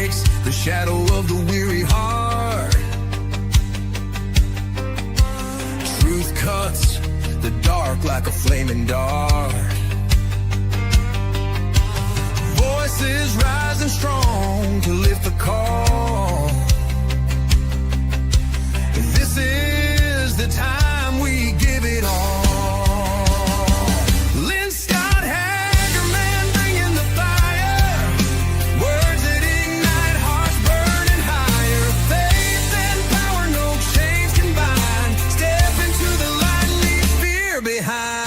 breaks the shadow of the weary heart. Truth cuts the dark like a flaming dart. Voices rising strong to lift the call. This is the time we give it all. Lynne Scott Haggerman bringing the fire. Words that ignite hearts burning higher. Faith and power, no chains can bind. Step into the light and leave fear behind.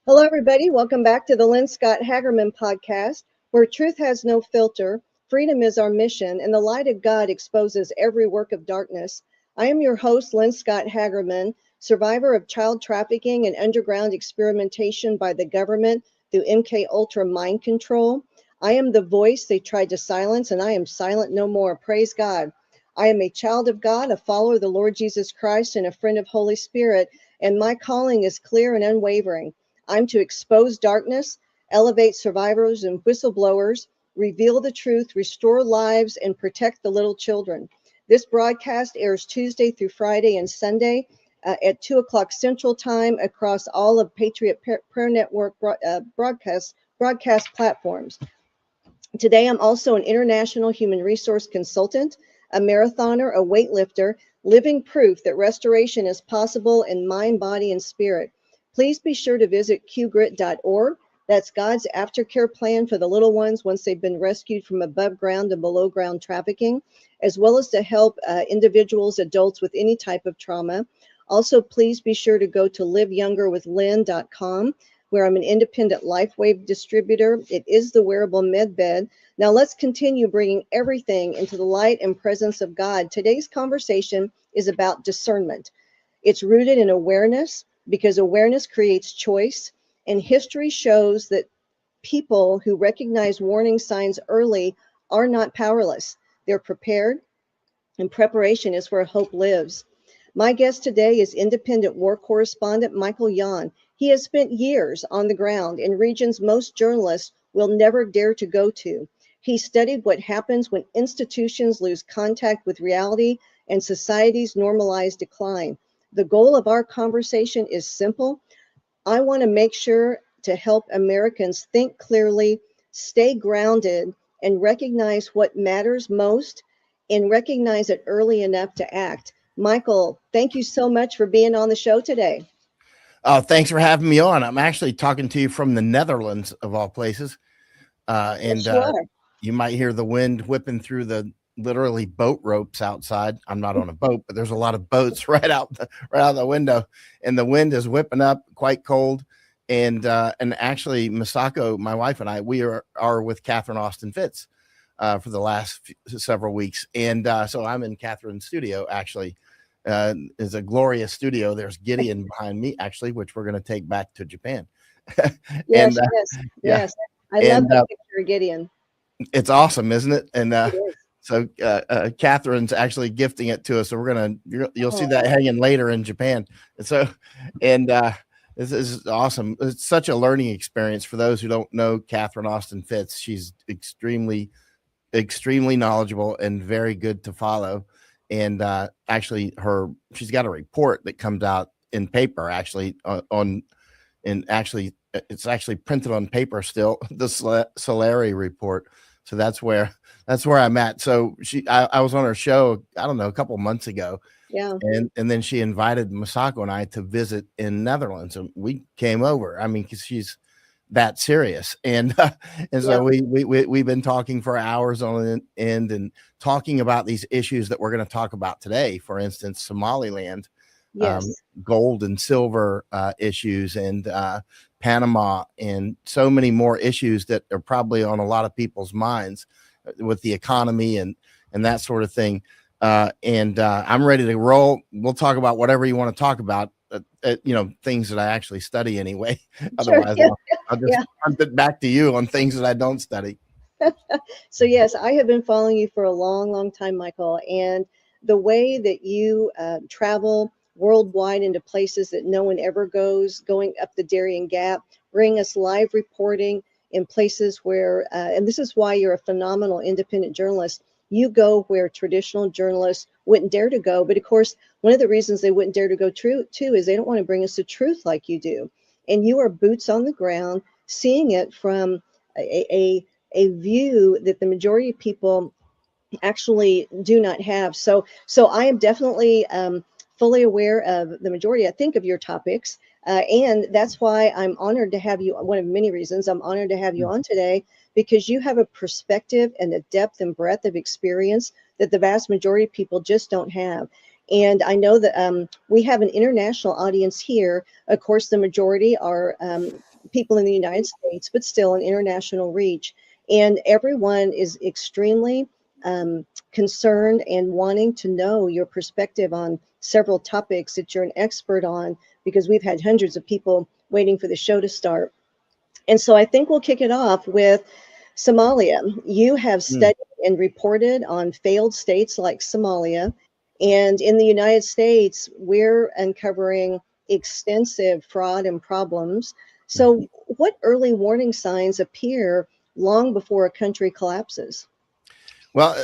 Hello, everybody. Welcome back to the Lynne Scott Haggerman Podcast, where truth has no filter, freedom is our mission, and the light of God exposes every work of darkness. I am your host, Lynne Scott Haggerman, survivor of child trafficking and underground experimentation by the government through MK Ultra mind control. I am the voice they tried to silence, and I am silent no more. Praise God. I am a child of God, a follower of the Lord Jesus Christ, and a friend of Holy Spirit, and my calling is clear and unwavering. I'm to expose darkness, elevate survivors and whistleblowers, reveal the truth, restore lives, and protect the little children. This broadcast airs Tuesday through Friday and Sunday at 2 o'clock Central Time across all of Patriot Prayer Network broadcast platforms. Today, I'm also an international human resource consultant, a marathoner, a weightlifter, living proof that restoration is possible in mind, body, and spirit. Please be sure to visit qgrit.org. That's God's aftercare plan for the little ones once they've been rescued from above ground and below ground trafficking, as well as to help individuals, adults with any type of trauma. Also, please be sure to go to liveyoungerwithlynne.com, where I'm an independent LifeWave distributor. It is the wearable med bed. Now let's continue bringing everything into the light and presence of God. Today's conversation is about discernment. It's rooted in awareness, because awareness creates choice, and history shows that people who recognize warning signs early are not powerless. They're prepared, and preparation is where hope lives. My guest today is independent war correspondent Michael Yon. He has spent years on the ground in regions most journalists will never dare to go to. He studied what happens when institutions lose contact with reality and society's normalized decline. The goal of our conversation is simple. I want to make sure to help Americans think clearly, stay grounded, and recognize what matters most, and recognize it early enough to act. Michael, thank you so much for being on the show today. Thanks for having me on. I'm actually talking to you from the Netherlands, of all places. You might hear the wind whipping through the literally boat ropes outside. I'm not on a boat, but there's a lot of boats right out the window, and the wind is whipping up, quite cold. And actually, Masako, my wife, and I, we are with Catherine Austin Fitz for the last several weeks, and so I'm in Catherine's studio. Actually, is a glorious studio. There's Gideon behind me, actually, which we're going to take back to Japan. Yes. I love the picture of Gideon. It's awesome, isn't it? And it is. So Catherine's actually gifting it to us. So you'll see that hanging later in Japan. And this is awesome. It's such a learning experience for those who don't know Catherine Austin Fitz. She's extremely, extremely knowledgeable and very good to follow. And actually she's got a report that comes out in paper, actually it's actually printed on paper still, the Solari report. So that's where I'm at. So I was on her show, I don't know, a couple months ago. Yeah. And then she invited Masako and I to visit in Netherlands, and we came over. I mean, because she's that serious. And so we've been talking for hours on end and talking about these issues that we're going to talk about today. For instance, Somaliland, gold and silver issues, and Panama, and so many more issues that are probably on a lot of people's minds with the economy and that sort of thing. I'm ready to roll. We'll talk about whatever you want to talk about, things that I actually study anyway. Otherwise, I'll just hunt it back to you on things that I don't study. So yes, I have been following you for a long, long time, Michael, and the way that you travel worldwide into places that no one ever goes, going up the Darien Gap, bring us live reporting in places where, and this is why you're a phenomenal independent journalist. You go where traditional journalists wouldn't dare to go. But of course, one of the reasons they wouldn't dare to go too is they don't want to bring us the truth like you do. And you are boots on the ground, seeing it from a view that the majority of people actually do not have. So I am definitely fully aware of the majority, I think, of your topics. And that's why I'm honored to have you. One of many reasons I'm honored to have you on today, because you have a perspective and a depth and breadth of experience that the vast majority of people just don't have. And I know that we have an international audience here. Of course, the majority are people in the United States, but still an international reach. And everyone is extremely concerned and wanting to know your perspective on several topics that you're an expert on, because we've had hundreds of people waiting for the show to start. And so I think we'll kick it off with Somalia. You have studied and reported on failed states like Somalia. And in the United States, we're uncovering extensive fraud and problems. So what early warning signs appear long before a country collapses? Well,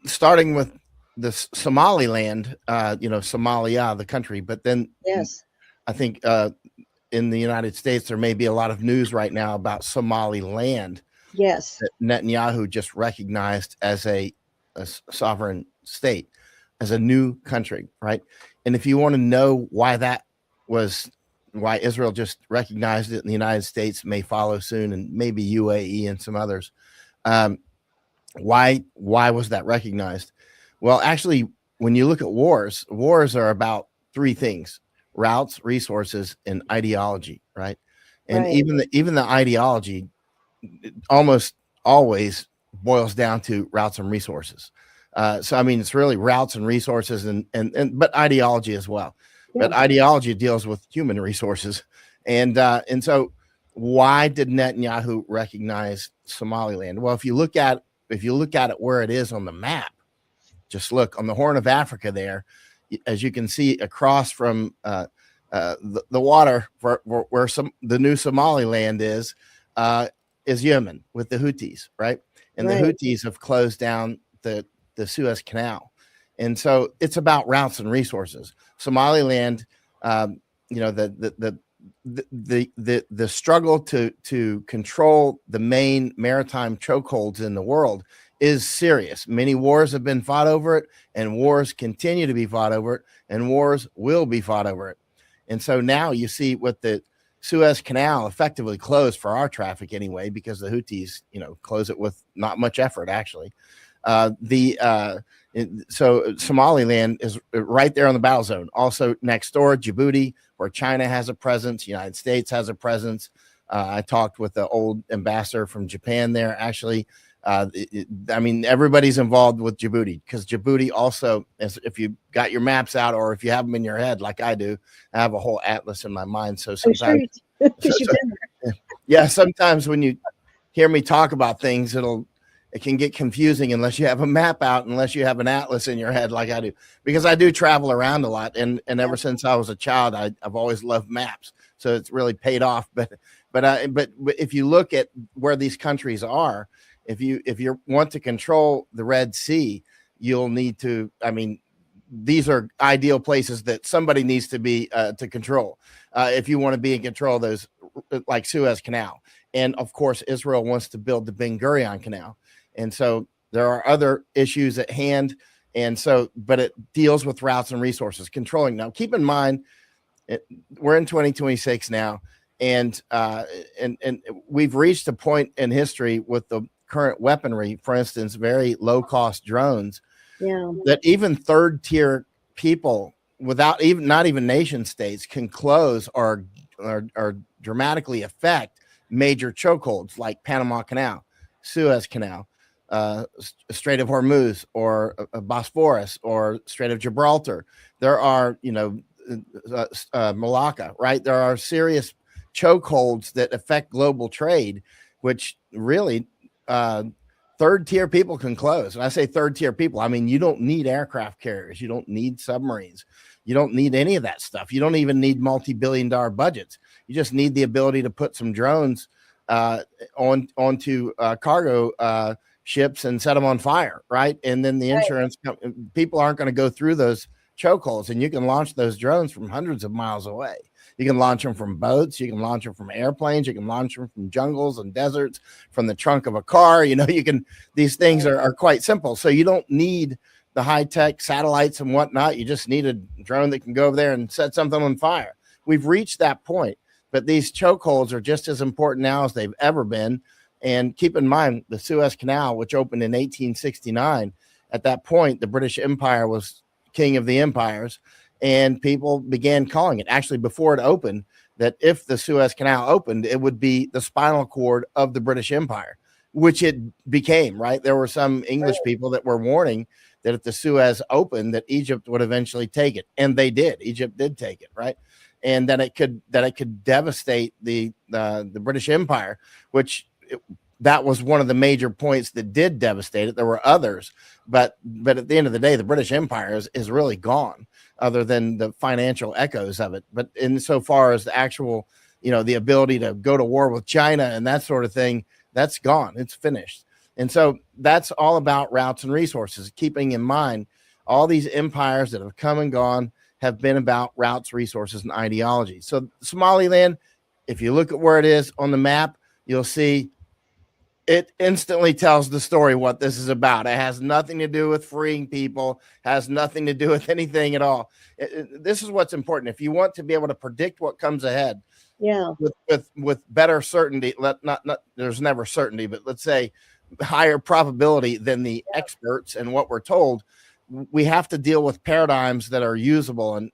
starting with the Somaliland, Somalia, the country, but then yes, I think in the United States, there may be a lot of news right now about Somaliland. Yes. That Netanyahu just recognized as a sovereign state, as a new country, right? And if you want to know why Israel just recognized it, and the United States may follow soon, and maybe UAE and some others, why was that recognized? Well, actually, when you look at wars are about three things: routes, resources, and ideology, right? And right. even the ideology almost always boils down to routes and resources. So I mean, it's really routes and resources, and but ideology as well. Yeah. But ideology deals with human resources, and so why did Netanyahu recognize Somaliland? Well, if you look at it where it is on the map, just look on the Horn of Africa there, as you can see across from the water where the new Somaliland is Yemen with the Houthis, right? And the Houthis have closed down the Suez Canal. And so it's about routes and resources. Somaliland, the struggle to control the main maritime chokeholds in the world is serious. Many wars have been fought over it, and wars continue to be fought over it, and wars will be fought over it. And so now you see what the Suez Canal effectively closed for our traffic anyway, because the Houthis, close it with not much effort, actually. So Somaliland is right there on the battle zone. Also next door, Djibouti, where China has a presence, United States has a presence. I talked with the old ambassador from Japan there, actually. Everybody's involved with Djibouti, because Djibouti also, if you got your maps out, or if you have them in your head like I do, I have a whole atlas in my mind. So sometimes, sometimes when you hear me talk about things, it can get confusing unless you have a map out, unless you have an atlas in your head like I do, because I do travel around a lot, and ever since I was a child, I've always loved maps, so it's really paid off. But if you look at where these countries are, if you want to control the Red Sea, you'll need to. These are ideal places that somebody needs to be to control. If you want to be in control of those, like Suez Canal, and of course Israel wants to build the Ben Gurion Canal. And so there are other issues at hand. And so, but it deals with routes and resources controlling. Now, keep in mind, we're in 2026 now, and we've reached a point in history with the current weaponry, for instance, very low cost drones, that even third tier people not even nation states can close or dramatically affect major chokeholds like Panama Canal, Suez Canal, Strait of Hormuz, or Bosphorus, or Strait of Gibraltar. There are, Malacca, right? There are serious chokeholds that affect global trade, which really third tier people can close. And I say third tier people, I mean, you don't need aircraft carriers. You don't need submarines. You don't need any of that stuff. You don't even need multi-billion-dollar budgets. You just need the ability to put some drones onto cargo ships and set them on fire, right? And then the insurance people aren't going to go through those chokeholds, and you can launch those drones from hundreds of miles away. You can launch them from boats, you can launch them from airplanes, you can launch them from jungles and deserts, from the trunk of a car. These things are quite simple. So you don't need the high-tech satellites and whatnot. You just need a drone that can go over there and set something on fire. We've reached that point, but these chokeholds are just as important now as they've ever been. And keep in mind, the Suez Canal, which opened in 1869, at that point, the British Empire was king of the empires, and people began calling it, actually before it opened, that if the Suez Canal opened, it would be the spinal cord of the British Empire, which it became, right? There were some English people that were warning that if the Suez opened, that Egypt would eventually take it. And they did. Egypt did take it, right? And that it could devastate the British Empire, that was one of the major points that did devastate it. There were others, but at the end of the day, the British Empire is really gone, other than the financial echoes of it. But insofar as the actual, the ability to go to war with China and that sort of thing, that's gone. It's finished. And so that's all about routes and resources, keeping in mind all these empires that have come and gone have been about routes, resources, and ideology. So Somaliland, if you look at where it is on the map, you'll see it instantly tells the story what this is about. It has nothing to do with freeing people, has nothing to do with anything at all. This is what's important. If you want to be able to predict what comes ahead, with better certainty, there's never certainty, but let's say higher probability than the experts and what we're told, we have to deal with paradigms that are usable and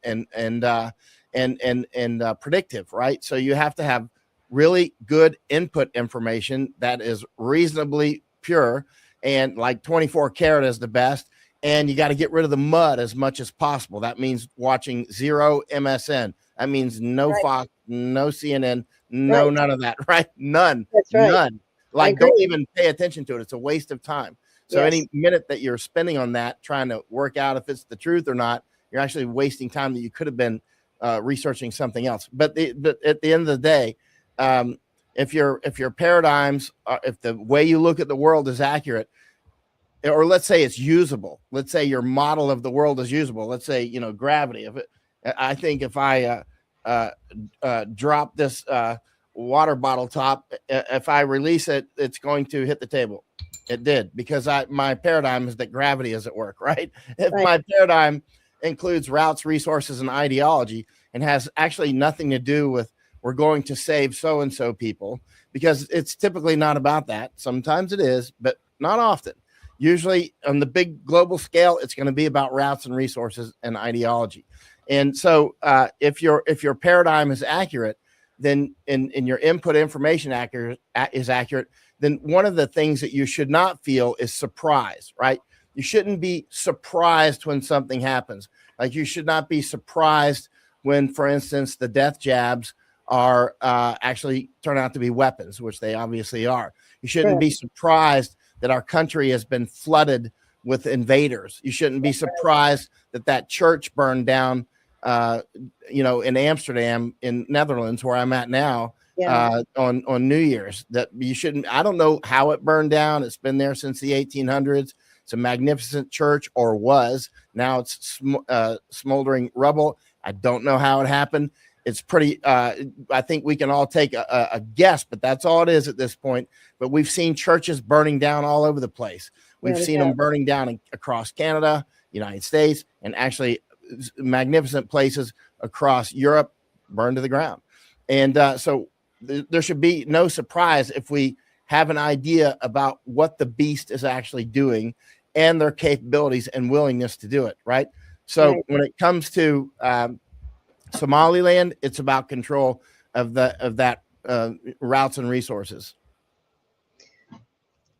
predictive, right? So you have to have really good input information that is reasonably pure, and like 24 karat is the best. And you got to get rid of the mud as much as possible. That means watching zero MSN. That means no Fox, no CNN, none of that, right? None. That's right. None. Like, don't even pay attention to it. It's a waste of time. So any minute that you're spending on that, trying to work out if it's the truth or not, you're actually wasting time that you could have been researching something else. But at the end of the day, if your paradigms, if the way you look at the world is accurate, or let's say it's usable, let's say your model of the world is usable. Let's say, gravity. I think if I drop this water bottle top, if I release it, it's going to hit the table. It did, because my paradigm is that gravity is at work, right? If my paradigm includes routes, resources, and ideology, and has actually nothing to do with we're going to save so-and-so people, because it's typically not about that. Sometimes it is, but not often. Usually on the big global scale, it's going to be about routes and resources and ideology. And so if your paradigm is accurate, then in your input information is accurate, then one of the things that you should not feel is surprise, right? You shouldn't be surprised when something happens. Like, you should not be surprised when, for instance, the death jabs are actually turn out to be weapons, which they obviously are. You shouldn't be surprised that our country has been flooded with invaders. You shouldn't be surprised that church burned down, in Amsterdam, in Netherlands, where I'm at now, on New Year's. That you shouldn't. I don't know how it burned down. It's been there since the 1800s. It's a magnificent church, or was. Now it's smoldering rubble. I don't know how it happened. It's pretty, I think we can all take a guess, but that's all it is at this point. But we've seen churches burning down all over the place. We've seen them burning down across Canada, United States, and actually magnificent places across Europe burned to the ground. And so there should be no surprise if we have an idea about what the beast is actually doing and their capabilities and willingness to do it, right? So when it comes to Somaliland, it's about control of that routes and resources.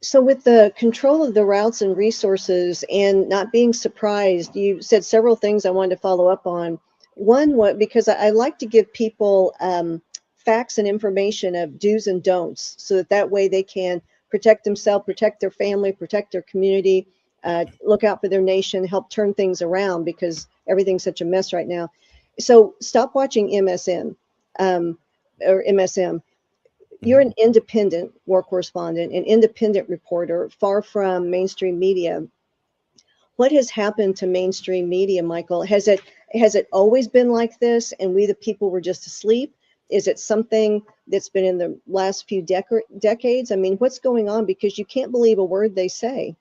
So with the control of the routes and resources and not being surprised, you said several things I wanted to follow up on. One, because I like to give people facts and information of do's and don'ts, so that way they can protect themselves, protect their family, protect their community, look out for their nation, help turn things around, because everything's such a mess right now. So stop watching MSN. or MSM. You're an independent war correspondent, an independent reporter, far from mainstream media. What has happened to mainstream media, Michael? Has it always been like this, and we the people were just asleep? Is it something that's been in the last few decades? I mean, what's going on? Because you can't believe a word they say.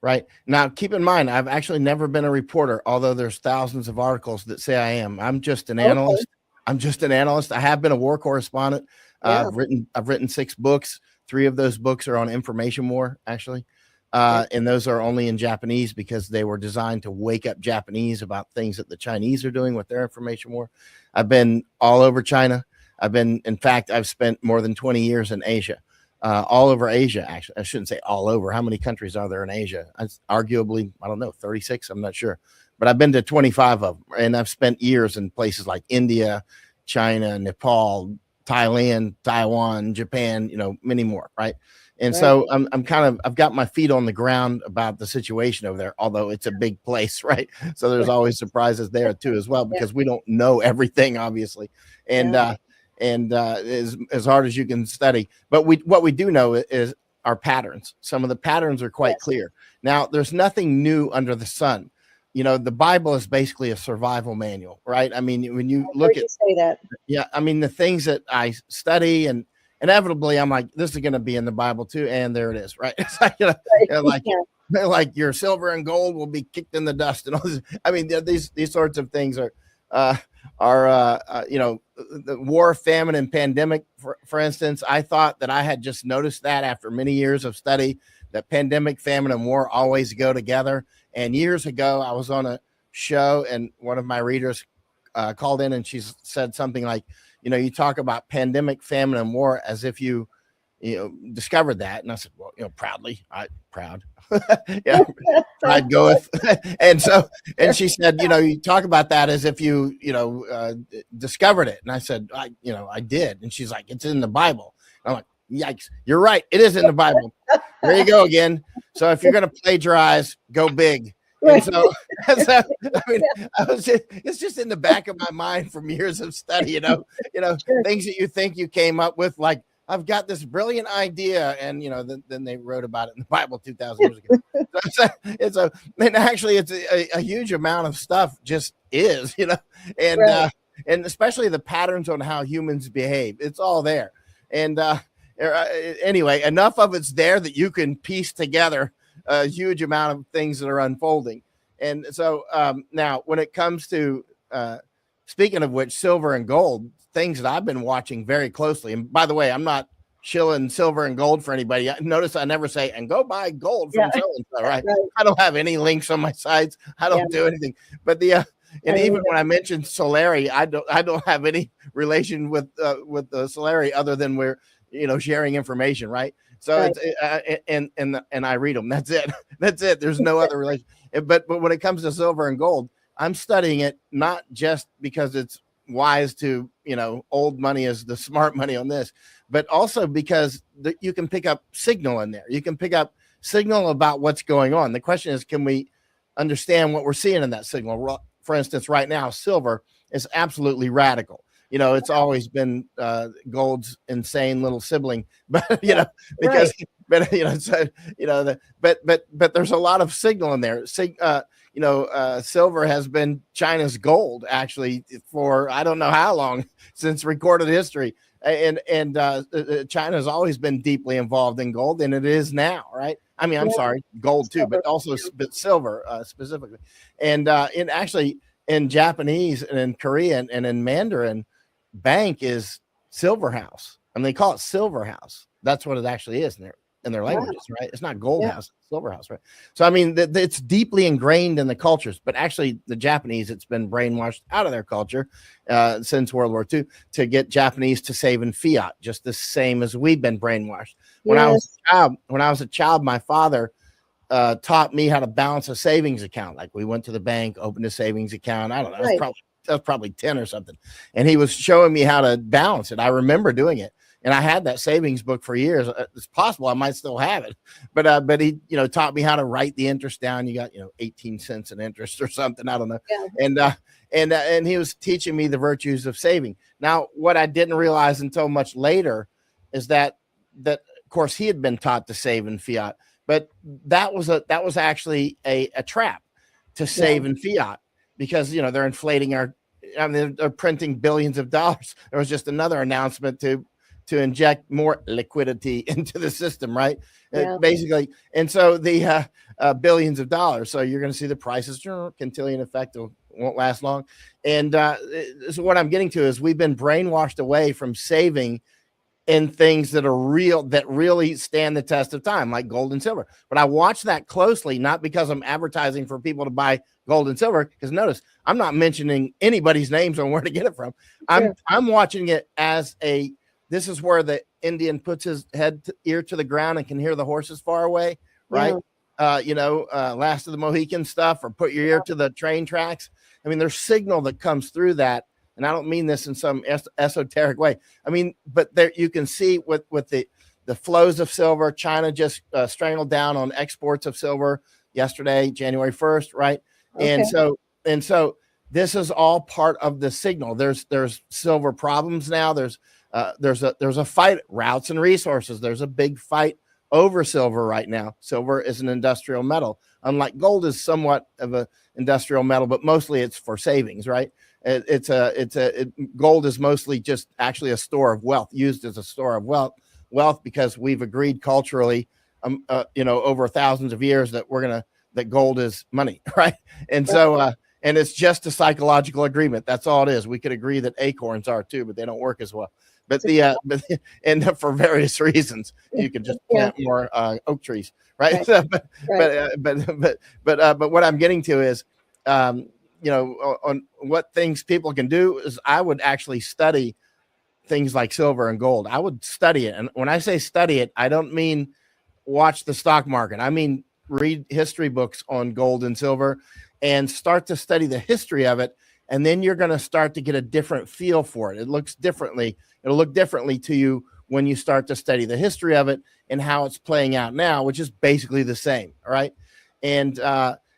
Right. Now, keep in mind, I've actually never been a reporter, although there's thousands of articles that say I am. I'm just an analyst. I'm just an analyst. I have been a war correspondent. Yeah. I've written 6 books. 3 of those books are on information war, actually. And those are only in Japanese because they were designed to wake up Japanese about things that the Chinese are doing with their information war. I've been all over China. In fact, I've spent more than 20 years in Asia, all over Asia. Actually, I shouldn't say all over. How many countries are there in Asia? Arguably, I don't know, 36. I'm not sure, but I've been to 25 of them, and I've spent years in places like India, China, Nepal, Thailand, Taiwan, Japan, many more. Right. And so I've got my feet on the ground about the situation over there, although it's a big place, right? So there's always surprises there too, as well, because we don't know everything, obviously. And as hard as you can study, but what we do know is our patterns. Some of the patterns are quite clear. Now, there's nothing new under the sun. The Bible is basically a survival manual, right? I mean, when you look at the things that I study, and inevitably I'm like, this is going to be in the Bible too, and there it is, right? It's like, like your silver and gold will be kicked in the dust, and all this. I mean, these sorts of things are the war, famine, and pandemic. For instance, I thought that I had just noticed that after many years of study, that pandemic, famine, and war always go together. And years ago, I was on a show, and one of my readers called in, and she said something like, you talk about pandemic, famine, and war as if you discovered that. And I said, well, proudly, proud. Yeah, pride goeth. And she said, you talk about that as if you discovered it. And I said, I did. And she's like, it's in the Bible. I'm like, yikes, you're right. It is in the Bible. There you go again. So if you're going to plagiarize, go big. And so I mean, it's just in the back of my mind from years of study, things that you think you came up with, like, I've got this brilliant idea, and then they wrote about it in the Bible 2,000 years ago. It's a huge amount of stuff just is, and especially the patterns on how humans behave. It's all there. And anyway, enough of it's there that you can piece together a huge amount of things that are unfolding. And so now when it comes to speaking of which, silver and gold, things that I've been watching very closely. And by the way, I'm not shilling silver and gold for anybody. Notice I never say, and go buy gold from so-and-so, right? I don't have any links on my sites. I don't do anything. But and even when I mentioned Solari, I don't have any relation with the Solari other than we're sharing information, right? So it's and I read them. That's it. That's it. There's no other relation. But when it comes to silver and gold, I'm studying it not just because it's wise to, old money is the smart money on this, but also because you can pick up signal in there. You can pick up signal about what's going on. The question is, can we understand what we're seeing in that signal? For instance, right now, silver is absolutely radical. It's always been gold's insane little sibling, but because but there's a lot of signal in there. Silver has been China's gold actually for I don't know how long since recorded history, and China has always been deeply involved in gold, and it is now, right? I mean, I'm sorry, gold too, but also silver specifically, and actually in Japanese and in Korean and in Mandarin, bank is silver house. I mean, they call it silver house. That's what it actually is in their languages, right? It's not gold house, it's silver house, right? So I mean, it's deeply ingrained in the cultures, but actually the Japanese, it's been brainwashed out of their culture since World War II to get Japanese to save in fiat, just the same as we've been brainwashed. When I was a child, my father taught me how to balance a savings account. Like we went to the bank, opened a savings account. I don't know, I was probably 10 or something. And he was showing me how to balance it. I remember doing it. and I had that savings book for years. It's possible I might still have it, but he, taught me how to write the interest down. You got, 18 cents in interest or something. I don't know. Yeah. And he was teaching me the virtues of saving. Now, what I didn't realize until much later is that of course he had been taught to save in fiat, but that was actually a trap to save in fiat, because, they're inflating they're printing billions of dollars. There was just another announcement to inject more liquidity into the system, right? Basically. And so the billions of dollars. So you're going to see the prices, Cantillon effect won't last long. And so what I'm getting to is we've been brainwashed away from saving in things that are real, that really stand the test of time, like gold and silver. But I watch that closely, not because I'm advertising for people to buy gold and silver, because notice I'm not mentioning anybody's names on where to get it from. I'm watching it as this is where the Indian puts his ear to the ground and can hear the horses far away, right? Last of the Mohican stuff, or put your ear to the train tracks. I mean, there's signal that comes through that. And I don't mean this in some esoteric way. I mean, but there you can see with the flows of silver. China just strangled down on exports of silver yesterday, January 1st, right? Okay. And so this is all part of the signal. There's silver problems now. There's a fight, routes and resources. There's a big fight over silver right now. Silver is an industrial metal, unlike gold is somewhat of an industrial metal, but mostly it's for savings, right? Gold is mostly just actually a store of wealth, used as a store of wealth, because we've agreed culturally, over thousands of years that gold is money, right? And so, and it's just a psychological agreement. That's all it is. We could agree that acorns are too, but they don't work as well. But and for various reasons, you can just plant more oak trees, right? But what I'm getting to is, on what things people can do is I would actually study things like silver and gold. I would study it. And when I say study it, I don't mean watch the stock market. I mean, read history books on gold and silver and start to study the history of it. And then you're going to start to get a different feel for it. It looks differently. It'll look differently to you when you start to study the history of it and how it's playing out now, which is basically the same. All right. And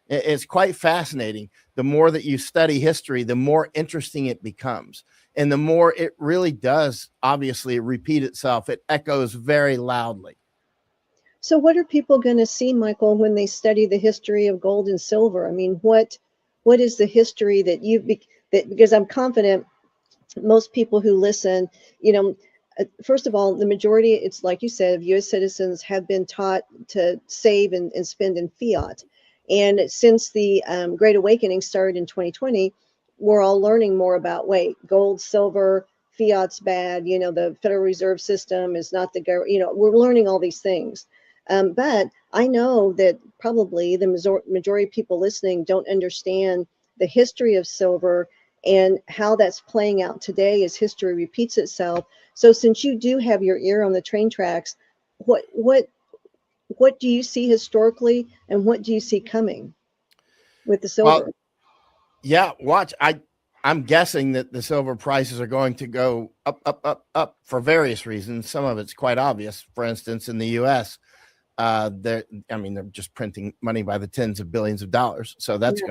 it's quite fascinating. The more that you study history, the more interesting it becomes. And the more it really does, obviously, repeat itself. It echoes very loudly. So what are people going to see, Michael, when they study the history of gold and silver? I mean, what is the history because I'm confident most people who listen, first of all, the majority, it's like you said, of U.S. citizens have been taught to save and spend in fiat. And since the Great Awakening started in 2020, we're all learning more about, gold, silver, fiat's bad, the Federal Reserve System is not we're learning all these things. But I know that probably the majority of people listening don't understand the history of silver and how that's playing out today as history repeats itself. So since you do have your ear on the train tracks, what do you see historically, and what do you see coming with the silver? Watch. I'm guessing that the silver prices are going to go up for various reasons. Some of it's quite obvious. For instance, in the U.S., they're just printing money by the tens of billions of dollars. So that's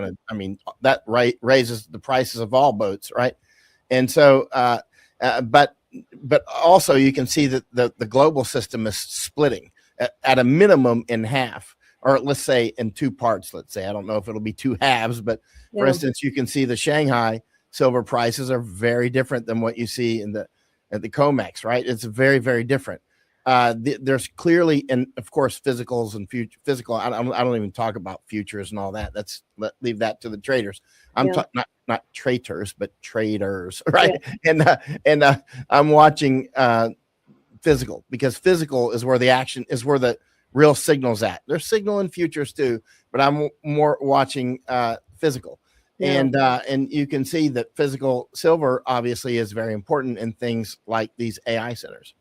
that raises the prices of all boats, right? And so, but also you can see that the global system is splitting at a minimum in half, or let's say in two parts. Let's say, I don't know if it'll be two halves, but for instance, you can see the Shanghai silver prices are very different than what you see at the COMEX, right? It's very, very different. There's clearly, and of course, physicals and physical. I don't even talk about futures and all that. Leave that to the traders. I'm not traitors, but traders, right? Yeah. And I'm watching physical, because physical is where the action is, where the real signal's at. There's signal in futures too, but I'm more watching physical. Yeah. And you can see that physical silver obviously is very important in things like these AI centers.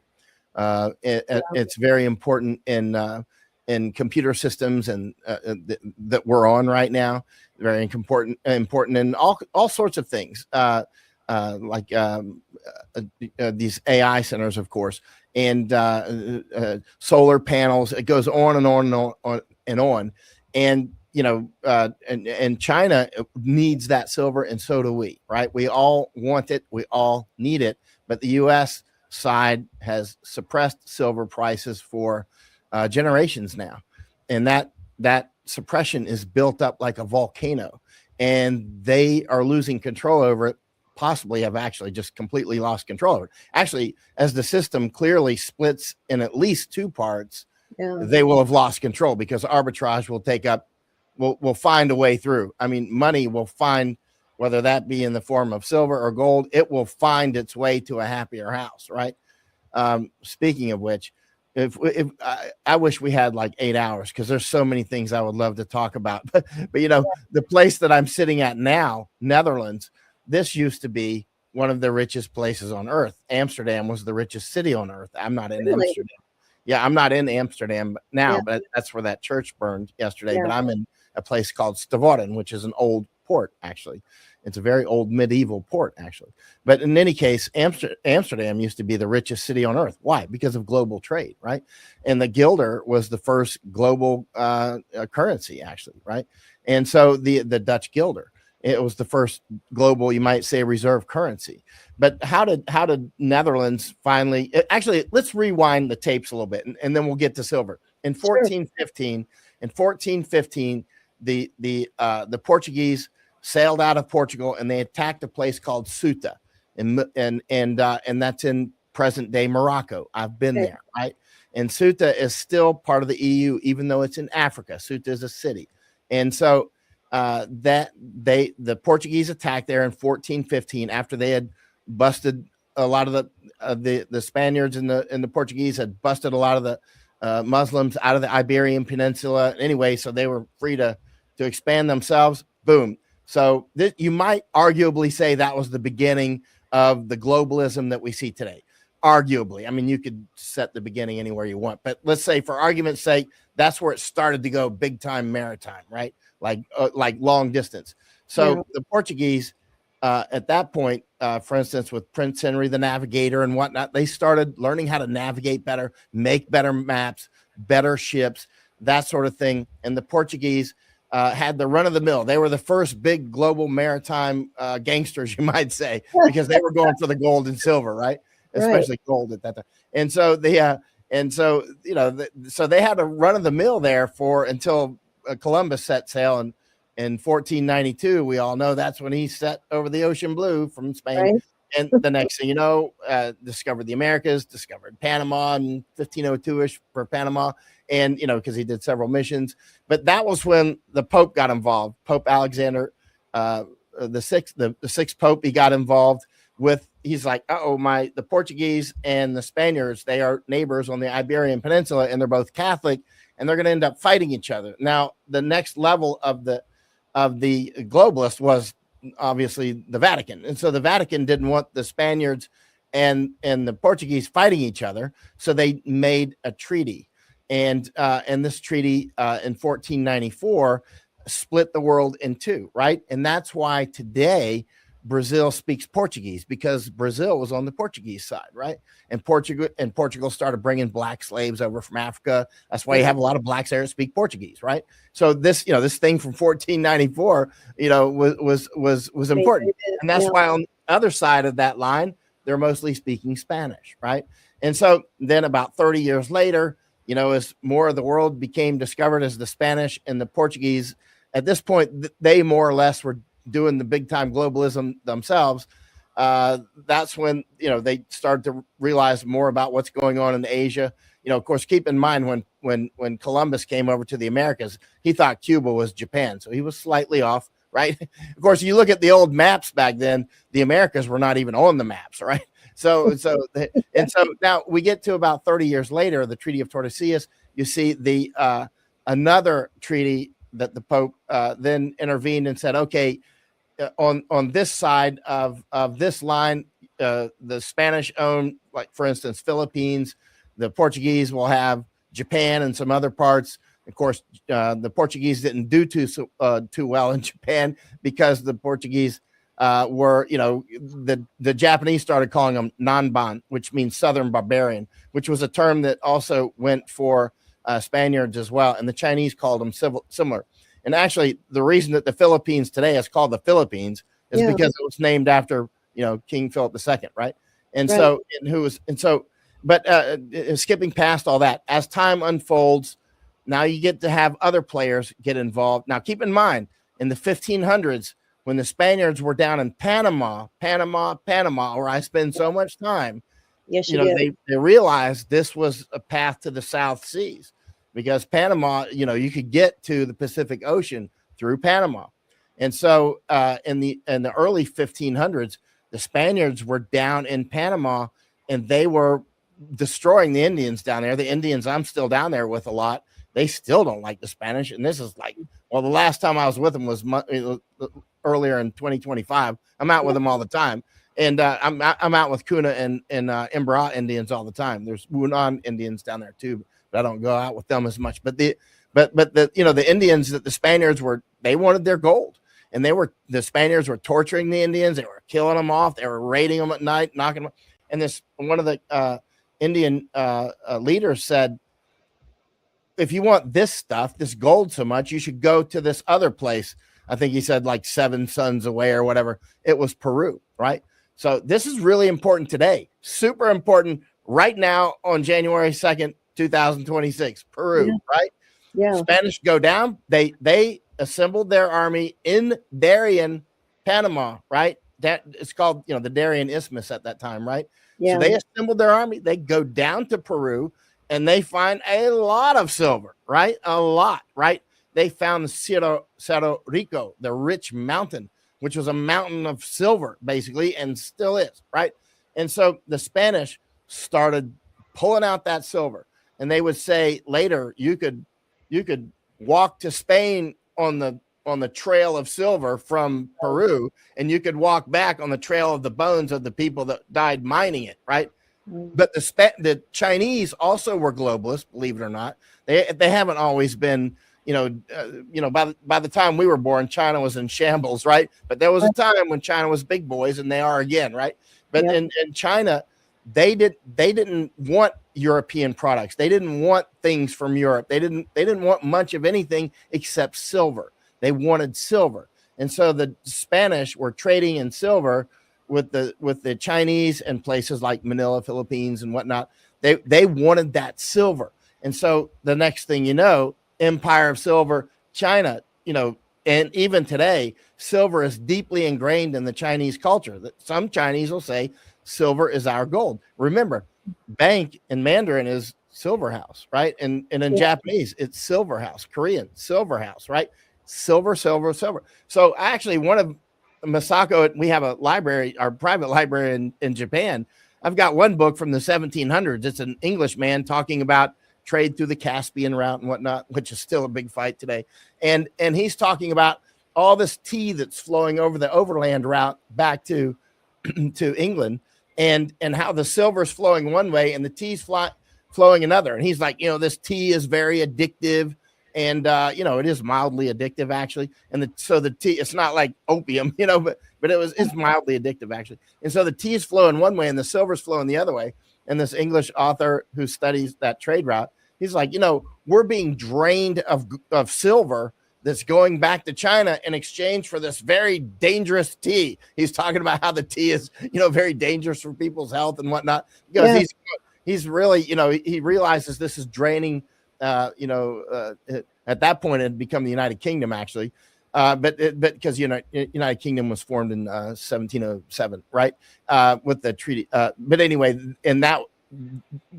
It's very important in computer systems and that we're on right now. Very important in all sorts of things. these AI centers, of course, and solar panels. It goes on and on and on and on. And and China needs that silver, and so do we, right? We all want it, we all need it, but the U.S. side has suppressed silver prices for generations now, and that suppression is built up like a volcano, and they are losing control over it. Possibly have actually just completely lost control over it. Actually, as the system clearly splits in at least two parts, they will have lost control, because arbitrage will take up. We'll find a way through. I mean, money will find, whether that be in the form of silver or gold, it will find its way to a happier house, right? Speaking of which, if I wish we had like 8 hours, because there's so many things I would love to talk about. But the place that I'm sitting at now, Netherlands, this used to be one of the richest places on earth. Amsterdam was the richest city on earth. I'm not in Amsterdam. Yeah, I'm not in Amsterdam now, but that's where that church burned yesterday. Yeah. But I'm in a place called Stavoren, which is an old port, actually. It's a very old medieval port, actually. But in any case, Amsterdam used to be the richest city on earth. Why? Because of global trade, right? And the guilder was the first global currency, actually, right? And so the Dutch guilder, it was the first global, you might say, reserve currency. But how did Netherlands finally? Actually, let's rewind the tapes a little bit, and then we'll get to silver. In 1415, the Portuguese sailed out of Portugal, and they attacked a place called Ceuta, and that's in present day Morocco. I've been there, right? And Ceuta is still part of the EU, even though it's in Africa. Ceuta is a city, and so the Portuguese attacked there in 1415 after they had busted a lot of the Spaniards and the Portuguese had busted a lot of the Muslims out of the Iberian Peninsula. Anyway, so they were free to expand themselves. Boom. So you might arguably say that was the beginning of the globalism that we see today. Arguably. I mean, you could set the beginning anywhere you want, but let's say for argument's sake, that's where it started to go big time maritime, right? Like long distance. So the Portuguese at that point, for instance, with Prince Henry the Navigator and whatnot, they started learning how to navigate better, make better maps, better ships, that sort of thing. And the Portuguese had the run of the mill. They were the first big global maritime gangsters, you might say, because they were going for the gold and silver, right? Especially gold at that time. And so so they had a run of the mill there until Columbus set sail in 1492. We all know that's when he set over the ocean blue from Spain. Right. And the next thing you know, discovered the Americas, discovered Panama in 1502-ish for Panama. And, because he did several missions. But that was when the Pope got involved. Pope Alexander, the sixth Pope, he got involved with, he's like, the Portuguese and the Spaniards, they are neighbors on the Iberian Peninsula, and they're both Catholic, and they're going to end up fighting each other. Now, the next level of the globalist was obviously the Vatican. And so the Vatican didn't want the Spaniards and the Portuguese fighting each other. So they made a treaty. And this treaty in 1494 split the world in two, right? And that's why today Brazil speaks Portuguese, because Brazil was on the Portuguese side, right? And Portugal started bringing black slaves over from Africa. That's why you have a lot of blacks there that speak Portuguese, right? So this thing from 1494, was important, and that's why on the other side of that line, they're mostly speaking Spanish, right? And so then about 30 years later, as more of the world became discovered as the Spanish and the Portuguese, at this point, they more or less were doing the big time globalism themselves. That's when, they started to realize more about what's going on in Asia. Of course, keep in mind when Columbus came over to the Americas, he thought Cuba was Japan. So he was slightly off, right? Of course, you look at the old maps back then, the Americas were not even on the maps, right? So now we get to about 30 years later, the Treaty of Tordesillas. You see the another treaty that the Pope then intervened and said, okay, on this side of this line, the Spanish own, like for instance, Philippines. The Portuguese will have Japan and some other parts. Of course, the Portuguese didn't do too well in Japan because the Portuguese were, the Japanese started calling them Nanban, which means Southern barbarian, which was a term that also went for Spaniards as well. And the Chinese called them similar. And actually, the reason that the Philippines today is called the Philippines is because it was named after, King Philip II, right? And so, but skipping past all that, as time unfolds, now you get to have other players get involved. Now, keep in mind, in the 1500s, when the Spaniards were down in Panama, where I spend so much time, they realized this was a path to the South Seas, because Panama, you could get to the Pacific Ocean through Panama. And so in the early 1500s, the Spaniards were down in Panama, and they were destroying the Indians down there. The Indians I'm still down there with a lot. They still don't like the Spanish. And this is the last time I was with them was earlier in 2025. I'm out with them all the time. And I'm out with Kuna and Imbra Indians all the time. There's Wunan Indians down there too, but I don't go out with them as much. But the Indians that the Spaniards they wanted their gold, and the Spaniards were torturing the Indians. They were killing them off. They were raiding them at night, knocking them. And one of the Indian leaders said, if you want this stuff, this gold so much, you should go to this other place. I think he said 7 suns away or whatever. It was Peru, right? So this is really important today. Super important right now on January 2nd, 2026. Peru, right? Yeah. Spanish go down. They assembled their army in Darien, Panama, right? That it's called, the Darien Isthmus at that time, right? Yeah. So they assembled their army. They go down to Peru, and they find a lot of silver, right? A lot, right? They found Cerro Rico, the rich mountain, which was a mountain of silver, basically, and still is, right? And so the Spanish started pulling out that silver, and they would say later, you could walk to Spain on the trail of silver from Peru, and you could walk back on the trail of the bones of the people that died mining it, right? But the Chinese also were globalists, believe it or not. They haven't always been, by the time we were born, China was in shambles, right? But there was a time when China was big boys, and they are again, right? But in China, they didn't want European products. They didn't want things from Europe. They didn't want much of anything except silver. They wanted silver. And so the Spanish were trading in silver with the Chinese and places like Manila, Philippines, and whatnot. They wanted that silver. And so the next thing you know, empire of silver, China, and even today, silver is deeply ingrained in the Chinese culture. That some Chinese will say silver is our gold. Remember, bank in Mandarin is silver house, right? And in Japanese, it's silver house. Korean, silver house, right? Silver. So actually, one of Masako, we have a library, our private library in Japan. I've got one book from the 1700s. It's an English man talking about trade through the Caspian route and whatnot, which is still a big fight today. And he's talking about all this tea that's flowing over the overland route back to England, and how the silver's flowing one way and the tea's flowing another. And he's like, this tea is very addictive. And, it is mildly addictive, actually. And so the tea, it's not like opium, but it's mildly addictive, actually. And so the tea is flowing one way and the silver's flowing the other way. And this English author who studies that trade route, he's like, we're being drained of silver that's going back to China in exchange for this very dangerous tea. He's talking about how the tea is, very dangerous for people's health and whatnot. Because he's really, he realizes this is draining. At that point, it had become the United Kingdom, actually. But because United Kingdom was formed in 1707, right? With the treaty. But anyway, and that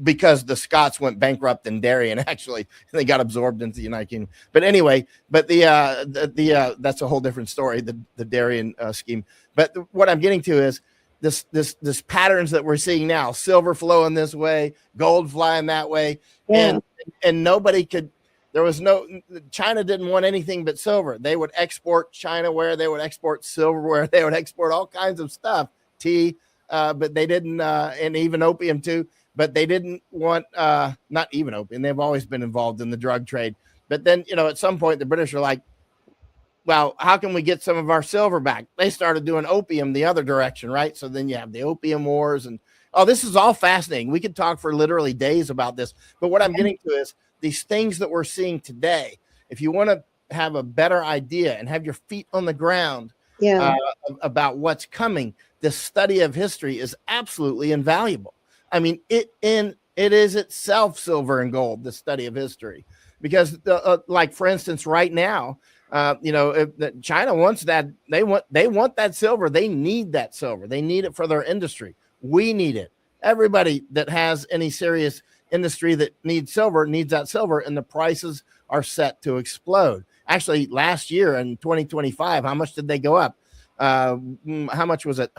because the Scots went bankrupt in Darien, actually, they got absorbed into the United Kingdom. But anyway, the that's a whole different story, the Darien scheme. But what I'm getting to is this patterns that we're seeing now: silver flowing this way, gold flying that way, and nobody could. China didn't want anything but silver. They would export Chinaware, they would export silverware, they would export all kinds of stuff, tea, but they didn't, and even opium too. But they didn't want, not even opium. They've always been involved in the drug trade. But then, at some point, the British are like, well, how can we get some of our silver back? They started doing opium the other direction, right? So then you have the opium wars, and this is all fascinating. We could talk for literally days about this, but what I'm getting to is these things that we're seeing today. If you want to have a better idea and have your feet on the ground about what's coming, the study of history is absolutely invaluable. I mean, it is itself silver and gold, the study of history, because like, for instance, right now, if China wants that, they want that silver. They need that silver. They need it for their industry. We need it. Everybody that has any serious industry that needs silver needs that silver, and the prices are set to explode. Actually, last year in 2025, how much did they go up? How much was it?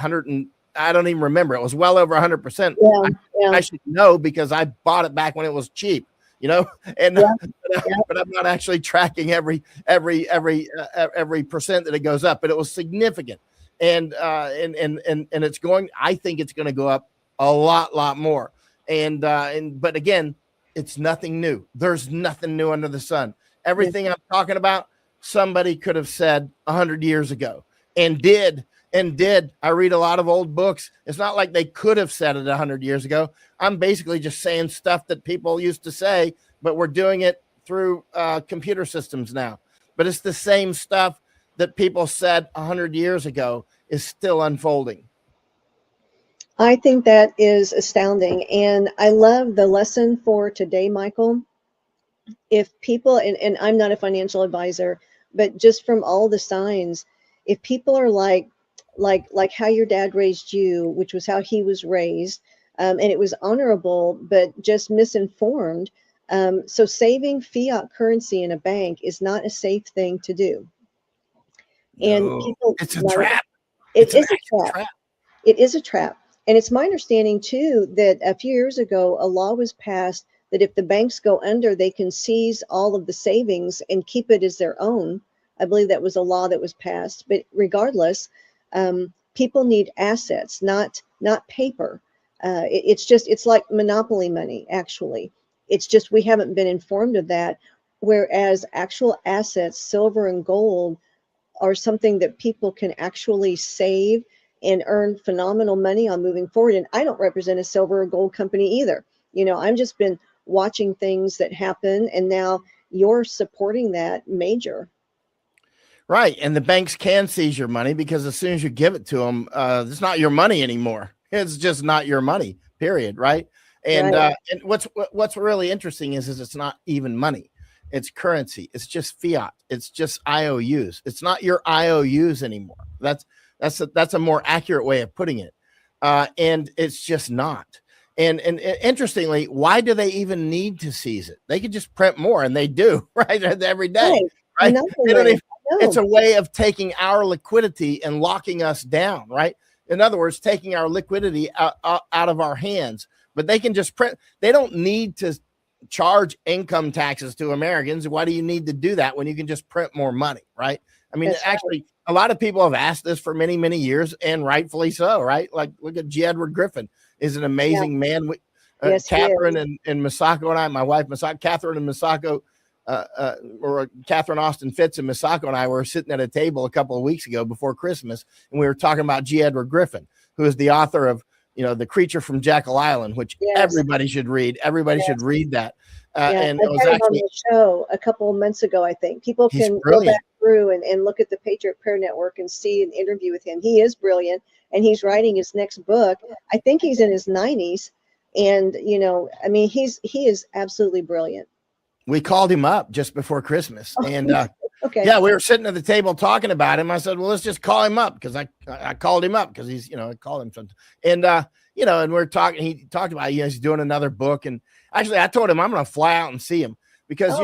I don't even remember. It was well over 100%. I should know because I bought it back when it was cheap, and but I'm not actually tracking every percent that it goes up, but it was significant. And it's going, I think it's going to go up a lot more. But again, it's nothing new. There's nothing new under the sun. Everything I'm talking about, somebody could have said 100 years ago and did. I read a lot of old books. It's not like they could have said it 100 years ago. I'm basically just saying stuff that people used to say, but we're doing it through computer systems now. But it's the same stuff that people said 100 years ago is still unfolding. I think that is astounding. And I love the lesson for today, Michael. If people, and I'm not a financial advisor, but just from all the signs, if people are like how your dad raised you, which was how he was raised, and it was honorable, but just misinformed. So saving fiat currency in a bank is not a safe thing to do. And people, it's a trap. It is a trap. It is a trap. And it's my understanding too that a few years ago, a law was passed that if the banks go under, they can seize all of the savings and keep it as their own. I believe that was a law that was passed. But regardless, people need assets, not paper. It's like monopoly money, actually. It's just we haven't been informed of that. Whereas actual assets, silver and gold, are something that people can actually save and earn phenomenal money on moving forward. And I don't represent a silver or gold company either. I've just been watching things that happen, and now you're supporting that major. Right. And the banks can seize your money because as soon as you give it to them, it's not your money anymore. It's just not your money, period. Right. And, right. And what's really interesting is it's not even money. It's currency. It's just fiat. It's just IOUs. It's not your IOUs anymore. That's a more accurate way of putting it. And it's just not. And interestingly, why do they even need to seize it? They could just print more, and they do, right? Every day. Right? It's a way of taking our liquidity and locking us down, right? In other words, taking our liquidity out of our hands. But they can just print. They don't need to charge income taxes to Americans. Why do you need to do that when you can just print more money, right? I mean, actually, a lot of people have asked this for many, many years, and rightfully so, right? Like, look at G. Edward Griffin. Is an amazing man. Catherine and Misako and I, my wife, Catherine and Misako, or Catherine Austin Fitz and Misako and I were sitting at a table a couple of weeks ago before Christmas, and we were talking about G. Edward Griffin, who is the author of, The Creature from Jekyll Island, which everybody should read. Everybody should read that. And it was actually on the show a couple of months ago. I think people can go back through and look at the Patriot Prayer Network and see an interview with him. He is brilliant, and he's writing his next book. I think he's in his 90s, and he is absolutely brilliant. We called him up just before Christmas, and okay, we were sitting at the table talking about him. I said, well, let's just call him up, because I called him up because he's I called him something, and and we're talking. He talked about he's doing another book, and actually I told him I'm going to fly out and see him because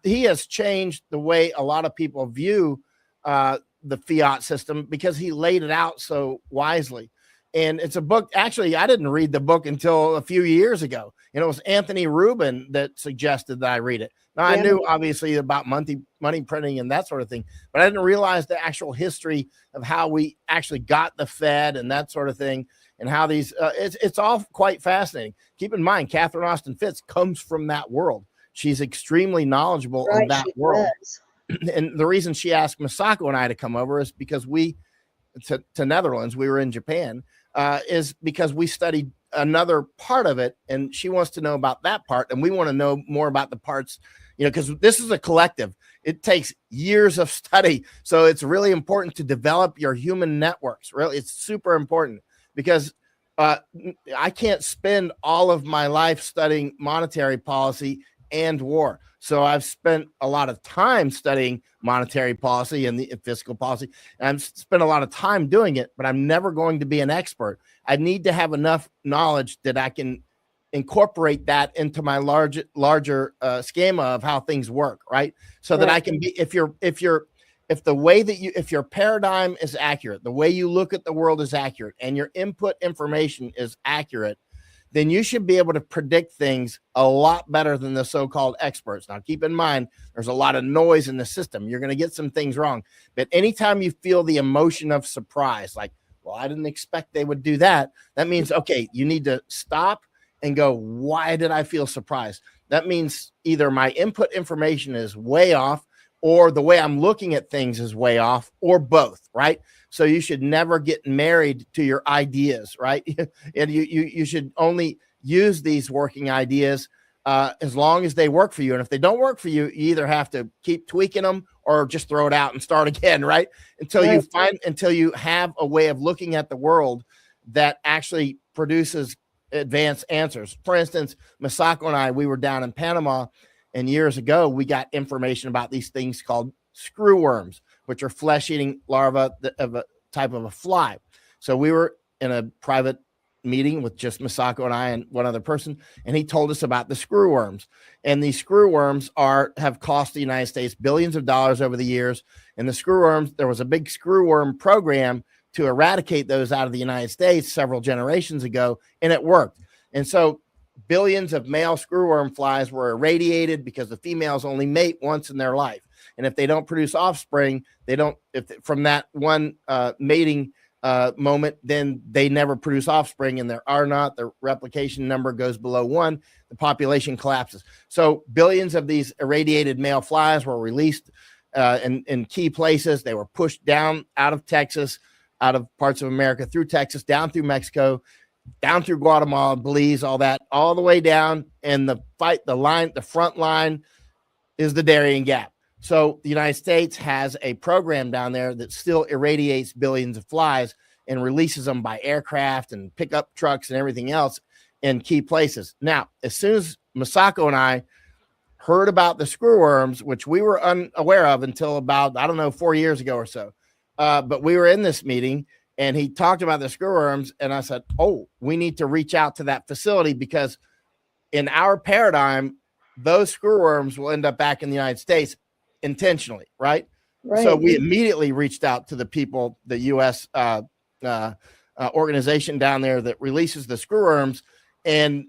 he has changed the way a lot of people view the fiat system, because he laid it out so wisely. And it's a book. Actually, I didn't read the book until a few years ago. And it was Anthony Rubin that suggested that I read it. Now, I knew obviously about money printing and that sort of thing, but I didn't realize the actual history of how we actually got the Fed and that sort of thing, and how these it's all quite fascinating. Keep in mind, Catherine Austin Fitz comes from that world. She's extremely knowledgeable in that world. and the reason she asked Masako and I to come over is because to Netherlands, we were in Japan, is because we studied another part of it, and she wants to know about that part, and we want to know more about the parts, because this is a collective. It takes years of study, so it's really important to develop your human networks. Really, it's super important, because I can't spend all of my life studying monetary policy and war. So I've spent a lot of time studying monetary policy and the fiscal policy, and I've spent a lot of time doing it, but I'm never going to be an expert. I need to have enough knowledge that I can incorporate that into my larger schema of how things work, right? So that I can be, if your paradigm is accurate, the way you look at the world is accurate, and your input information is accurate, then you should be able to predict things a lot better than the so-called experts. Now, keep in mind, there's a lot of noise in the system. You're going to get some things wrong. But anytime you feel the emotion of surprise, like, well, I didn't expect they would do that, that means, okay, you need to stop and go, why did I feel surprised? That means either my input information is way off, or the way I'm looking at things is way off, or both, right? So you should never get married to your ideas, right? And you should only use these working ideas as long as they work for you. And if they don't work for you, you either have to keep tweaking them or just throw it out and start again, right? Until you have a way of looking at the world that actually produces advanced answers. For instance, Masako and I, we were down in Panama, and years ago, we got information about these things called screwworms, which are flesh-eating larvae of a type of a fly. So we were in a private meeting with just Masako and I and one other person, and he told us about the screwworms. And these screwworms have cost the United States billions of dollars over the years. And the screwworms, there was a big screwworm program to eradicate those out of the United States several generations ago, and it worked. And so billions of male screwworm flies were irradiated because the females only mate once in their life. And if they don't produce offspring, from that one mating moment, then they never produce offspring, and the replication number goes below 1, the population collapses. So billions of these irradiated male flies were released in key places. They were pushed down out of Texas, out of parts of America, through Texas, down through Mexico, down through Guatemala, Belize, all that, all the way down. And the front line is the Darien Gap. So the United States has a program down there that still irradiates billions of flies and releases them by aircraft and pickup trucks and everything else in key places. Now, as soon as Masako and I heard about the screwworms, which we were unaware of until about, 4 years ago or so, but we were in this meeting, and he talked about the screwworms, and I said, oh, we need to reach out to that facility, because in our paradigm, those screwworms will end up back in the United States intentionally, right? So we immediately reached out to the people, the U.S. Organization down there that releases the screwworms, and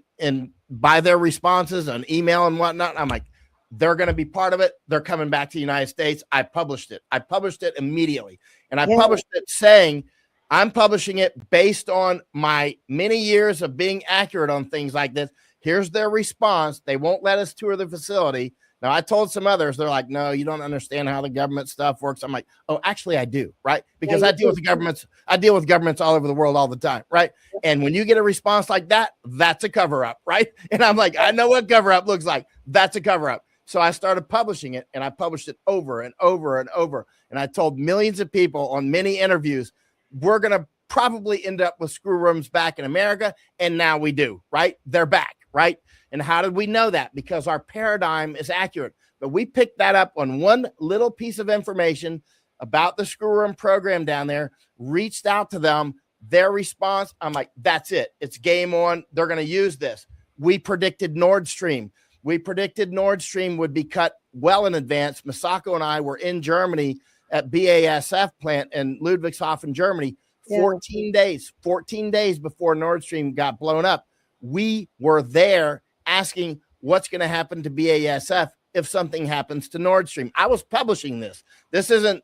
by their responses on email and whatnot, I'm like, they're going to be part of it. They're coming back to the United States. I published it immediately, and I published it saying, I'm publishing it based on my many years of being accurate on things like this. Here's their response. They won't let us tour the facility. Now, I told some others, they're like, no, you don't understand how the government stuff works. I'm like, oh, actually I do, right? Because I deal with governments all over the world all the time, right? And when you get a response like that, that's a cover-up, right? And I'm like, I know what cover-up looks like. That's a cover-up. So I started publishing it, and I published it over and over and over. And I told millions of people on many interviews, we're going to probably end up with screwworms back in America. And now we do, right? They're back, right? And how did we know that? Because our paradigm is accurate. But we picked that up on one little piece of information about the screwworm program down there, reached out to them, their response, I'm like, that's it. It's game on. They're going to use this. We predicted Nord Stream. We predicted Nord Stream would be cut well in advance. Masako and I were in Germany at BASF plant in Ludwigshafen, Germany, 14 days before Nord Stream got blown up. We were there asking what's going to happen to BASF if something happens to Nord Stream. I was publishing this. This isn't,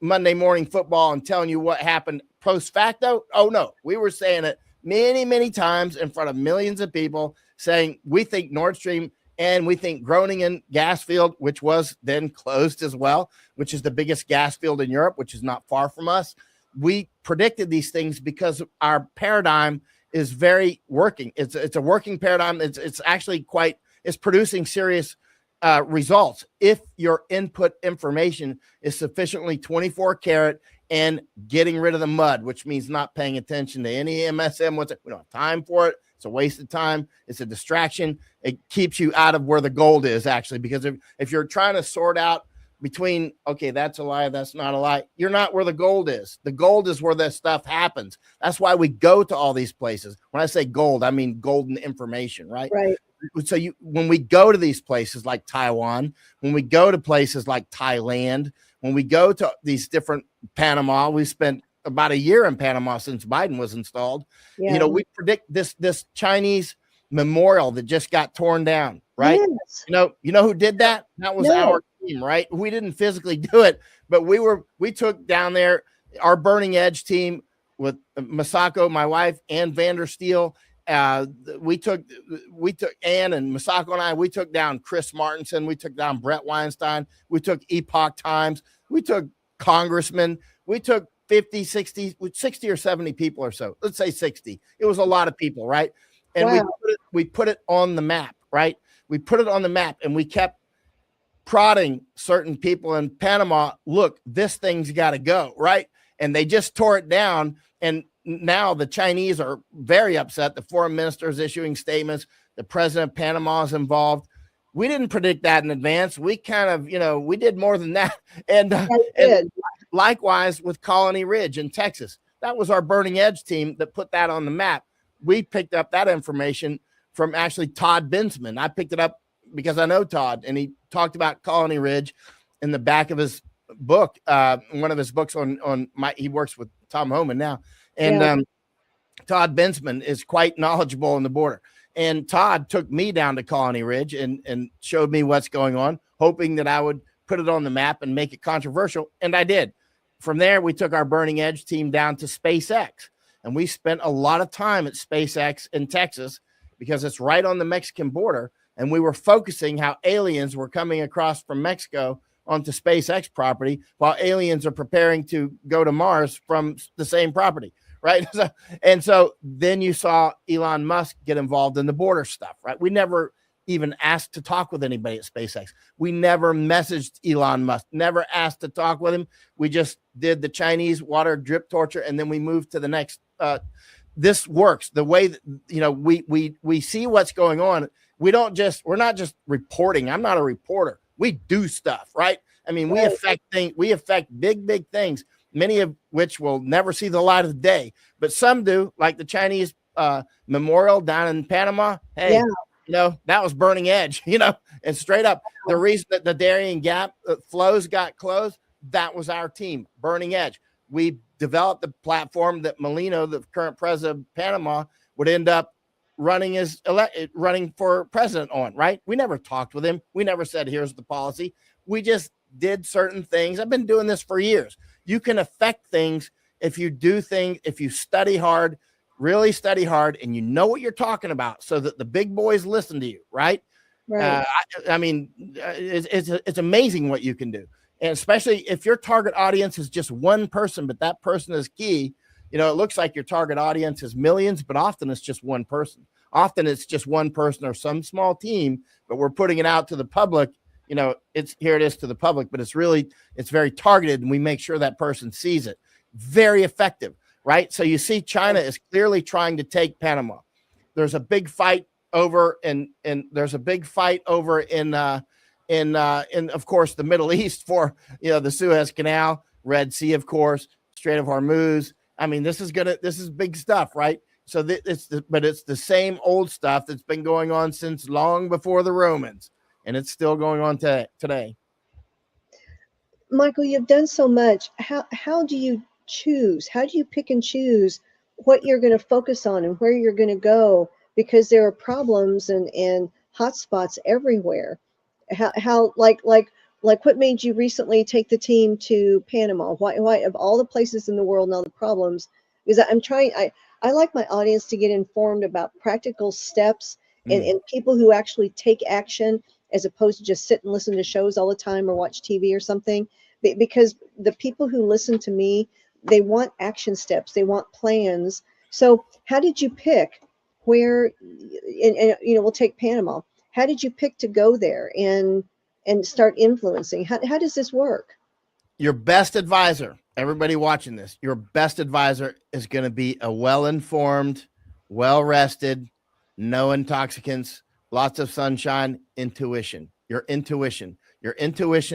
Monday Morning Football and telling you what happened post facto. Oh, no. We were saying it many, many times in front of millions of people, saying we think Nord Stream And we think Groningen gas field, which was then closed as well, which is the biggest gas field in Europe, which is not far from us. We predicted these things because our paradigm is very working. It's a working paradigm. It's actually it's producing serious results if your input information is sufficiently 24 karat and getting rid of the mud, which means not paying attention to any MSM. We don't have time for it. It's a waste of time. It's a distraction. It keeps you out of where the gold is, actually, because if you're trying to sort out between, okay, that's a lie, that's not a lie, you're not where the gold is. The gold is where that stuff happens. That's why we go to all these places. When I say gold, I mean golden information, right? Right. So when we go to these places like Taiwan, when we go to places like Thailand, when we go to these different Panama, we spent about a year in Panama since Biden was installed. Yeah. You know, we predict this Chinese memorial that just got torn down, right? Yes. You know who did that? That was our team, right? We didn't physically do it, but we took down there our Burning Edge team with Masako, my wife, and Vandersteel. We took Ann and Masako and I, we took down Chris Martinson. We took down Brett Weinstein. We took Epoch Times. We took congressmen. We took 50, 60 or 70 people or so. Let's say 60. It was a lot of people, right? And wow. we put it on the map, right? We put it on the map and we kept prodding certain people in Panama. Look, this thing's got to go, right? And they just tore it down. And now the Chinese are very upset. The foreign minister is issuing statements. The president of Panama is involved. We didn't predict that in advance. We kind of, we did more than that. And likewise with Colony Ridge in Texas, that was our Burning Edge team that put that on the map. We picked up that information from actually Todd Bensman. I picked it up because I know Todd, and he talked about Colony Ridge in the back of his book, one of his books he works with Tom Homan now. And Todd Bensman is quite knowledgeable on the border. And Todd took me down to Colony Ridge and showed me what's going on, hoping that I would put it on the map and make it controversial. And I did. From there, we took our Burning Edge team down to SpaceX. And we spent a lot of time at SpaceX in Texas because it's right on the Mexican border. And we were focusing how aliens were coming across from Mexico onto SpaceX property while aliens are preparing to go to Mars from the same property, right? So then you saw Elon Musk get involved in the border stuff, right? We never even asked to talk with anybody at SpaceX. We never messaged Elon Musk, never asked to talk with him. We just did the Chinese water drip torture, and then we moved to the next. This works the way that, we see what's going on. We're not just reporting. I'm not a reporter. We do stuff, right? I mean, we affect things. We affect big things, many of which will never see the light of the day, but some do, like the Chinese memorial down in Panama. Hey, that was Burning Edge, and straight up, the reason that the Darien Gap flows got closed, that was our team, Burning Edge. We developed the platform that Molino, the current president of Panama, would end up running for president on, right? We never talked with him. We never said, here's the policy. We just did certain things. I've been doing this for years. You can affect things if you do things, if you study hard, really study hard, and you know what you're talking about so that the big boys listen to you, right? Right. It's amazing what you can do. And especially if your target audience is just one person, but that person is key. It looks like your target audience is millions, but often it's just one person. Often it's just one person or some small team, but we're putting it out to the public. Here it is to the public, but it's very targeted, and we make sure that person sees it. Very effective, right? So you see China is clearly trying to take Panama. There's a big fight over in of course the Middle East for the Suez Canal, Red Sea, of course, Strait of Hormuz. I mean, this is big stuff, right? So it's the same old stuff that's been going on since long before the Romans, and it's still going on today. Michael, you've done so much. How do you choose? How do you pick and choose what you're going to focus on and where you're going to go? Because there are problems and hotspots everywhere. How like what made you recently take the team to Panama? Why of all the places in the world and all the problems? Because I like my audience to get informed about practical steps and people who actually take action as opposed to just sit and listen to shows all the time or watch TV or something. Because the people who listen to me, they want action steps, they want plans. So how did you pick where, and we'll take Panama. How did you pick to go there and start influencing? How does this work? Your best advisor, everybody watching this, your best advisor is going to be a well-informed, well-rested, no intoxicants, lots of sunshine, intuition. Your intuition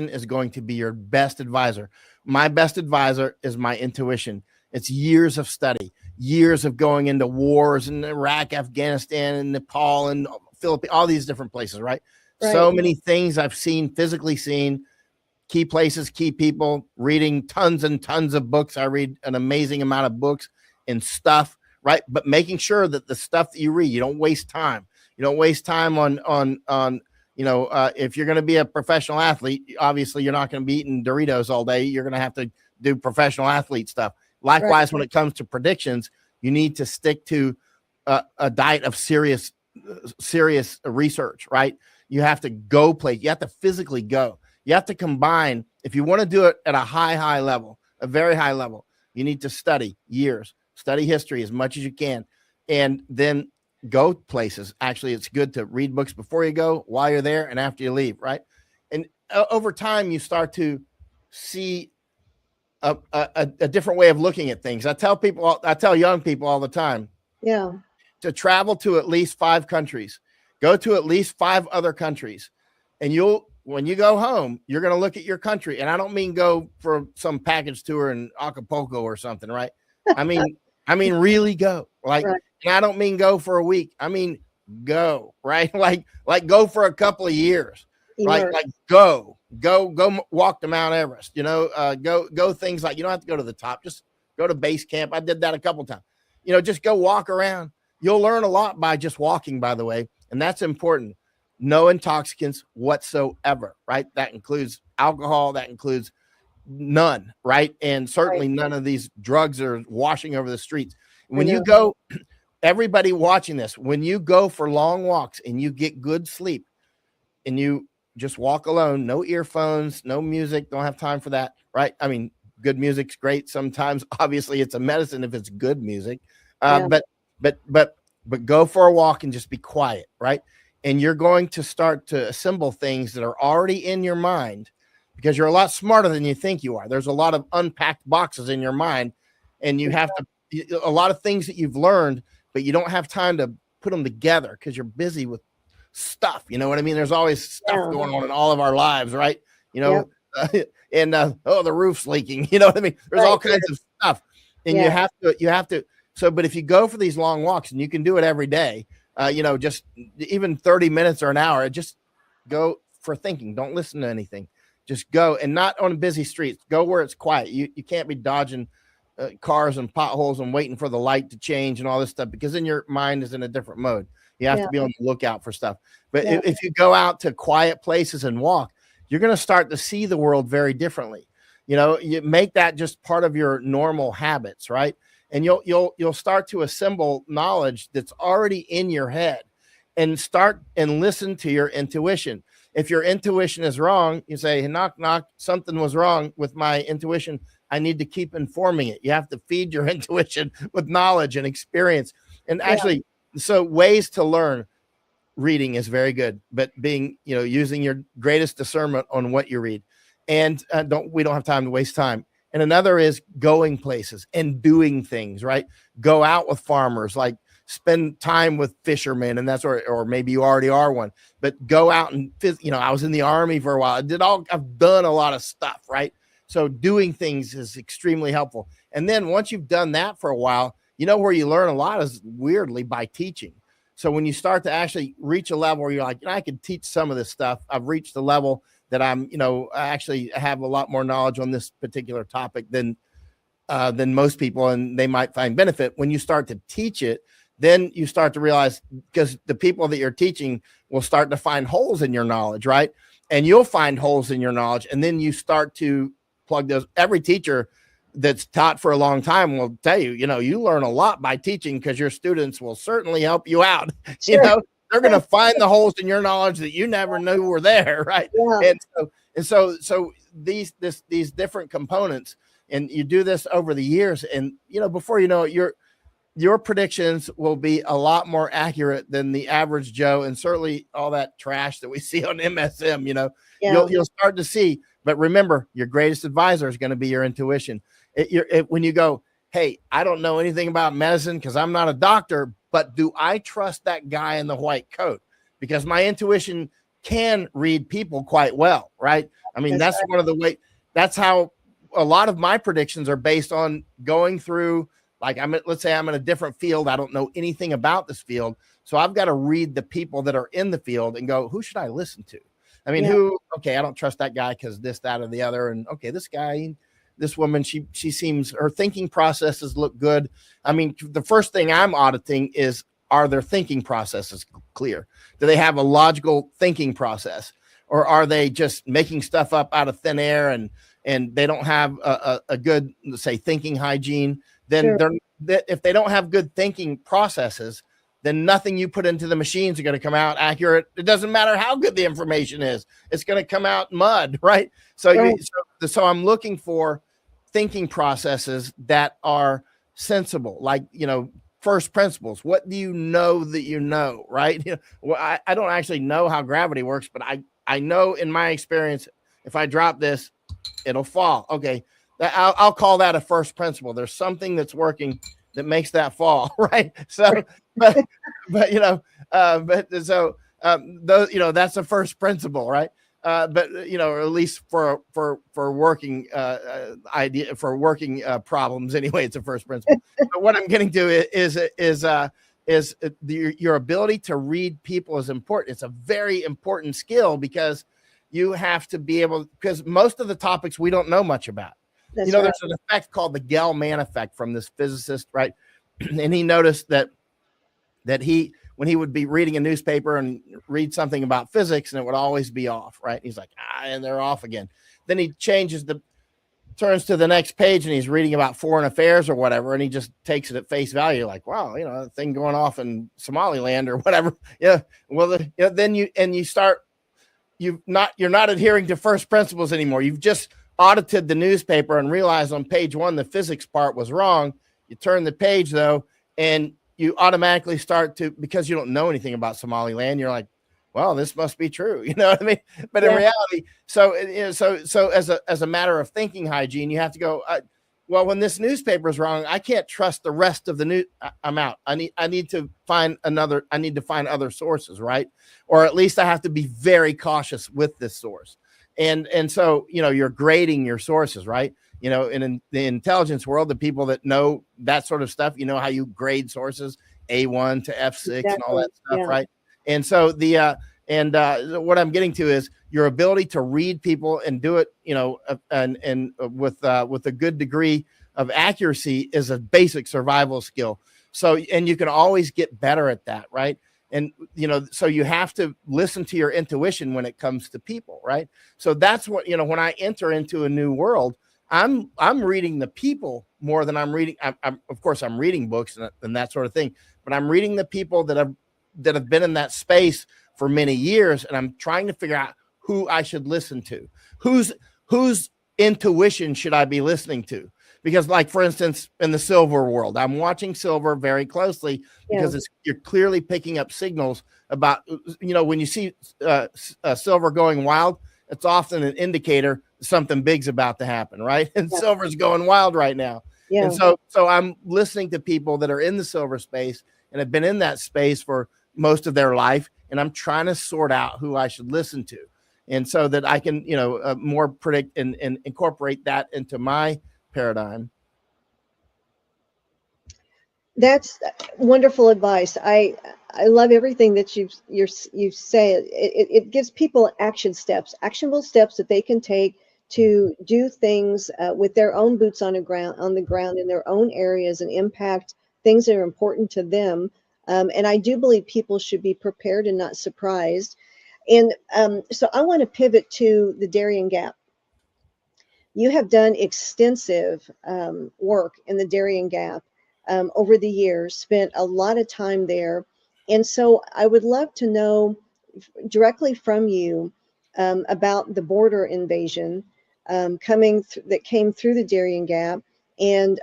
is going to be your best advisor. My best advisor is my intuition. It's years of study, years of going into wars in Iraq, Afghanistan, and Nepal, and Philippines, all these different places, right? So many things I've seen, physically seen, key places, key people, reading tons and tons of books. I read an amazing amount of books and stuff, right? But making sure that the stuff that you read, you don't waste time. You don't waste time on if you're going to be a professional athlete, obviously you're not going to be eating Doritos all day. You're going to have to do professional athlete stuff. Likewise, when it comes to predictions, you need to stick to a diet of serious research, right? You have to go play. You have to physically go. You have to combine. If you want to do it at a high level, a very high level, you need to study history as much as you can, and then go places. Actually, it's good to read books before you go, while you're there, and after you leave, right? And over time, you start to see a different way of looking at things. I tell young people all the time, to travel to at least 5 countries, go to at least 5 other countries, and when you go home, you're going to look at your country. And I don't mean go for some package tour in Acapulco or something, right? I mean really go. And I don't mean go for a week. I mean go, right? Like go for a couple of years. Like go walk to Mount Everest, go things like, you don't have to go to the top, just go to base camp. I did that a couple of times, just go walk around. You'll learn a lot by just walking, by the way. And that's important. No intoxicants whatsoever, right? That includes alcohol, that includes none, right? And certainly none of these drugs are washing over the streets. When you go, everybody watching this, when you go for long walks and you get good sleep and you just walk alone, no earphones, no music, don't have time for that, right? I mean, good music's great. Sometimes, obviously, it's a medicine if it's good music, but go for a walk and just be quiet, right? And you're going to start to assemble things that are already in your mind, because you're a lot smarter than you think you are. There's a lot of unpacked boxes in your mind, and you have a lot of things that you've learned, but you don't have time to put them together because you're busy with stuff. You know what I mean? There's always stuff going on in all of our lives, right? The roof's leaking. You know what I mean? There's all kinds of stuff, and you have to. So, but if you go for these long walks, and you can do it every day, just even 30 minutes or an hour, just go for thinking. Don't listen to anything. Just go, and not on busy streets. Go where it's quiet. You can't be dodging cars and potholes and waiting for the light to change and all this stuff, because then your mind is in a different mode. You have to be on the lookout for stuff. But if you go out to quiet places and walk, you're going to start to see the world very differently. You make that just part of your normal habits, right? And you'll start to assemble knowledge that's already in your head, and start and listen to your intuition. If your intuition is wrong, you say, hey, knock, knock, something was wrong with my intuition. I need to keep informing it. You have to feed your intuition with knowledge and experience. And actually, so ways to learn. Reading is very good, but using your greatest discernment on what you read. And we don't have time to waste time. And another is going places and doing things, right? Go out with farmers, like spend time with fishermen, and that's or maybe you already are one, but go out and, I was in the Army for a while. I've done a lot of stuff, right? So doing things is extremely helpful. And then once you've done that for a while, where you learn a lot is weirdly by teaching. So when you start to actually reach a level where you're like, I can teach some of this stuff. I've reached the level that I'm, I actually have a lot more knowledge on this particular topic than most people, and they might find benefit. When you start to teach it, then you start to realize, because the people that you're teaching will start to find holes in your knowledge, right? And you'll find holes in your knowledge, and then you start to plug those. Every teacher that's taught for a long time will tell you, you learn a lot by teaching, because your students will certainly help you out, Sure. they're going to find the holes in your knowledge that you never knew were there. Right. Yeah. So these different components, and you do this over the years, and, before you know it, your predictions will be a lot more accurate than the average Joe, and certainly all that trash that we see on MSM. You'll start to see. But remember, your greatest advisor is going to be your intuition. When you go, hey, I don't know anything about medicine because I'm not a doctor, but do I trust that guy in the white coat? Because my intuition can read people quite well, right? I mean, that's one of the ways. That's how a lot of my predictions are based on going through. Like, let's say I'm in a different field. I don't know anything about this field. So I've got to read the people that are in the field and go, who should I listen to? I mean, okay, I don't trust that guy because this, that, or the other. And okay, this guy, this woman, she seems, her thinking processes look good. I mean, the first thing I'm auditing is, are their thinking processes clear? Do they have a logical thinking process? Or are they just making stuff up out of thin air and they don't have a good, let's say, thinking hygiene? Then if they don't have good thinking processes, then nothing you put into the machines are going to come out accurate. It doesn't matter how good the information is. It's going to come out mud, right? So I'm looking for thinking processes that are sensible, like, first principles. What do you know that you know, right? I don't actually know how gravity works, but I know in my experience, if I drop this, it'll fall. Okay. I'll call that a first principle. There's something that's working that makes that fall, right? So, that's a first principle, right? But or at least for working idea, for working problems anyway, it's a first principle. But what I'm getting to is your ability to read people is important. It's a very important skill because you have to be able, because most of the topics we don't know much about. There's an effect called the Gell-Mann effect from this physicist, right? And he noticed that when he would be reading a newspaper and read something about physics, and it would always be off, right? He's like, and they're off again. Then he turns to the next page and he's reading about foreign affairs or whatever, and he just takes it at face value, like, wow, that thing going off in Somaliland or whatever. Yeah. Well, then you're not adhering to first principles anymore. You've just audited the newspaper and realized on page 1 the physics part was wrong. You turn the page though, and you automatically start to, because you don't know anything about Somaliland, you're like, well, this must be true. You know what I mean? But in reality, so as a matter of thinking hygiene, you have to go, well, when this newspaper is wrong, I can't trust the rest of the news. I'm out. I need to find other sources, right? Or at least I have to be very cautious with this source. And so, you're grading your sources, right? In the intelligence world, the people that know that sort of stuff, how you grade sources, A1 to F6 and all that stuff, right? And so what I'm getting to is your ability to read people and do it, and with a good degree of accuracy is a basic survival skill. So, and you can always get better at that, right? And, so you have to listen to your intuition when it comes to people, right? So that's what, when I enter into a new world, I'm reading the people more than I'm reading. Of course, I'm reading books and that sort of thing, but I'm reading the people that have been in that space for many years. And I'm trying to figure out who I should listen to, whose intuition should I be listening to? Because, like, for instance, in the silver world, I'm watching silver very closely because you're clearly picking up signals about, when you see silver going wild, it's often an indicator something big's about to happen, right? And silver's going wild right now. Yeah. And so I'm listening to people that are in the silver space and have been in that space for most of their life, and I'm trying to sort out who I should listen to, and so that I can, more predict and incorporate that into my paradigm. That's wonderful advice. I love everything that you say. It gives people actionable steps that they can take to do things with their own boots on the ground in their own areas and impact things that are important to them. And I do believe people should be prepared and not surprised. And so I want to pivot to the Darien Gap. You have done extensive work in the Darien Gap over the years, spent a lot of time there. And so I would love to know directly from you about the border invasion that came through the Darien Gap, and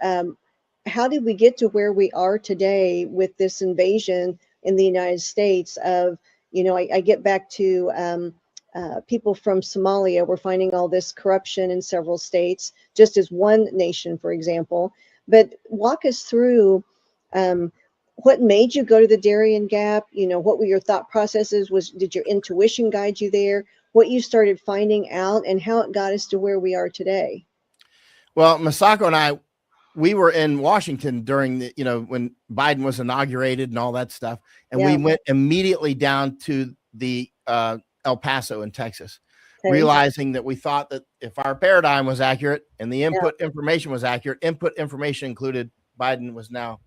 how did we get to where we are today with this invasion in the United States of, I get back to people from Somalia. We're finding all this corruption in several states, just as one nation, for example. But walk us through what made you go to the Darien Gap? What were your thought processes? Did your intuition guide you there? What you started finding out and how it got us to where we are today? Well, Masako and I, we were in Washington during when Biden was inaugurated and all that stuff. And we went immediately down to the El Paso in Texas, realizing that we thought that if our paradigm was accurate and the input information was accurate, input information included Biden was now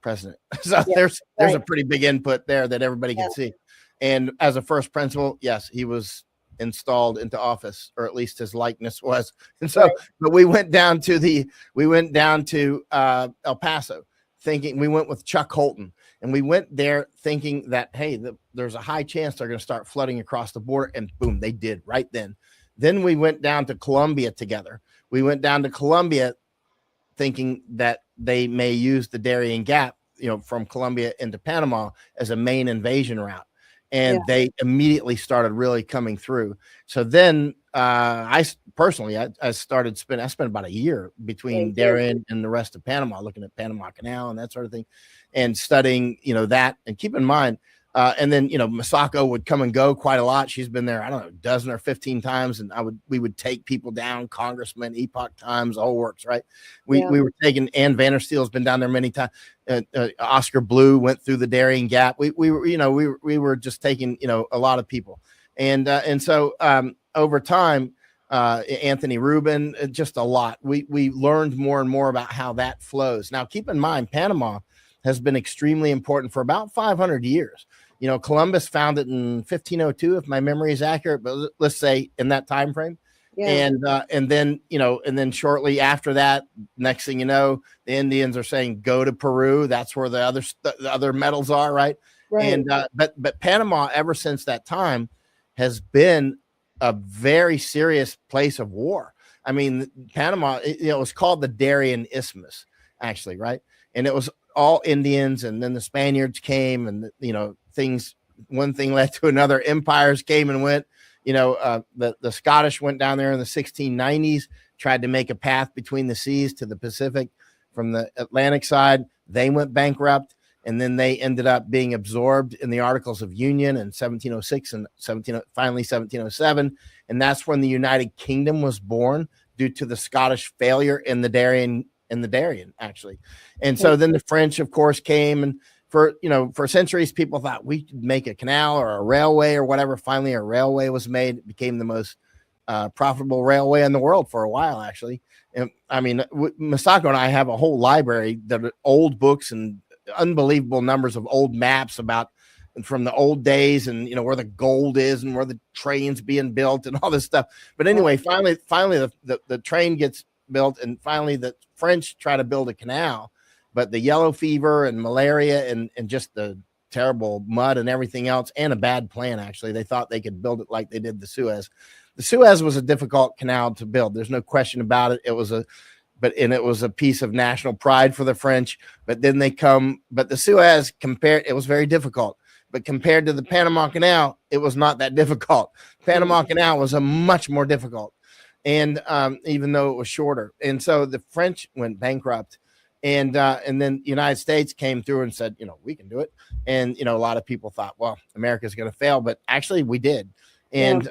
president. So there's a pretty big input there that everybody can see. And as a first principle, yes, he was installed into office, or at least his likeness was. And so, but we went down to El Paso thinking, we went with Chuck Holton, and we went there thinking that, hey, there's a high chance they're going to start flooding across the border. And boom, they did right then. Then we went down to Colombia together. We went down to Colombia thinking that they may use the Darien Gap, from Colombia into Panama as a main invasion route. And they immediately started really coming through. So then I spent about a year between Darien and the rest of Panama, looking at Panama Canal and that sort of thing, and studying, that. And keep in mind, and then, Masako would come and go quite a lot. She's been there, I don't know, a dozen or 15 times. And we would take people down, congressmen, Epoch Times, the whole works, right? We were taking, Ann Vandersteel's been down there many times. Oscar Blue went through the Darien Gap. We were just taking, a lot of people. And so over time, Anthony Rubin, just a lot. We learned more and more about how that flows. Now, keep in mind, Panama has been extremely important for about 500 years. Columbus found it in 1502, if my memory is accurate, but let's say in that time frame. Yeah. And then shortly after that, next thing you know, the Indians are saying, go to Peru. That's where the other metals are, right? And but Panama, ever since that time, has been a very serious place of war. I mean, Panama, it was called the Darien Isthmus, actually, right? And it was all Indians, and then the Spaniards came, and one thing led to another. Empires came and went. The Scottish went down there in the 1690s, tried to make a path between the seas to the Pacific from the Atlantic side. They went bankrupt, and then they ended up being absorbed in the Articles of Union in 1706 and finally 1707. And that's when the United Kingdom was born, due to the Scottish failure in the Darien, actually. And so then the French, of course, came, and for centuries, people thought we could make a canal or a railway or whatever. Finally, a railway was made. It became the most profitable railway in the world for a while, actually. And I mean, Masako and I have a whole library that are old books and unbelievable numbers of old maps from the old days, and where the gold is and where the train's being built and all this stuff. But anyway, finally the train gets built, and finally the French try to build a canal. But the yellow fever and malaria and just the terrible mud and everything else, and a bad plan, actually. They thought they could build it like they did the Suez. The Suez was a difficult canal to build. There's no question about it. It was a piece of national pride for the French. But then but the Suez, it was very difficult. But compared to the Panama Canal, it was not that difficult. Panama Canal was a much more difficult. And even though it was shorter. And so the French went bankrupt. And then the United States came through and said, we can do it. And, a lot of people thought, well, America's going to fail, but actually we did. And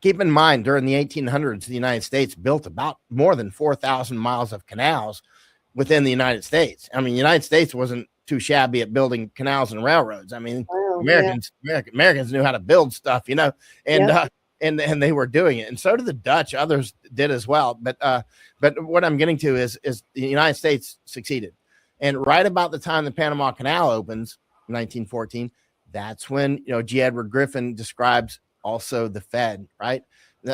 keep in mind, during the 1800s, the United States built about more than 4,000 miles of canals within the United States. I mean, the United States wasn't too shabby at building canals and railroads. I mean, Americans knew how to build stuff, and they were doing it, and so did the Dutch. Others did as well. But what I'm getting to is the United States succeeded, and right about the time the Panama Canal opens, 1914, that's when G. Edward Griffin describes also the Fed, right?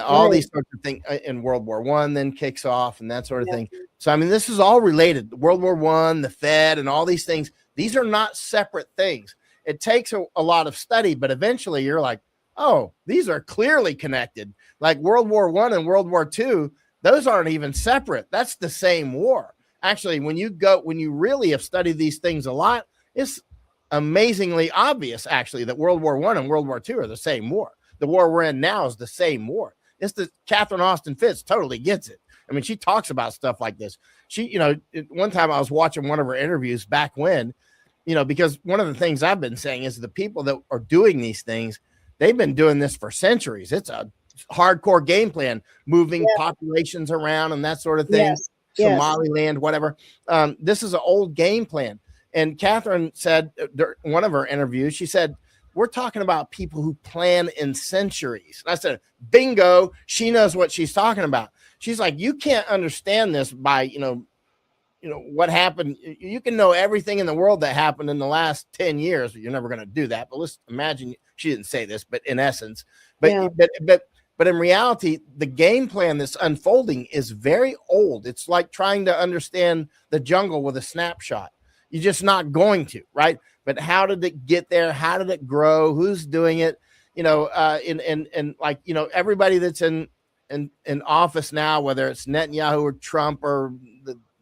All these sorts of things in World War I then kicks off, and that sort of thing. So I mean, this is all related. World War I, the Fed, and all these things. These are not separate things. it takes a lot of study, but eventually you're like, oh, these are clearly connected. Like World War I and World War II, those aren't even separate. That's the same war. Actually, when you really have studied these things a lot, it's amazingly obvious, actually, that World War I and World War II are the same war. The war we're in now is the same war. It's the Catherine Austin Fitts totally gets it. I mean, she talks about stuff like this. She, one time I was watching one of her interviews back when, because one of the things I've been saying is the people that are doing these things, they've been doing this for centuries. It's a hardcore game plan, moving populations around and that sort of thing. Yes. Somaliland, whatever. This is an old game plan. And Catherine said, one of her interviews, she said, we're talking about people who plan in centuries. And I said, bingo, she knows what she's talking about. She's like, you can't understand this by, what happened. You can know everything in the world that happened in the last 10 years. You're never going to do that. But let's imagine, she didn't say this, but in essence, but in reality, the game plan that's unfolding is very old. It's like trying to understand the jungle with a snapshot. You're just not going to, right? But how did it get there? How did it grow? Who's doing it? Everybody that's in office now, whether it's Netanyahu or Trump or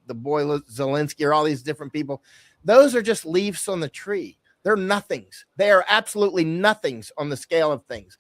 the boy Zelensky or all these different people, those are just leaves on the tree. They're nothings. They are absolutely nothings on the scale of things.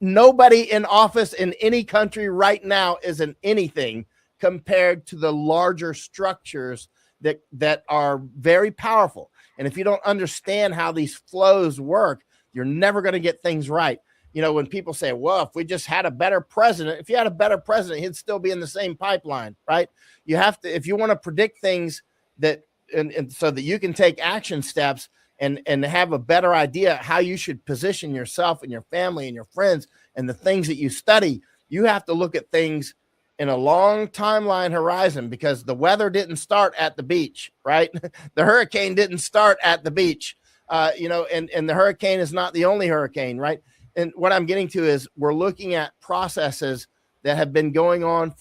Nobody in office in any country right now is an anything compared to the larger structures that are very powerful. And if you don't understand how these flows work, you're never going to get things right. When people say, well, if we just had a better president, if you had a better president, he'd still be in the same pipeline, right? You have to, if you want to predict things that, and so that you can take action steps and have a better idea how you should position yourself and your family and your friends and the things that you study, you have to look at things in a long timeline horizon, because the weather didn't start at the beach, right? The hurricane didn't start at the beach, and the hurricane is not the only hurricane, right? And what I'm getting to is we're looking at processes that have been going on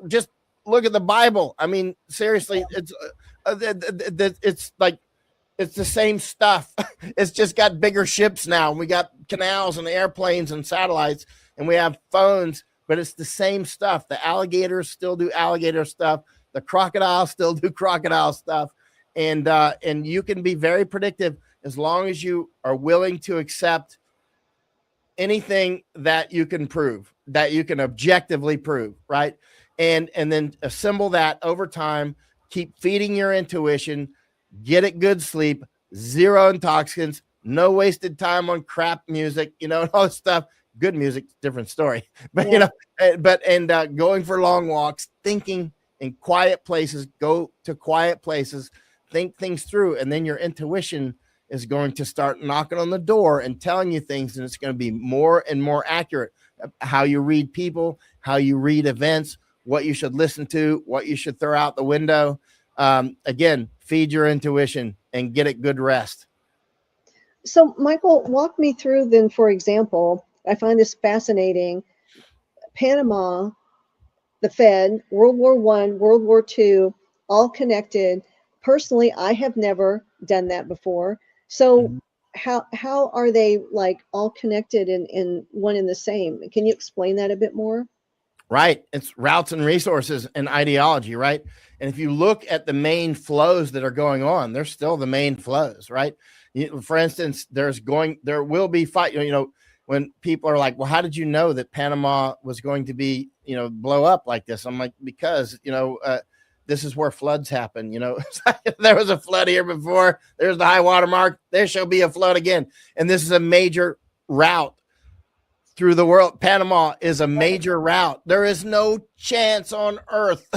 just look at the Bible. I mean, seriously, it's like, it's the same stuff. It's just got bigger ships now. We got canals and airplanes and satellites, and we have phones, but it's the same stuff. The alligators still do alligator stuff. The crocodiles still do crocodile stuff. And you can be very predictive as long as you are willing to accept anything that you can prove, that you can objectively prove, right? And then assemble that over time, keep feeding your intuition, get it good sleep, zero intoxicants, no wasted time on crap music, and all this stuff. Good music, different story. But, going for long walks, thinking in quiet places, go to quiet places, think things through. And then your intuition is going to start knocking on the door and telling you things. And it's going to be more and more accurate. How you read people, how you read events, what you should listen to, what you should throw out the window. Again, feed your intuition and get it good rest. So, Michael, walk me through then, for example, I find this fascinating. Panama, the Fed, World War I, World War II, all connected. Personally, I have never done that before. So how are they like all connected in one and the same? Can you explain that a bit more? Right. It's routes and resources and ideology, right? And if you look at the main flows that are going on, they're still the main flows, right? For instance, there will be fight, when people are like, well, how did you know that Panama was going to be, blow up like this? I'm like, because, this is where floods happen. There was a flood here before. There's the high water mark. There shall be a flood again. And this is a major route through the world. Panama is a major route. There is no chance on earth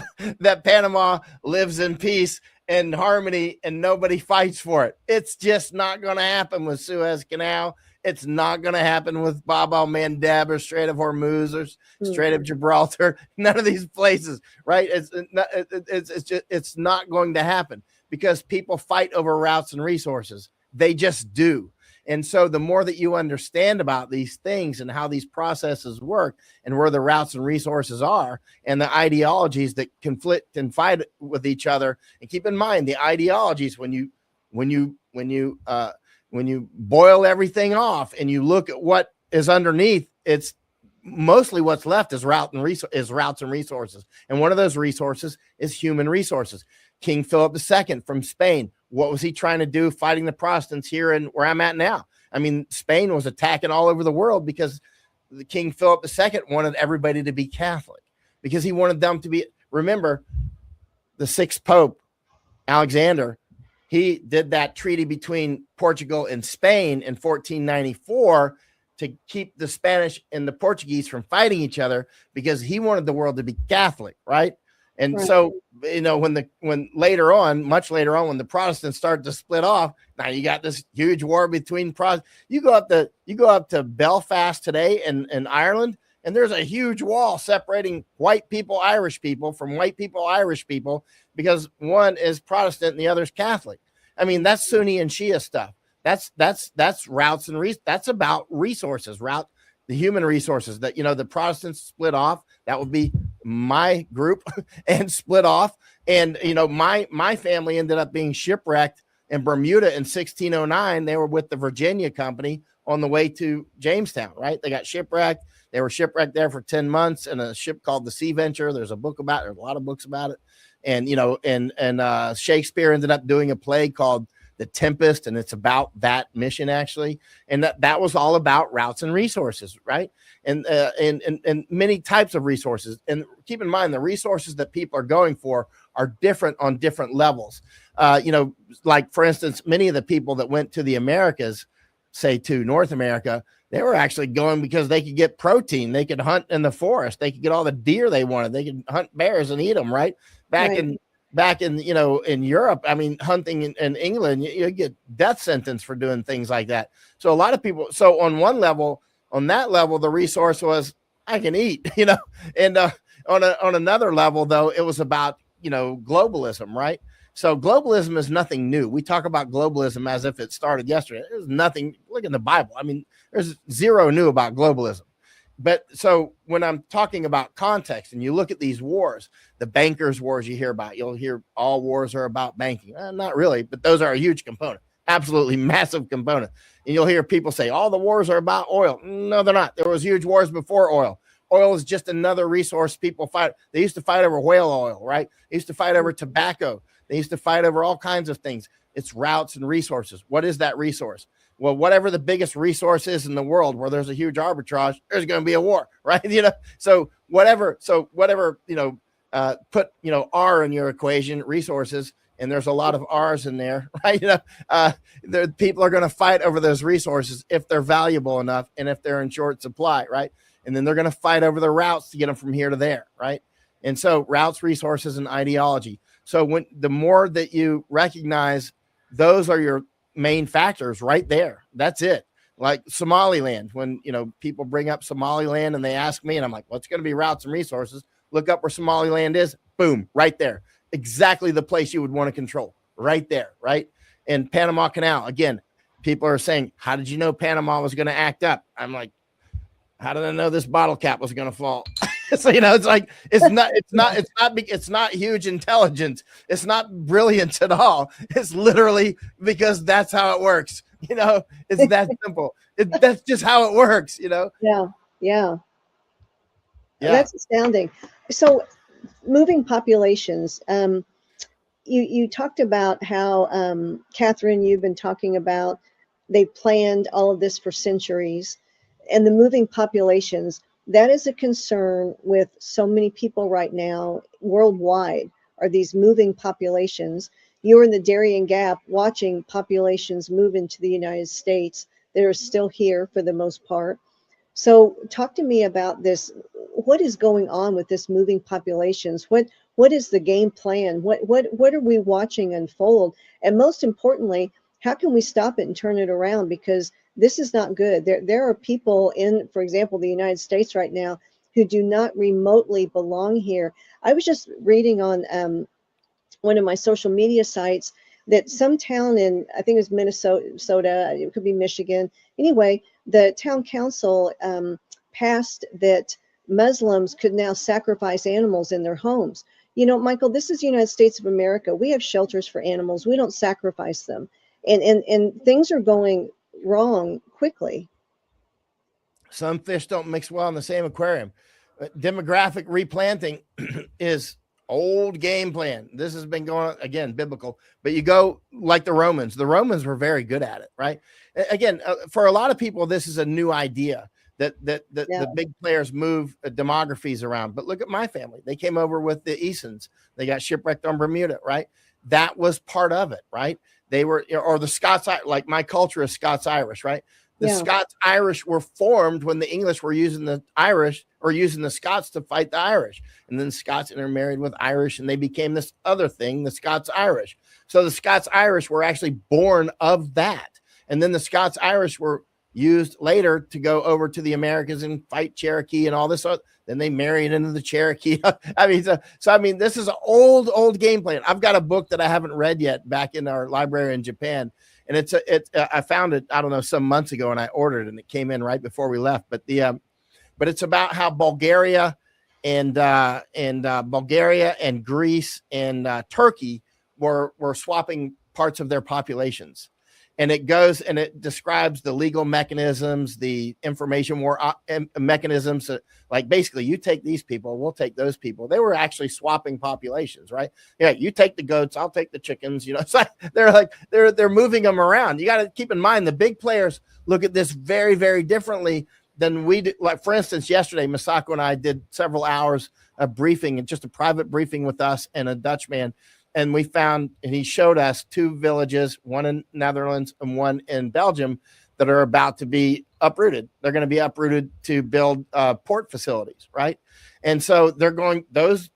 that Panama lives in peace and harmony and nobody fights for it. It's just not going to happen with Suez Canal. It's not going to happen with Bab el-Mandeb or Strait of Hormuz or Strait of Gibraltar. None of these places, right? It's not going to happen because people fight over routes and resources. They just do. And so the more that you understand about these things and how these processes work and where the routes and resources are and the ideologies that conflict and fight with each other, and keep in mind the ideologies when you when you boil everything off and you look at what is underneath, it's mostly what's left is routes and resources. And one of those resources is human resources. King Philip II from Spain, what was he trying to do fighting the Protestants here and where I'm at now? I mean, Spain was attacking all over the world because the King Philip II wanted everybody to be Catholic, because he wanted them to be, remember, the sixth Pope, Alexander, he did that treaty between Portugal and Spain in 1494 to keep the Spanish and the Portuguese from fighting each other, because he wanted the world to be Catholic, right? And so, when later on, much later on, when the Protestants started to split off, now you got this huge war between Protestants. You go up to Belfast today in Ireland, and there's a huge wall separating white people, Irish people from white people, Irish people, because one is Protestant and the other is Catholic. I mean, that's Sunni and Shia stuff. That's routes and that's about resources, the human resources that, the Protestants split off. That would be my group and split off. And, my family ended up being shipwrecked in Bermuda in 1609. They were with the Virginia Company on the way to Jamestown, right? They got shipwrecked. They were shipwrecked there for 10 months in a ship called the Sea Venture. There's a lot of books about it. And, Shakespeare ended up doing a play called The Tempest, and it's about that mission actually. And that was all about routes and resources, right? And many types of resources. And keep in mind, the resources that people are going for are different on different levels. Like for instance, many of the people that went to the Americas, say to North America, they were actually going because they could get protein. They could hunt in the forest. They could get all the deer they wanted. They could hunt bears and eat them, right? Back in in Europe, I mean, hunting in England, you get death sentence for doing things like that. So a lot of people, so on that level, the resource was, I can eat, and on another level though, it was about, globalism, right? So globalism is nothing new. We talk about globalism as if it started yesterday. There's nothing, look in the Bible. I mean, there's zero new about globalism. But so when I'm talking about context and you look at these wars, the bankers' wars you hear about, you'll hear all wars are about banking. Not really, but those are a huge component, absolutely massive component. And you'll hear people say all the wars are about oil. No, they're not. There was huge wars before oil. Oil is just another resource people fight. They used to fight over whale oil, right? They used to fight over tobacco. They used to fight over all kinds of things. It's routes and resources. What is that resource? Well, whatever the biggest resource is in the world where there's a huge arbitrage, there's going to be a war, right? So whatever, put, R in your equation, resources, and there's a lot of R's in there, right? People are going to fight over those resources if they're valuable enough and if they're in short supply, right? And then they're going to fight over the routes to get them from here to there, right? And so routes, resources, and ideology. So the more that you recognize those are your main factors right there, that's it. Like Somaliland, when people bring up Somaliland and they ask me, and I'm like, what's going to be routes and resources? Look up where Somaliland is. Boom, right there. Exactly the place you would want to control, right there, right? And Panama Canal, again, people are saying, how did you know Panama was going to act up? I'm like, how did I know this bottle cap was going to fall? So, it's like, it's not huge intelligence. It's not brilliance at all. It's literally because that's how it works. It's that simple. That's just how it works, Yeah. That's astounding. So moving populations, you talked about how, Catherine, you've been talking about, they planned all of this for centuries, and the moving populations, that is a concern with so many people right now worldwide, are these moving populations. You're in the Darien Gap watching populations move into the United States that are still here for the most part. So talk to me about this. What is going on with this moving populations? What is the game plan? What are we watching unfold? And most importantly, how can we stop it and turn it around? Because this is not good. There are people in, for example, the United States right now who do not remotely belong here. I was just reading on one of my social media sites that some town in, I think it was Minnesota, it could be Michigan. Anyway, the town council passed that Muslims could now sacrifice animals in their homes. Michael, this is the United States of America. We have shelters for animals. We don't sacrifice them. and things are going wrong quickly. Some fish don't mix well in the same aquarium. Demographic replanting is old game plan. This has been going on, again, biblical, but you go like the Romans. The Romans were very good at it, right? Again, for a lot of people, this is a new idea that the big players move demographies around. But look at my family. They came over with the Easons. They got shipwrecked on Bermuda, right? That was part of it, right? They were, or the Scots, like my culture is Scots-Irish, right? The Scots-Irish were formed when the English were using the Irish or using the Scots to fight the Irish. And then the Scots intermarried with Irish and they became this other thing, the Scots-Irish. So the Scots-Irish were actually born of that. And then the Scots-Irish were used later to go over to the Americans and fight Cherokee and all this. Then they married into the Cherokee. I mean, so I mean, this is an old game plan. I've got a book that I haven't read yet back in our library in Japan. And I found it, I don't know, some months ago, and I ordered it, and it came in right before we left. But but it's about how Bulgaria and Greece and Turkey were swapping parts of their populations. And it goes and it describes the legal mechanisms, the information war mechanisms. Like basically, you take these people, we'll take those people. They were actually swapping populations, right? Yeah, you take the goats, I'll take the chickens. You know, it's like they're moving them around. You got to keep in mind the big players look at this very, very differently than we do. Like for instance, yesterday, Misako and I did several hours of briefing and just a private briefing with us and a Dutchman. And we found, and he showed us 2 villages, one in Netherlands and one in Belgium, that are about to be uprooted. They're going to be uprooted to build port facilities, right? And so they're going; those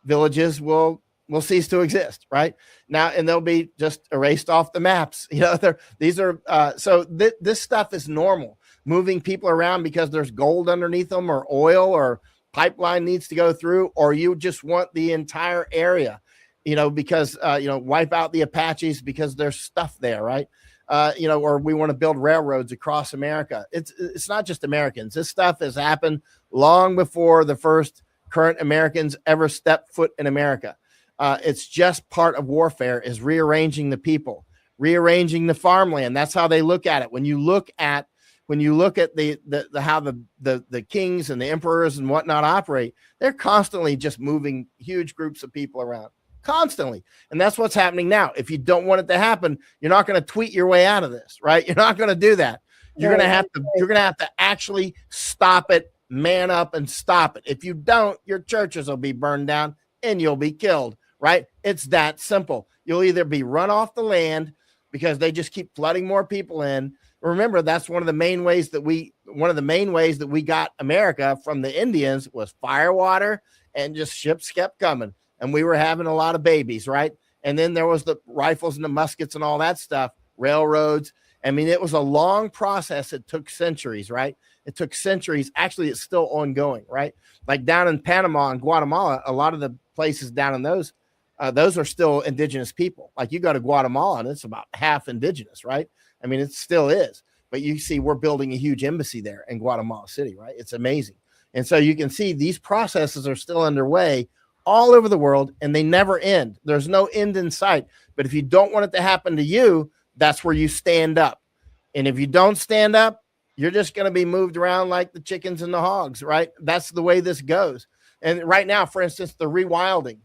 villages will cease to exist, right? Now, and they'll be just erased off the maps. You know, this stuff is normal. Moving people around because there's gold underneath them, or oil, or pipeline needs to go through, or you just want the entire area, you know, because, wipe out the Apaches because there's stuff there, right? Or we want to build railroads across America. It's not just Americans. This stuff has happened long before the first current Americans ever stepped foot in America. It's just part of warfare, is rearranging the people, rearranging the farmland. That's how they look at it. When you look at how the kings and the emperors and whatnot operate, they're constantly just moving huge groups of people around, constantly. And that's what's happening now. If you don't want it to happen, you're not going to tweet your way out of this, right? You're not going to do that. You're going to have to actually stop it, man up and stop it. If you don't, your churches will be burned down and you'll be killed, right? It's that simple. You'll either be run off the land because they just keep flooding more people in. Remember, that's one of the main ways that we got America from the Indians was fire water, and just ships kept coming, and we were having a lot of babies, right? And then there was the rifles and the muskets and all that stuff, railroads. I mean, it was a long process. It took centuries, right? It took centuries. Actually, it's still ongoing, right? Like down in Panama and Guatemala, a lot of the places down in those are still indigenous people. Like you go to Guatemala and it's about half indigenous, right? I mean, it still is, but you see, we're building a huge embassy there in Guatemala City, right? It's amazing. And so you can see these processes are still underway all over the world, and they never end. There's no end in sight. But if you don't want it to happen to you, that's where you stand up. And if you don't stand up, you're just going to be moved around like the chickens and the hogs, right? That's the way this goes. And right now, for instance, the rewilding,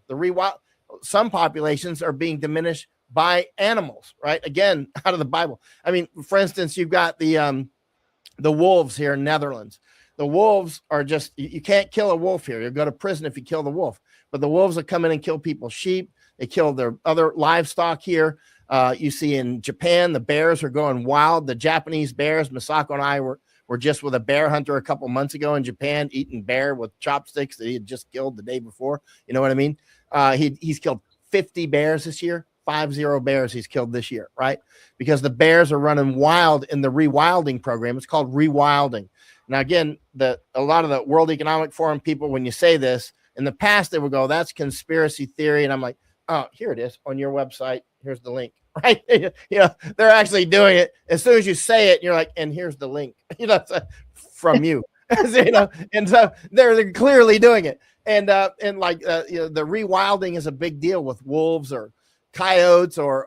some populations are being diminished by animals, right? Again, out of the Bible. I mean, for instance, you've got the wolves here in Netherlands. The wolves are just, you can't kill a wolf here. You'll go to prison if you kill the wolf. But the wolves will come in and kill people's sheep. They kill their other livestock here. You see in Japan, the bears are going wild. The Japanese bears, Misako and I were just with a bear hunter a couple months ago in Japan, eating bear with chopsticks that he had just killed the day before. You know what I mean? He's killed 50 bears this year. 50 bears he's killed this year, right? Because the bears are running wild in the rewilding program. It's called rewilding. Now, again, a lot of the World Economic Forum people, when you say this, in the past, they would go, that's conspiracy theory. And I'm like, oh, here it is on your website. Here's the link, right? You know, they're actually doing it. As soon as you say it, you're like, and here's the link, you know, from you, you know, and so they're clearly doing it. And the rewilding is a big deal with wolves or coyotes or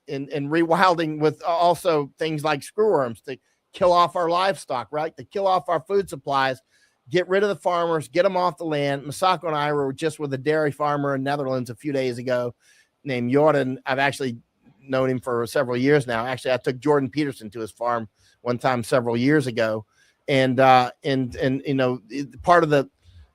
in rewilding with also things like screwworms to kill off our livestock, right? To kill off our food supplies, get rid of the farmers, get them off the land. Masako and I were just with a dairy farmer in Netherlands a few days ago named Jordan. I've actually known him for several years now. Actually, I took Jordan Peterson to his farm one time several years ago. And you know, part of the,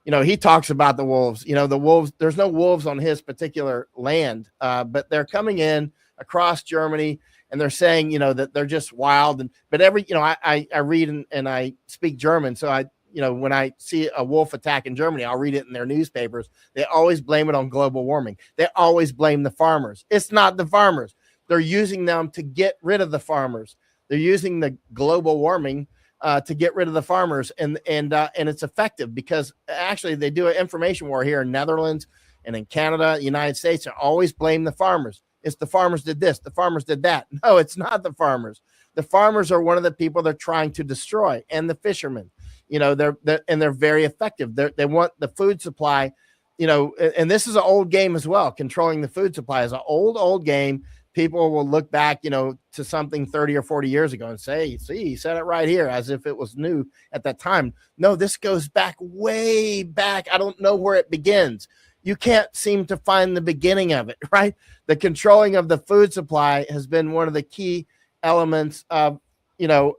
you know, he talks about the wolves, you know, the wolves, there's no wolves on his particular land, but they're coming in across Germany and they're saying, you know, that they're just wild. And, but every, you know, I read and I speak German. So you know, when I see a wolf attack in Germany, I'll read it in their newspapers. They always blame it on global warming. They always blame the farmers. It's not the farmers. They're using them to get rid of the farmers. They're using the global warming to get rid of the farmers, and it's effective because actually they do an information war here in Netherlands and in Canada, United States, and always blame the farmers. It's the farmers did this, the farmers did that. No, it's not the farmers. The farmers are one of the people they're trying to destroy, and the fishermen. You know, they're very effective. They want the food supply, you know, and this is an old game as well. Controlling the food supply is an old game. People will look back, you know, to something 30 or 40 years ago and say, see, he said it right here, as if it was new at that time. No, this goes back way back. I don't know where it begins. You can't seem to find the beginning of it, right? The controlling of the food supply has been one of the key elements of, you know,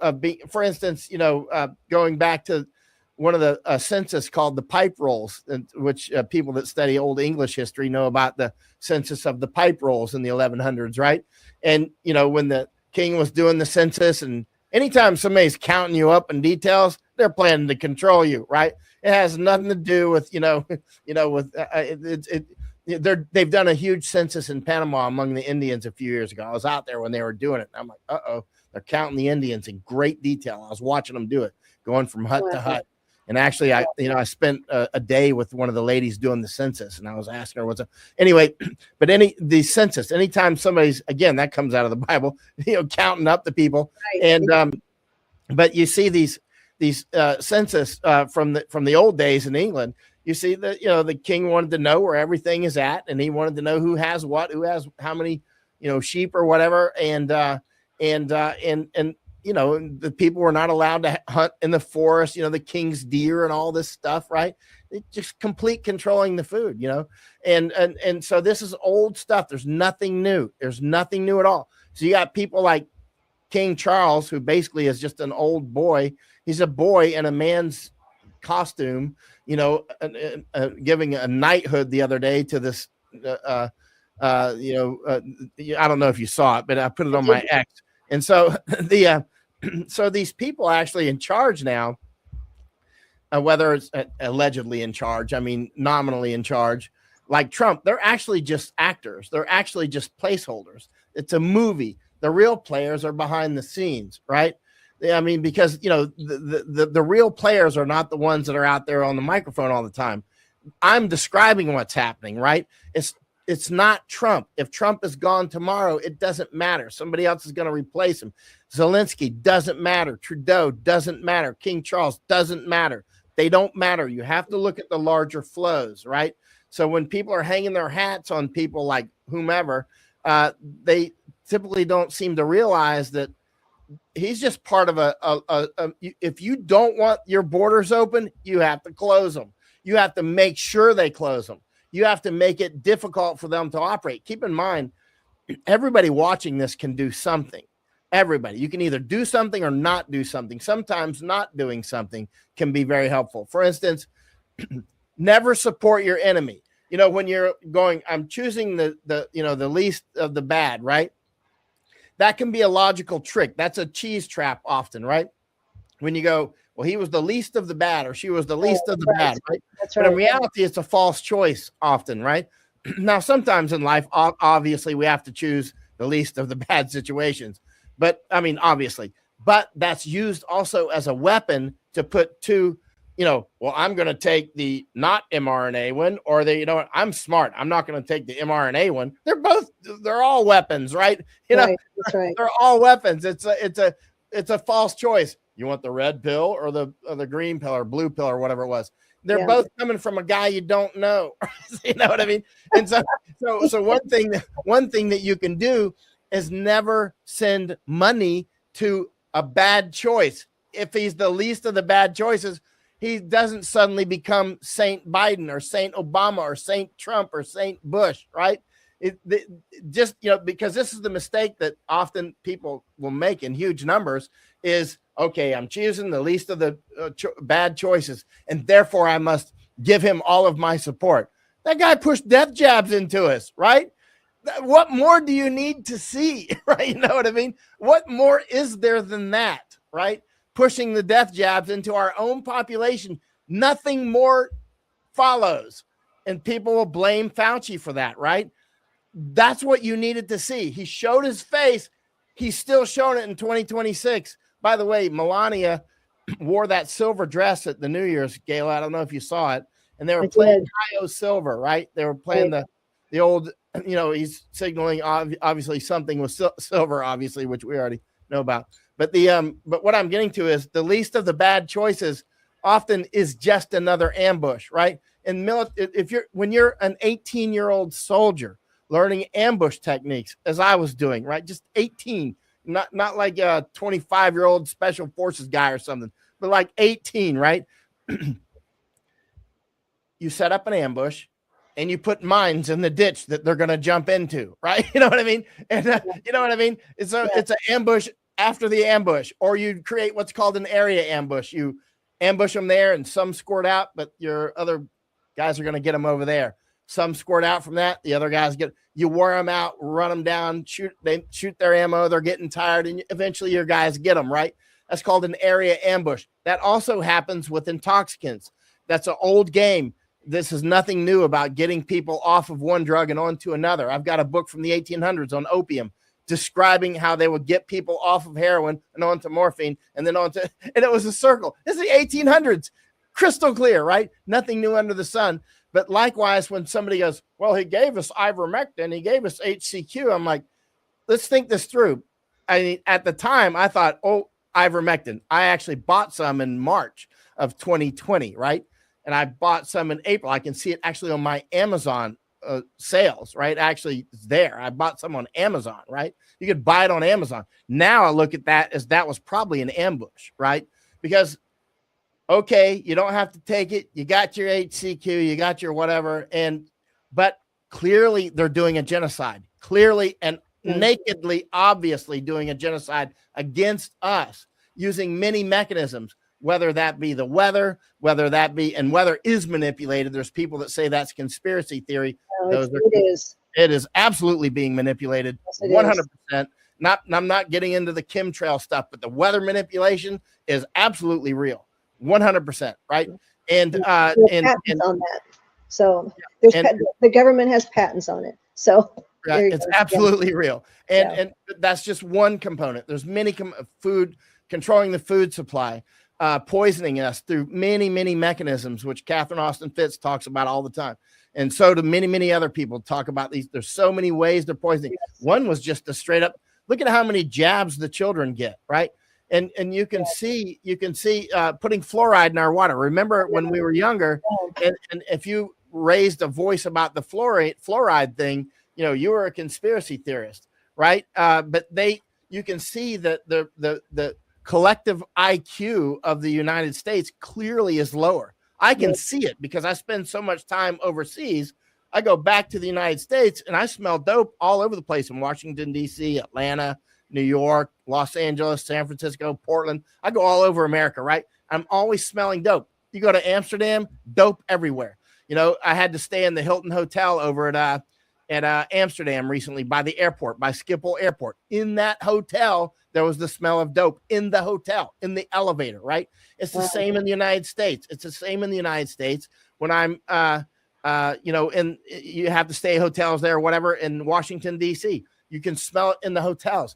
for instance, you know, going back to one of the census called the pipe rolls, which people that study old English history know about the census of the pipe rolls in the 1100s, right? And, you know, when the king was doing the census, and anytime somebody's counting you up in details, they're planning to control you, right? It has nothing to do with, they've done a huge census in Panama among the Indians a few years ago. I was out there when they were doing it. And I'm like, uh-oh, they're counting the Indians in great detail. I was watching them do it, going from hut to hut. And actually, I spent a day with one of the ladies doing the census, and I was asking her what's up. Anyway, but the census, anytime somebody's, again, that comes out of the Bible, you know, counting up the people. Right. And but you see these census from the old days in England. You see that, you know, the king wanted to know where everything is at, and he wanted to know who has what, who has how many, you know, sheep or whatever, and you know, the people were not allowed to hunt in the forest, you know, the king's deer and all this stuff, right? It just complete controlling the food, you know, and so this is old stuff. There's nothing new. There's nothing new at all. So you got people like King Charles, who basically is just an old boy. He's a boy in a man's costume, you know, giving a knighthood the other day to this, I don't know if you saw it, but I put it on my X. And so so these people actually in charge now, whether it's allegedly in charge, I mean, nominally in charge, like Trump, they're actually just actors. They're actually just placeholders. It's a movie. The real players are behind the scenes, right? I mean, because, you know, the real players are not the ones that are out there on the microphone all the time. I'm describing what's happening, right? It's not Trump. If Trump is gone tomorrow, it doesn't matter. Somebody else is going to replace him. Zelensky doesn't matter. Trudeau doesn't matter. King Charles doesn't matter. They don't matter. You have to look at the larger flows, right? So when people are hanging their hats on people like whomever, they typically don't seem to realize that he's just part of if you don't want your borders open, you have to close them. You have to make sure they close them. You have to make it difficult for them to operate. Keep in mind, everybody watching this can do something. Everybody. You can either do something or not do something. Sometimes not doing something can be very helpful. For instance, never support your enemy. You know, when you're going, I'm choosing the least of the bad, right? That can be a logical trick. That's a cheese trap often, right? When you go, well, he was the least of the bad, or she was the least of the bad, right? That's right. But in reality, it's a false choice often, right? Now, sometimes in life, obviously, we have to choose the least of the bad situations. But, I mean, obviously. But that's used also as a weapon to put two, you know, well, I'm going to take the not mRNA one, or the, you know what, I'm smart. I'm not going to take the mRNA one. They're all weapons, right? You know, right, that's right. They're all weapons. It's a false choice. You want the red pill or the green pill or blue pill or whatever it was. They're both coming from a guy you don't know. You know what I mean? And so one thing that you can do is never send money to a bad choice. If he's the least of the bad choices, he doesn't suddenly become Saint Biden or Saint Obama or Saint Trump or Saint Bush, right? Just, because this is the mistake that often people will make in huge numbers is, okay, I'm choosing the least of the bad choices, and therefore I must give him all of my support. That guy pushed death jabs into us, right? What more do you need to see, right? You know what I mean? What more is there than that, right? Pushing the death jabs into our own population. Nothing more follows. And people will blame Fauci for that, right? That's what you needed to see. He showed his face. He's still showing it in 2026. By the way, Melania wore that silver dress at the New Year's gala. I don't know if you saw it. And they were playing Ohio Silver, right? They were playing the old, he's signaling obviously something with silver, obviously, which we already know about. But but what I'm getting to is the least of the bad choices often is just another ambush, right? And when you're an 18-year-old soldier learning ambush techniques, as I was doing, right? Just 18, not like a 25-year-old special forces guy or something, but like 18, right? You set up an ambush and you put mines in the ditch that they're going to jump into, right? You know what I mean? And you know what I mean? It's an ambush after the ambush, or you create what's called an area ambush. You ambush them there and some squirt out, but your other guys are going to get them over there. Some squirt out from that. The other guys you wear them out, run them down, they shoot their ammo. They're getting tired, and eventually your guys get them, right? That's called an area ambush. That also happens with intoxicants. That's an old game. This is nothing new about getting people off of one drug and onto another. I've got a book from the 1800s on opium describing how they would get people off of heroin and onto morphine and then and it was a circle. This is the 1800s. Crystal clear, right? Nothing new under the sun. But likewise, when somebody goes, well, he gave us ivermectin, he gave us HCQ. I'm like, let's think this through. I mean, at the time, I thought, ivermectin. I actually bought some in March of 2020, right? And I bought some in April. I can see it actually on my Amazon sales, right? Actually, it's there. I bought some on Amazon, right? You could buy it on Amazon. Now I look at that as that was probably an ambush, right? Because okay, you don't have to take it. You got your HCQ, you got your whatever. But clearly they're doing a genocide. Clearly and nakedly, obviously doing a genocide against us using many mechanisms, whether that be the weather, and weather is manipulated. There's people that say that's conspiracy theory. It is absolutely being manipulated. Yes, 100%. I'm not getting into the chemtrail stuff, but the weather manipulation is absolutely real. 100%, right? And patents on that. So the government has patents on it. So it's absolutely real. And that's just one component. There's many food, controlling the food supply, poisoning us through many, many mechanisms, which Catherine Austin Fitts talks about all the time. And so do many, many other people talk about these. There's so many ways they're poisoning. Yes. One was just a straight up, look at how many jabs the children get, right? And you can see putting fluoride in our water. Remember when we were younger, and if you raised a voice about the fluoride thing, you were a conspiracy theorist, right? But you can see that the collective IQ of the United States clearly is lower. I can see it because I spend so much time overseas. I go back to the United States and I smell dope all over the place in Washington, D.C., Atlanta, New York, Los Angeles, San Francisco, Portland. I go all over America, right? I'm always smelling dope. You go to Amsterdam, dope everywhere. I had to stay in the Hilton Hotel over at Amsterdam recently by the airport, by Schiphol Airport. In that hotel, there was the smell of dope in the hotel, in the elevator, right? It's the same in the United States. It's the same in the United States when I'm, and you have to stay hotels there, whatever, in Washington, D.C. You can smell it in the hotels.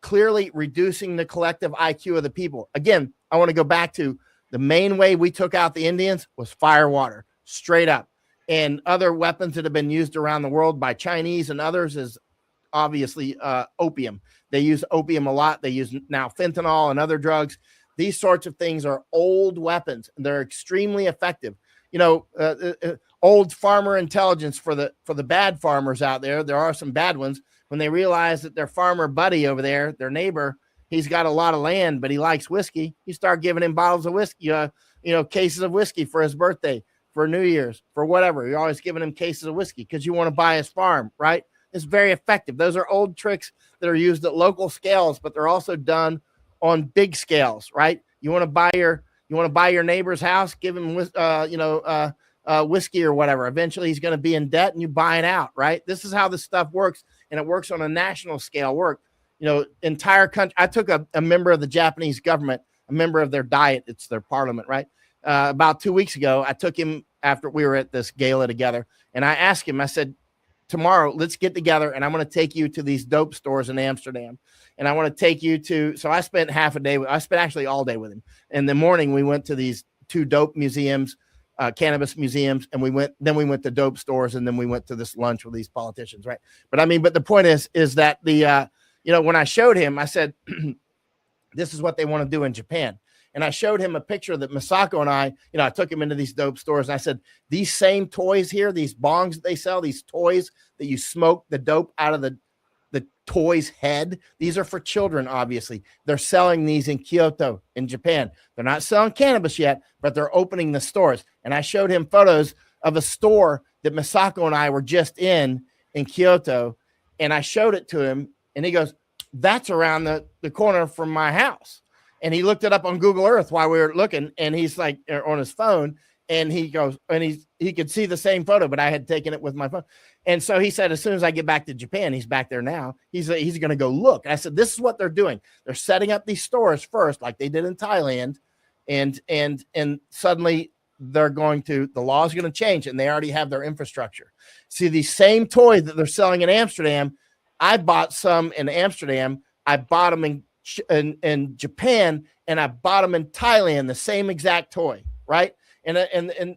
Clearly reducing the collective IQ of the people. Again, I want to go back to the main way we took out the Indians was fire water, straight up. And other weapons that have been used around the world by Chinese and others is obviously opium. They use opium a lot. They use now fentanyl and other drugs. These sorts of things are old weapons. They're extremely effective. Old farmer intelligence for the bad farmers out there. There are some bad ones. When they realize that their farmer buddy over there, their neighbor, he's got a lot of land, but he likes whiskey, you start giving him bottles of whiskey, cases of whiskey for his birthday, for New Year's, for whatever. You're always giving him cases of whiskey because you want to buy his farm, right? It's very effective. Those are old tricks that are used at local scales, but they're also done on big scales, right? You want to buy your neighbor's house, give him whiskey or whatever. Eventually he's going to be in debt and you buy it out, right? This is how this stuff works, and it works on a national scale. Entire country. I took a member of the Japanese government, a member of their diet, it's their parliament, right? About 2 weeks ago, I took him after we were at this gala together, and I asked him, I said, tomorrow, let's get together, and I'm going to take you to these dope stores in Amsterdam. And I want to take you to, so I spent actually all day with him. In the morning, we went to these 2 dope museums, cannabis museums, and we went to dope stores, and then we went to this lunch with these politicians, right? But the point is that when I showed him, I said, this is what they want to do in Japan. And I showed him a picture that Misako and I took him into these dope stores. And I said, these same toys here, these bongs that they sell, these toys that you smoke the dope out of the toy's head, these are for children, obviously. They're selling these in Kyoto, in Japan. They're not selling cannabis yet, but they're opening the stores. And I showed him photos of a store that Misako and I were just in Kyoto. And I showed it to him, and he goes, that's around the corner from my house. And he looked it up on Google Earth while we were looking, and he's like on his phone, and he goes, and he could see the same photo, but I had taken it with my phone. And so he said, as soon as I get back to Japan, he's back there now. He's going to go look. I said, this is what they're doing. They're setting up these stores first, like they did in Thailand. And suddenly the law is going to change, and they already have their infrastructure. See, these same toys that they're selling in Amsterdam, I bought some in Amsterdam. I bought them in Japan, and I bought them in Thailand, the same exact toy, right? And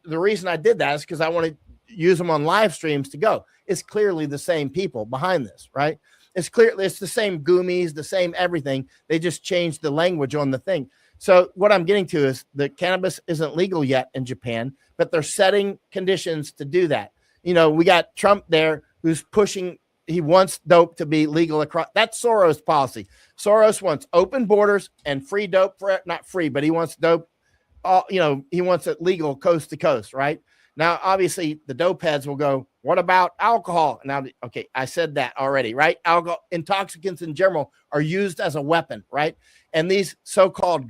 the reason I did that is because I want to use them on live streams to go. It's clearly the same people behind this, right? It's the same gummies, the same everything. They just changed the language on the thing. So what I'm getting to is that cannabis isn't legal yet in Japan, but they're setting conditions to do that. We got Trump there who's pushing. He wants dope to be legal across. That's Soros' policy. Soros wants open borders and free dope not free, but he wants dope. He wants it legal coast to coast, right? Now, obviously, the dope heads will go, what about alcohol? Now, okay, I said that already, right? Alcohol, intoxicants in general are used as a weapon, right? And these so-called,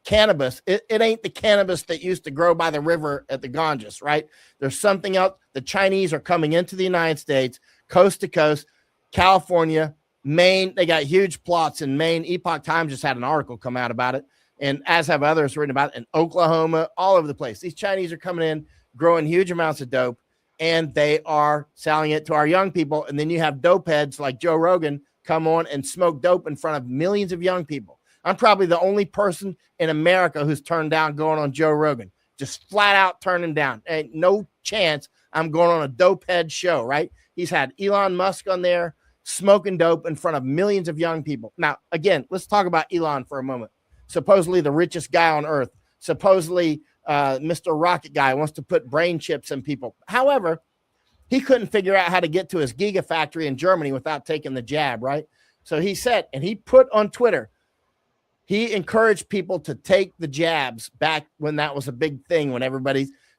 cannabis, it ain't the cannabis that used to grow by the river at the Ganges, right? There's something else. The Chinese are coming into the United States, coast to coast, California, Maine. They got huge plots in Maine. Epoch Times just had an article come out about it, and as have others written about it, in Oklahoma, all over the place. These Chinese are coming in, growing huge amounts of dope, and they are selling it to our young people. And then you have dope heads like Joe Rogan come on and smoke dope in front of millions of young people. I'm probably the only person in America who's turned down going on Joe Rogan, just flat out turning down. Ain't no chance I'm going on a dope head show, right? He's had Elon Musk on there smoking dope in front of millions of young people. Now, again, let's talk about Elon for a moment. Supposedly the richest guy on earth. Supposedly Mr. Rocket Guy wants to put brain chips in people. However, he couldn't figure out how to get to his gigafactory in Germany without taking the jab, right? So he said, and he put on Twitter, he encouraged people to take the jabs back when that was a big thing,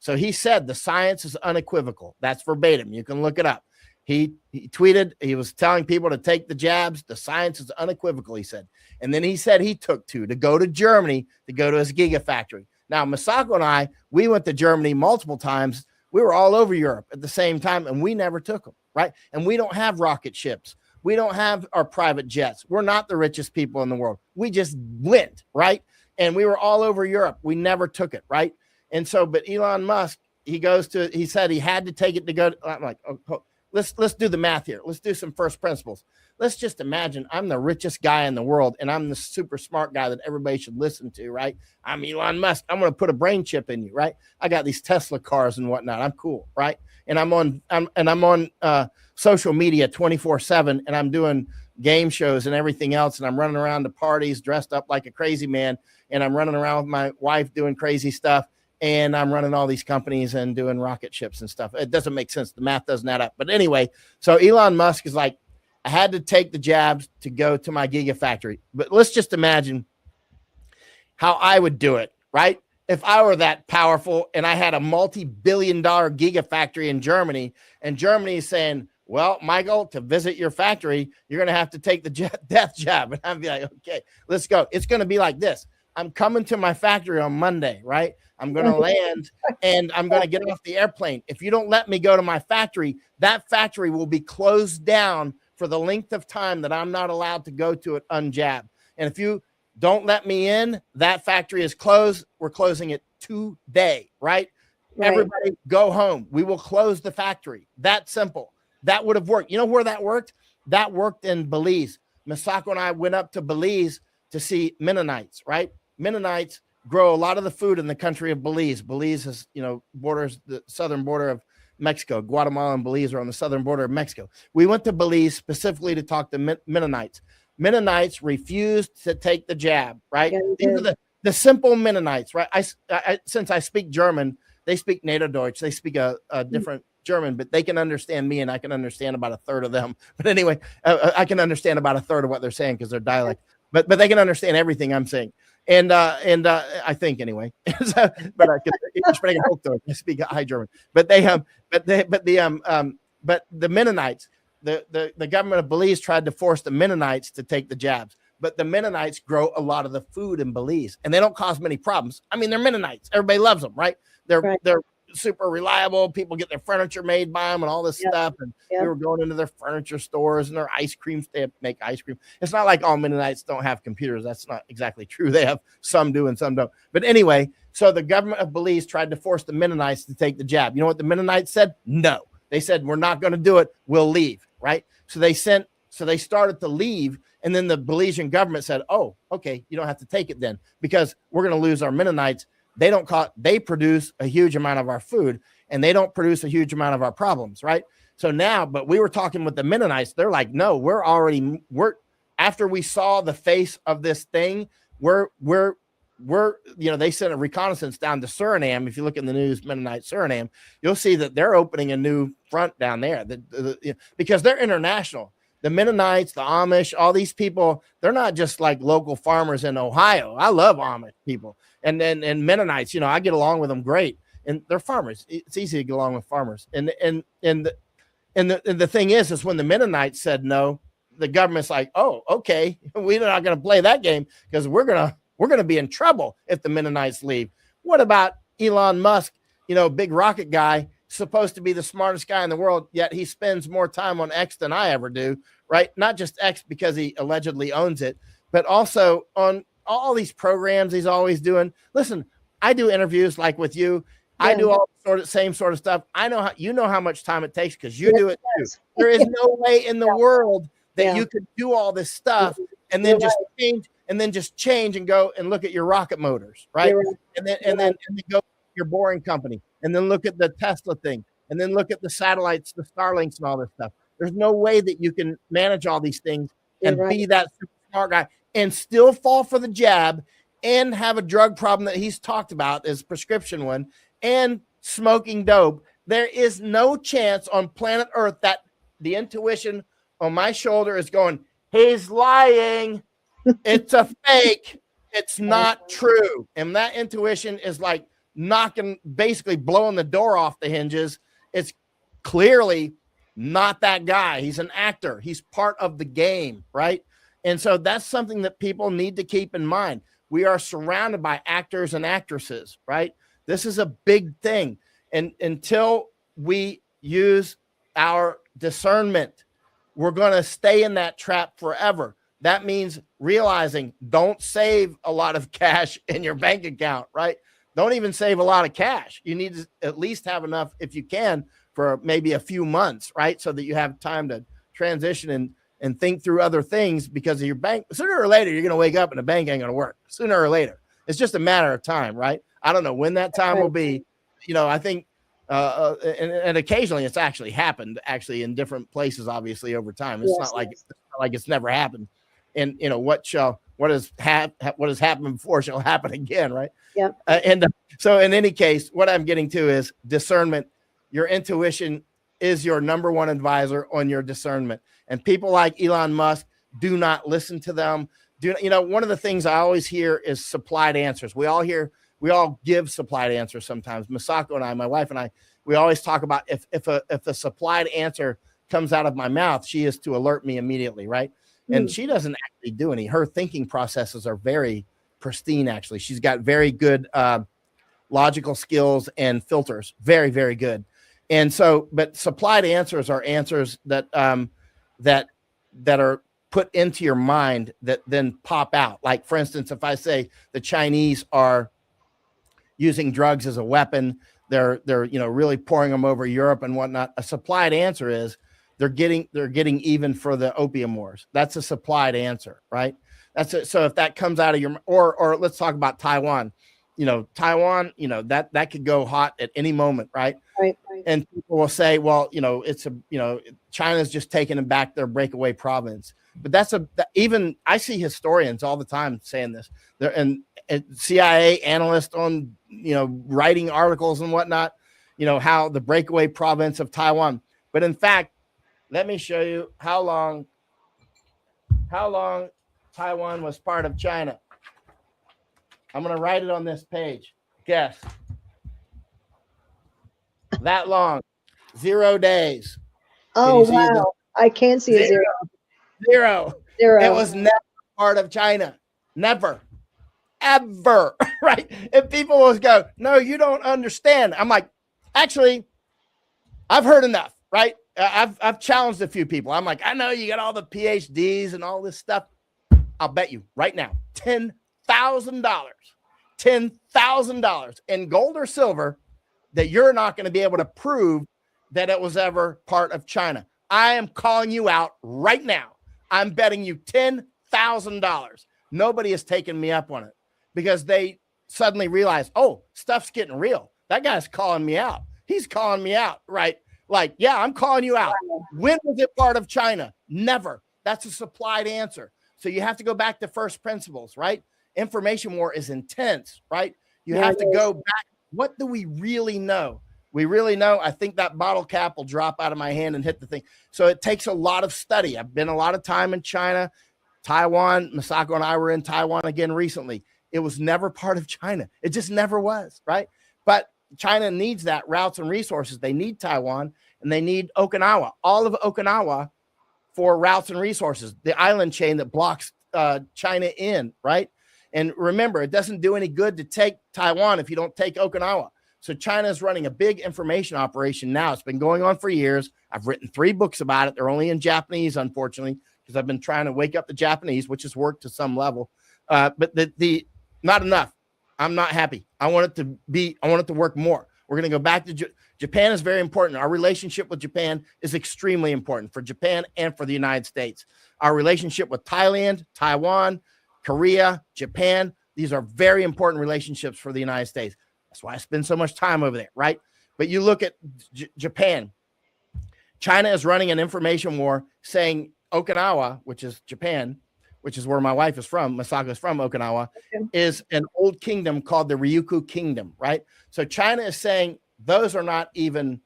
so he said the science is unequivocal. That's verbatim. You can look it up. He tweeted, he was telling people to take the jabs. The science is unequivocal, he said. And then he said he took 2 to go to Germany to go to his gigafactory. Now, Misako and I, we went to Germany multiple times. We were all over Europe at the same time, and we never took them, right? And we don't have rocket ships. We don't have our private jets. We're not the richest people in the world. We just went, right? And we were all over Europe. We never took it, right? And so, but Elon Musk, he said he had to take it to go. I'm like, oh, let's do the math here. Let's do some first principles. Let's just imagine I'm the richest guy in the world, and I'm the super smart guy that everybody should listen to, right? I'm Elon Musk. I'm going to put a brain chip in you, right? I got these Tesla cars and whatnot. I'm cool, right? And I'm on social media 24/7, and I'm doing game shows and everything else, and I'm running around to parties dressed up like a crazy man, and I'm running around with my wife doing crazy stuff, and I'm running all these companies and doing rocket ships and stuff. It doesn't make sense. The math doesn't add up. But anyway, so Elon Musk is like, I had to take the jabs to go to my gigafactory. But let's just imagine how I would do it, right? If I were that powerful and I had a multi-billion-dollar gigafactory in Germany, and Germany is saying, well, Michael, to visit your factory, you're going to have to take the death jab. And I'd be like, okay, let's go. It's going to be like this. I'm coming to my factory on Monday, right? I'm going to land and I'm going to get off the airplane. If you don't let me go to my factory, that factory will be closed down for the length of time that I'm not allowed to go to it unjabbed. And if you don't let me in, that factory is closed. We're closing it today, right? Everybody go home. We will close the factory. That simple. That would have worked. You know where that worked? That worked in Belize. Misako and I went up to Belize to see Mennonites, right? Mennonites grow a lot of the food in the country of Belize. Belize is, borders the southern border of Mexico. Guatemala and Belize are on the southern border of Mexico. We went to Belize specifically to talk to Mennonites. Mennonites refused to take the jab, right? Yeah, these are the simple Mennonites, right? I since I speak German, they speak Niederdeutsch. They speak a different German, but they can understand me, and I can understand about a third of them. But anyway, I can understand about a third of what they're saying because they're dialect. But they can understand everything I'm saying. And I think anyway, but I speak high German. But the Mennonites, the government of Belize tried to force the Mennonites to take the jabs, but the Mennonites grow a lot of the food in Belize, and they don't cause many problems. I mean, they're Mennonites; everybody loves them, right? They're super reliable. People get their furniture made by them and all this stuff. And we were going into their furniture stores and their ice creams. They make ice cream. It's not like all Mennonites don't have computers. That's not exactly true. They have some do and some don't. But anyway, so the government of Belize tried to force the Mennonites to take the jab. You know what the Mennonites said? No. They said, we're not going to do it. We'll leave. Right. So they started to leave. And then the Belizean government said, oh, okay, you don't have to take it then, because we're going to lose our Mennonites. They produce a huge amount of our food, and they don't produce a huge amount of our problems, right? So now, but we were talking with the Mennonites. They're like, no, we're after we saw the face of this thing, they sent a reconnaissance down to Suriname. If you look in the news, Mennonite Suriname, you'll see that they're opening a new front down there because they're international. The Mennonites, the Amish, all these people, they're not just like local farmers in Ohio. I love Amish people. And Mennonites, I get along with them great. And they're farmers. It's easy to get along with farmers. And the thing is when the Mennonites said no, the government's like, oh, okay, we're not going to play that game because we're going to be in trouble if the Mennonites leave. What about Elon Musk, big rocket guy, supposed to be the smartest guy in the world, yet he spends more time on X than I ever do, right? Not just X because he allegedly owns it, but also on all these programs he's always doing. Listen, I do interviews like with you. Yeah. I do all same sort of stuff. I know how much time it takes because you do it too. There is no way in the world that you could do all this stuff and then just change and go and look at your rocket motors, right? And then go to your boring company and then look at the Tesla thing and then look at the satellites, the Starlinks and all this stuff. There's no way that you can manage all these things and be that super smart guy and still fall for the jab and have a drug problem that he's talked about, his prescription one, and smoking dope. There is no chance on planet Earth that the intuition on my shoulder is going, he's lying. It's a fake. It's not true. And that intuition is like basically blowing the door off the hinges. It's clearly not that guy. He's an actor. He's part of the game, right? And so that's something that people need to keep in mind. We are surrounded by actors and actresses, right? This is a big thing. And until we use our discernment, we're going to stay in that trap forever. That means realizing don't save a lot of cash in your bank account, right? Don't even save a lot of cash. You need to at least have enough, if you can, for maybe a few months, right? So that you have time to transition and think through other things, because of your bank. Sooner or later, you're going to wake up and the bank ain't going to work. Sooner or later. It's just a matter of time, right? I don't know when that time will be. I think, and occasionally it's actually happened in different places, obviously over time. It's not like it's never happened. And what shall what has happened before shall happen again, right? Yep. So in any case, what I'm getting to is discernment. Your intuition is your number one advisor on your discernment. And people like Elon Musk, do not listen to them. One of the things I always hear is supplied answers. We all give supplied answers sometimes. Misako and I, my wife and I, we always talk about if a supplied answer comes out of my mouth, she is to alert me immediately, right? And she doesn't actually do any. Her thinking processes are very pristine, actually. She's got very good logical skills and filters. Very, very good. And so, but supplied answers are answers that are put into your mind that then pop out. Like, for instance, if I say the Chinese are using drugs as a weapon, they're really pouring them over Europe and whatnot. A supplied answer is they're getting even for the opium wars. That's a supplied answer, right? That's it. So if that comes out of your, or let's talk about Taiwan. Taiwan, that could go hot at any moment, right? Right. And people will say, well, China's just taking back their breakaway province. But even I see historians all the time saying this. And CIA analysts on, writing articles and whatnot, how the breakaway province of Taiwan. But in fact, let me show you how long Taiwan was part of China. I'm going to write it on this page. Guess. That long. 0 days. Oh, wow. I can see a zero. Zero. It was never part of China. Never. Ever. Right? And people always go, no, you don't understand. I'm like, actually, I've heard enough, right? I've challenged a few people. I'm like, I know you got all the PhDs and all this stuff. I'll bet you right now, $10,000 in gold or silver that you're not going to be able to prove that it was ever part of China. I am calling you out right now. I'm betting you $10,000. Nobody has taken me up on it because they suddenly realize, oh, stuff's getting real. That guy's calling me out. He's calling me out, right? Like, yeah, I'm calling you out. When was it part of China? Never. That's a supplied answer. So you have to go back to first principles, right? Information war is intense, right? You have to go back. What do we really know? We really know. I think that bottle cap will drop out of my hand and hit the thing. So it takes a lot of study. I've been a lot of time in China, Taiwan. Misako and I were in Taiwan again recently. It was never part of China. It just never was, right? But China needs that routes and resources. They need Taiwan and they need Okinawa, all of Okinawa for routes and resources, the island chain that blocks China in, right? And remember, it doesn't do any good to take Taiwan if you don't take Okinawa. So China is running a big information operation now. It's been going on for years. I've written 3 books about it. They're only in Japanese, unfortunately, because I've been trying to wake up the Japanese, which has worked to some level. But the not enough. I'm not happy. I want it to work more. We're going to go back to Japan is very important. Our relationship with Japan is extremely important for Japan and for the United States. Our relationship with Thailand, Taiwan, Korea, Japan, these are very important relationships for the United States. That's why I spend so much time over there, right? But you look at Japan. China is running an information war saying Okinawa, which is Japan, which is where my wife is from, Misako is from Okinawa, is an old kingdom called the Ryukyu Kingdom, right? So China is saying those are not even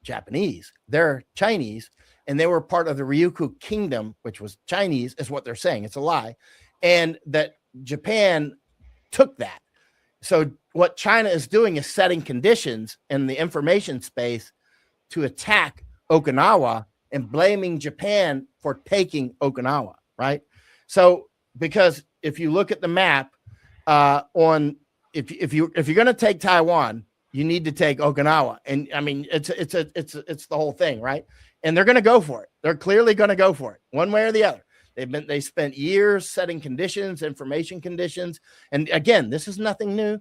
Japanese. They're Chinese, and they were part of the Ryukyu Kingdom, which was Chinese, is what they're saying. It's a lie. And that Japan took that. So what China is doing is setting conditions in the information space to attack Okinawa and blaming Japan for taking Okinawa, right? So because if you look at the map if you're going to take Taiwan, you need to take Okinawa. And I mean, it's the whole thing, right? And they're going to go for it. They're clearly going to go for it one way or the other. They spent years setting conditions, information conditions. And again, this is nothing new.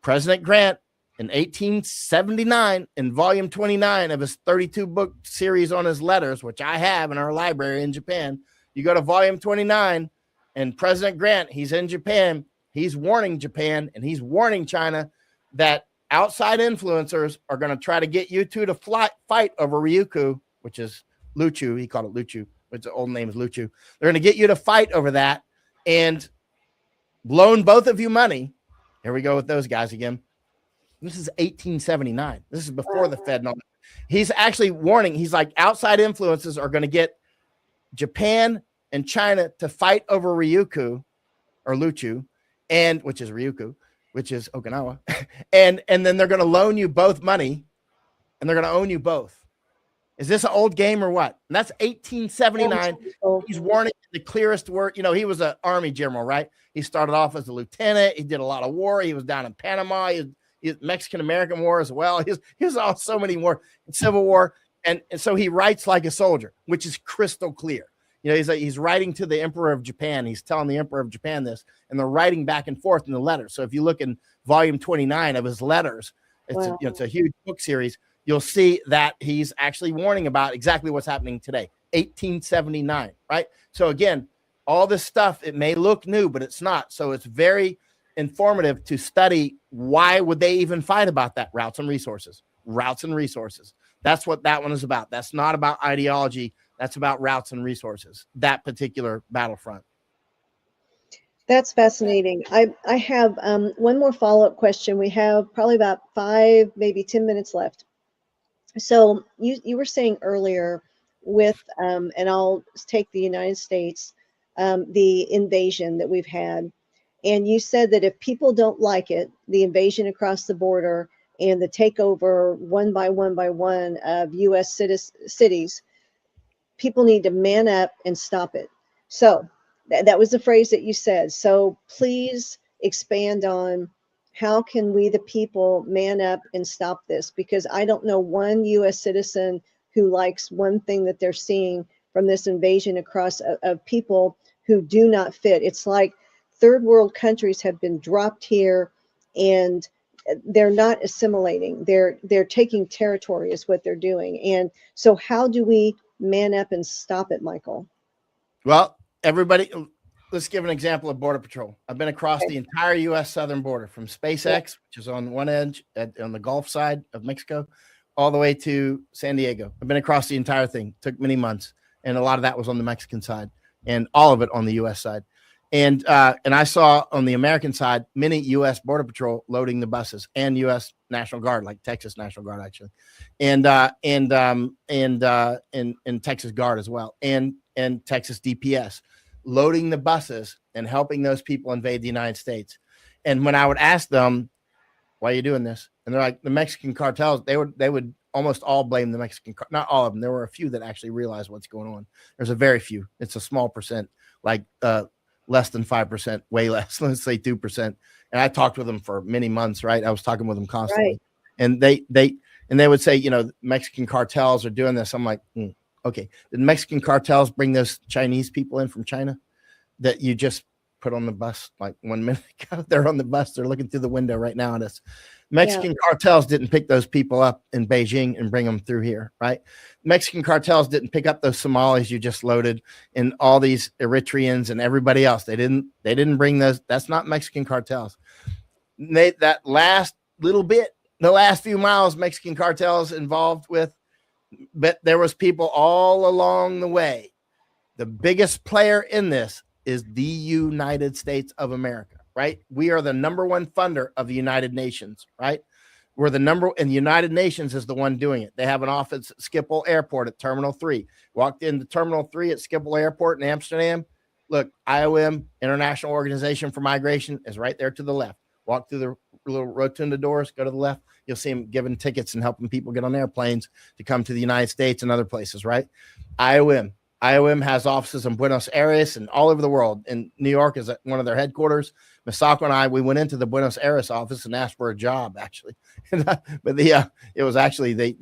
President Grant in 1879 in volume 29 of his 32-book series on his letters, which I have in our library in Japan. You go to volume 29 and President Grant, he's in Japan. He's warning Japan and he's warning China that outside influencers are going to try to get you two to fight over Ryukyu, which is Luchu. He called it Luchu, which the old name is Luchu. They're going to get you to fight over that. and loan both of you money. Here we go with those guys again. This is 1879. This is before the Fed. He's actually warning. He's like, outside influences are going to get Japan and China to fight over Ryukyu or Luchu, and which is Ryukyu, which is Okinawa, and then they're going to loan you both money, and they're going to own you both. Is this an old game or what? And that's 1879. He's warning the clearest word. You know, he was an army general, right? He started off as a lieutenant. He did a lot of war. He was down in Panama. He Mexican-American War as well. He was all so many war, Civil War. And so he writes like a soldier, which is crystal clear. You know, he's writing to the Emperor of Japan. He's telling the Emperor of Japan this, and they're writing back and forth in the letters. So if you look in volume 29 of his letters, it's a huge book series. You'll see that he's actually warning about exactly what's happening today, 1879, right? So again, all this stuff, it may look new, but it's not. So it's very informative to study why would they even fight about that? Routes and resources. That's what that one is about. That's not about ideology. That's about routes and resources, that particular battlefront. That's fascinating. I have one more follow-up question. We have probably about 5, maybe 10 minutes left. So you were saying earlier with, and I'll take the United States, the invasion that we've had. And you said that if people don't like it, the invasion across the border and the takeover one by one of U.S. cities, people need to man up and stop it. So that was the phrase that you said. So please expand on how can we, the people, man up and stop this? Because I don't know one U.S. citizen who likes one thing that they're seeing from this invasion across of people who do not fit. It's like third world countries have been dropped here and they're not assimilating. They're taking territory is what they're doing. And so how do we man up and stop it, Michael? Well, everybody, let's give an example of Border Patrol. I've been across the entire U.S. southern border from SpaceX, which is on one edge on the Gulf side of Mexico, all the way to San Diego. I've been across the entire thing. Took many months. And a lot of that was on the Mexican side and all of it on the U.S. side. And I saw on the American side, many U.S. Border Patrol loading the buses and U.S. National Guard, like Texas National Guard, actually, and Texas Guard as well, and Texas DPS, loading the buses and helping those people invade the United States. And when I would ask them, why are you doing this? And they're like, the Mexican cartels, they would almost all blame the Mexican, not all of them. There were a few that actually realized what's going on. There's a very few. It's a small percent, like less than 5%, way less, let's say 2%. And I talked with them for many months, right? I was talking with them constantly. Right. And they would say, you know, Mexican cartels are doing this. I'm like, okay. Did Mexican cartels bring those Chinese people in from China that you just put on the bus like 1 minute ago? They're on the bus. They're looking through the window right now at us. Mexican cartels didn't pick those people up in Beijing and bring them through here, right? Mexican cartels didn't pick up those Somalis you just loaded and all these Eritreans and everybody else. They didn't bring those. That's not Mexican cartels. That last little bit, the last few miles, Mexican cartels involved with, but there was people all along the way. The biggest player in this is the United States of America, right? We are the number one funder of the United Nations, right? We're the number, and the United Nations is the one doing it. They have an office at Schiphol Airport at Terminal 3. Walked into Terminal 3 at Schiphol Airport in Amsterdam. Look, IOM, International Organization for Migration, is right there to the left. Walk through the little rotunda doors, go to the left. You'll see them giving tickets and helping people get on airplanes to come to the United States and other places, right? IOM has offices in Buenos Aires and all over the world. And New York is one of their headquarters. Misako and I, we went into the Buenos Aires office and asked for a job, actually. But it was actually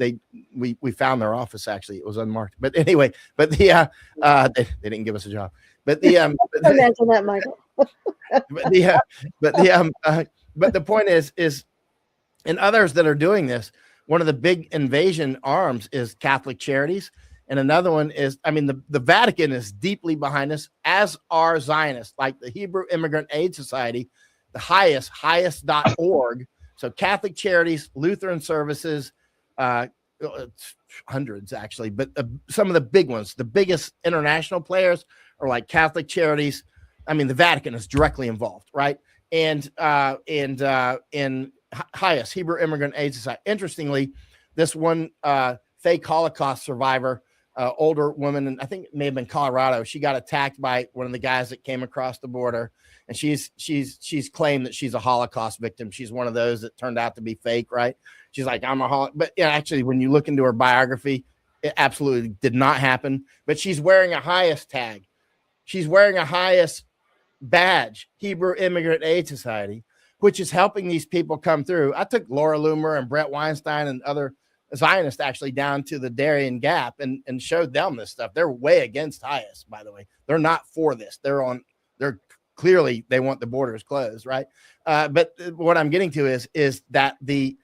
we found their office. Actually, it was unmarked. But anyway, they didn't give us a job. But imagine that, Michael. but the point is, and others that are doing this, one of the big invasion arms is Catholic Charities. And another one is, I mean, the Vatican is deeply behind us, as are Zionists, like the Hebrew Immigrant Aid Society, the highest.org. So Catholic Charities, Lutheran Services, hundreds actually, but some of the big ones, the biggest international players are like Catholic Charities, I mean, the Vatican is directly involved, right? And in HIAS, Hebrew Immigrant Aid Society. Interestingly, this one fake Holocaust survivor, older woman, and I think it may have been Colorado. She got attacked by one of the guys that came across the border, and she's claimed that she's a Holocaust victim. She's one of those that turned out to be fake, right? She's like, I'm a Holocaust, but yeah, actually, when you look into her biography, it absolutely did not happen. But she's wearing a HIAS tag. She's wearing a HIAS badge, Hebrew Immigrant Aid Society, which is helping these people come through. I took Laura Loomer and Brett Weinstein and other Zionists actually down to the Darien Gap and showed them this stuff. They're way against HIAS, by the way. They're not for this. They're clearly, they want the borders closed, right? But what I'm getting to is that these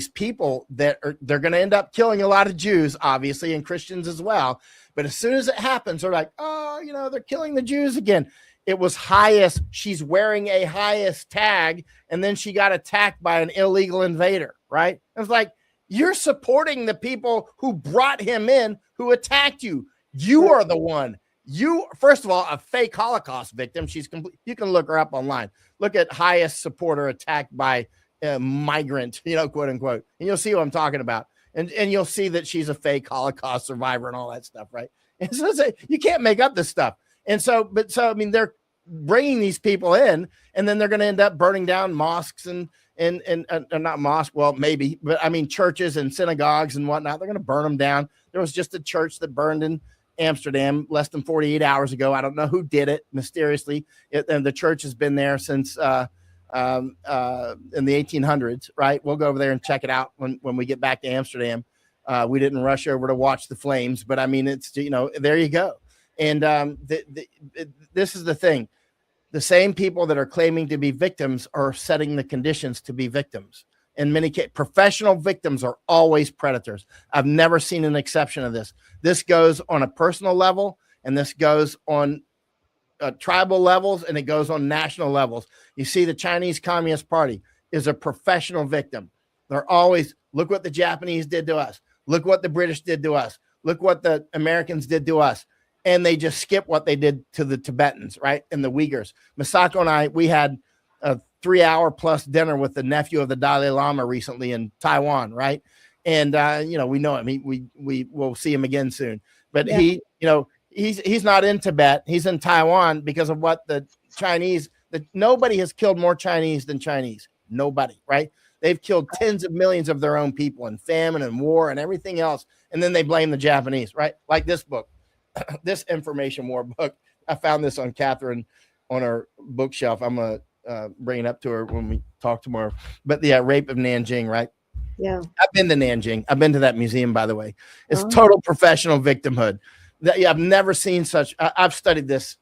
people they're going to end up killing a lot of Jews, obviously, and Christians as well. But as soon as it happens, they're like, oh, they're killing the Jews again. It was HIAS. She's wearing a HIAS tag, and then she got attacked by an illegal invader, right? It was like, you're supporting the people who brought him in, who attacked you. You are the one. You, first of all, a fake Holocaust victim. She's complete. You can look her up online. Look at HIAS supporter attacked by a migrant, quote unquote, and you'll see what I'm talking about. And you'll see that she's a fake Holocaust survivor and all that stuff, right? And so you can't make up this stuff. And so I mean, they're bringing these people in, and then they're going to end up burning down mosques and not mosques, well, maybe, but I mean, churches and synagogues and whatnot. They're going to burn them down. There was just a church that burned in Amsterdam less than 48 hours ago. I don't know who did it mysteriously. And the church has been there since in the 1800s, right? We'll go over there and check it out when we get back to Amsterdam. We didn't rush over to watch the flames, but I mean, it's, there you go. And this is the thing. The same people that are claiming to be victims are setting the conditions to be victims. In many cases, professional victims are always predators. I've never seen an exception of this. This goes on a personal level, and this goes on tribal levels, and it goes on national levels. You see, the Chinese Communist Party is a professional victim. They're always, look what the Japanese did to us. Look what the British did to us. Look what the Americans did to us. And they just skip what they did to the Tibetans, right? And the Uyghurs. Masako and I, we had a 3-hour plus dinner with the nephew of the Dalai Lama recently in Taiwan, right? And, we know him. We will see him again soon. But yeah. He's not in Tibet. He's in Taiwan because of what the Chinese, nobody has killed more Chinese than Chinese. Nobody, right? They've killed tens of millions of their own people in famine and war and everything else. And then they blame the Japanese, right? Like this book. This information war book. I found this on Catherine on her bookshelf. I'm going to bring it up to her when we talk tomorrow. But the rape of Nanjing, right? Yeah. I've been to Nanjing. I've been to that museum, by the way. It's total professional victimhood. I've never seen such. I've studied this.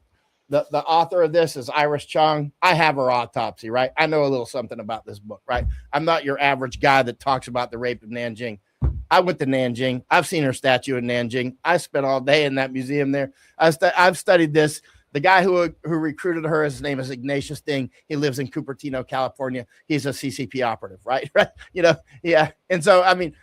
The author of this is Iris Chong. I have her autopsy, right? I know a little something about this book, right? I'm not your average guy that talks about the rape of Nanjing. I went to Nanjing. I've seen her statue in Nanjing. I spent all day in that museum there. I've studied this. The guy who recruited her, his name is Ignatius Ding. He lives in Cupertino, California. He's a CCP operative, right? Yeah. And so, I mean,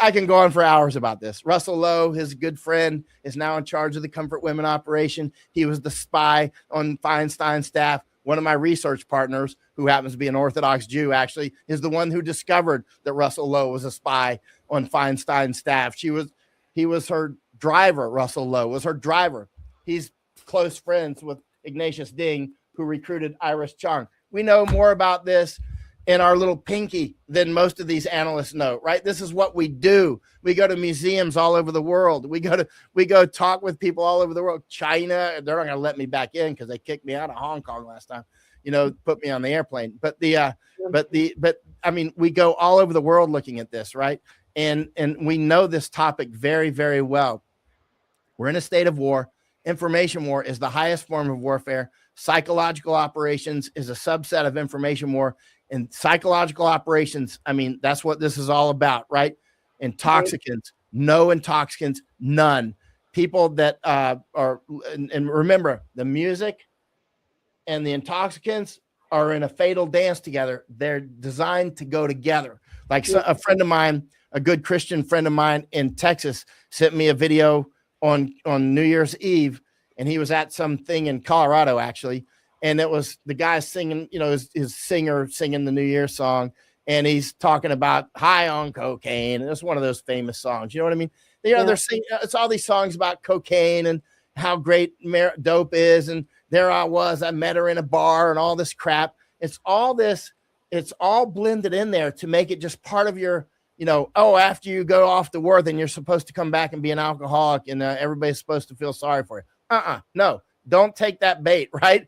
I can go on for hours about this. Russell Lowe, his good friend, is now in charge of the Comfort Women operation. He was the spy on Feinstein's staff. One of my research partners, who happens to be an Orthodox Jew, actually, is the one who discovered that Russell Lowe was a spy on Feinstein's staff. He was her driver. Russell Lowe was her driver. He's close friends with Ignatius Ding, who recruited Iris Chong. We know more about this in our little pinky than most of these analysts know, right? This is what we do. We go to museums all over the world. We go talk with people all over the world. China, they're not going to let me back in because they kicked me out of Hong Kong last time, put me on the airplane. But I mean, we go all over the world looking at this, right? And we know this topic very, very well. We're in a state of war. Information war is the highest form of warfare. Psychological operations is a subset of information war. And psychological operations, I mean, that's what this is all about, right? Intoxicants, no intoxicants, none. People that and remember, the music and the intoxicants are in a fatal dance together. They're designed to go together. Like a friend of mine, a good Christian friend of mine in Texas, sent me a video on New Year's Eve, and he was at something in Colorado actually, and it was the guy singing, his singer singing the New Year song, and he's talking about high on cocaine, and it's one of those famous songs. You know what I mean? They're singing. It's all these songs about cocaine and how great dope is, and there I met her in a bar and all this crap. It's all blended in there to make it just part of your, after you go off to war, then you're supposed to come back and be an alcoholic, and everybody's supposed to feel sorry for you. No, don't take that bait, right?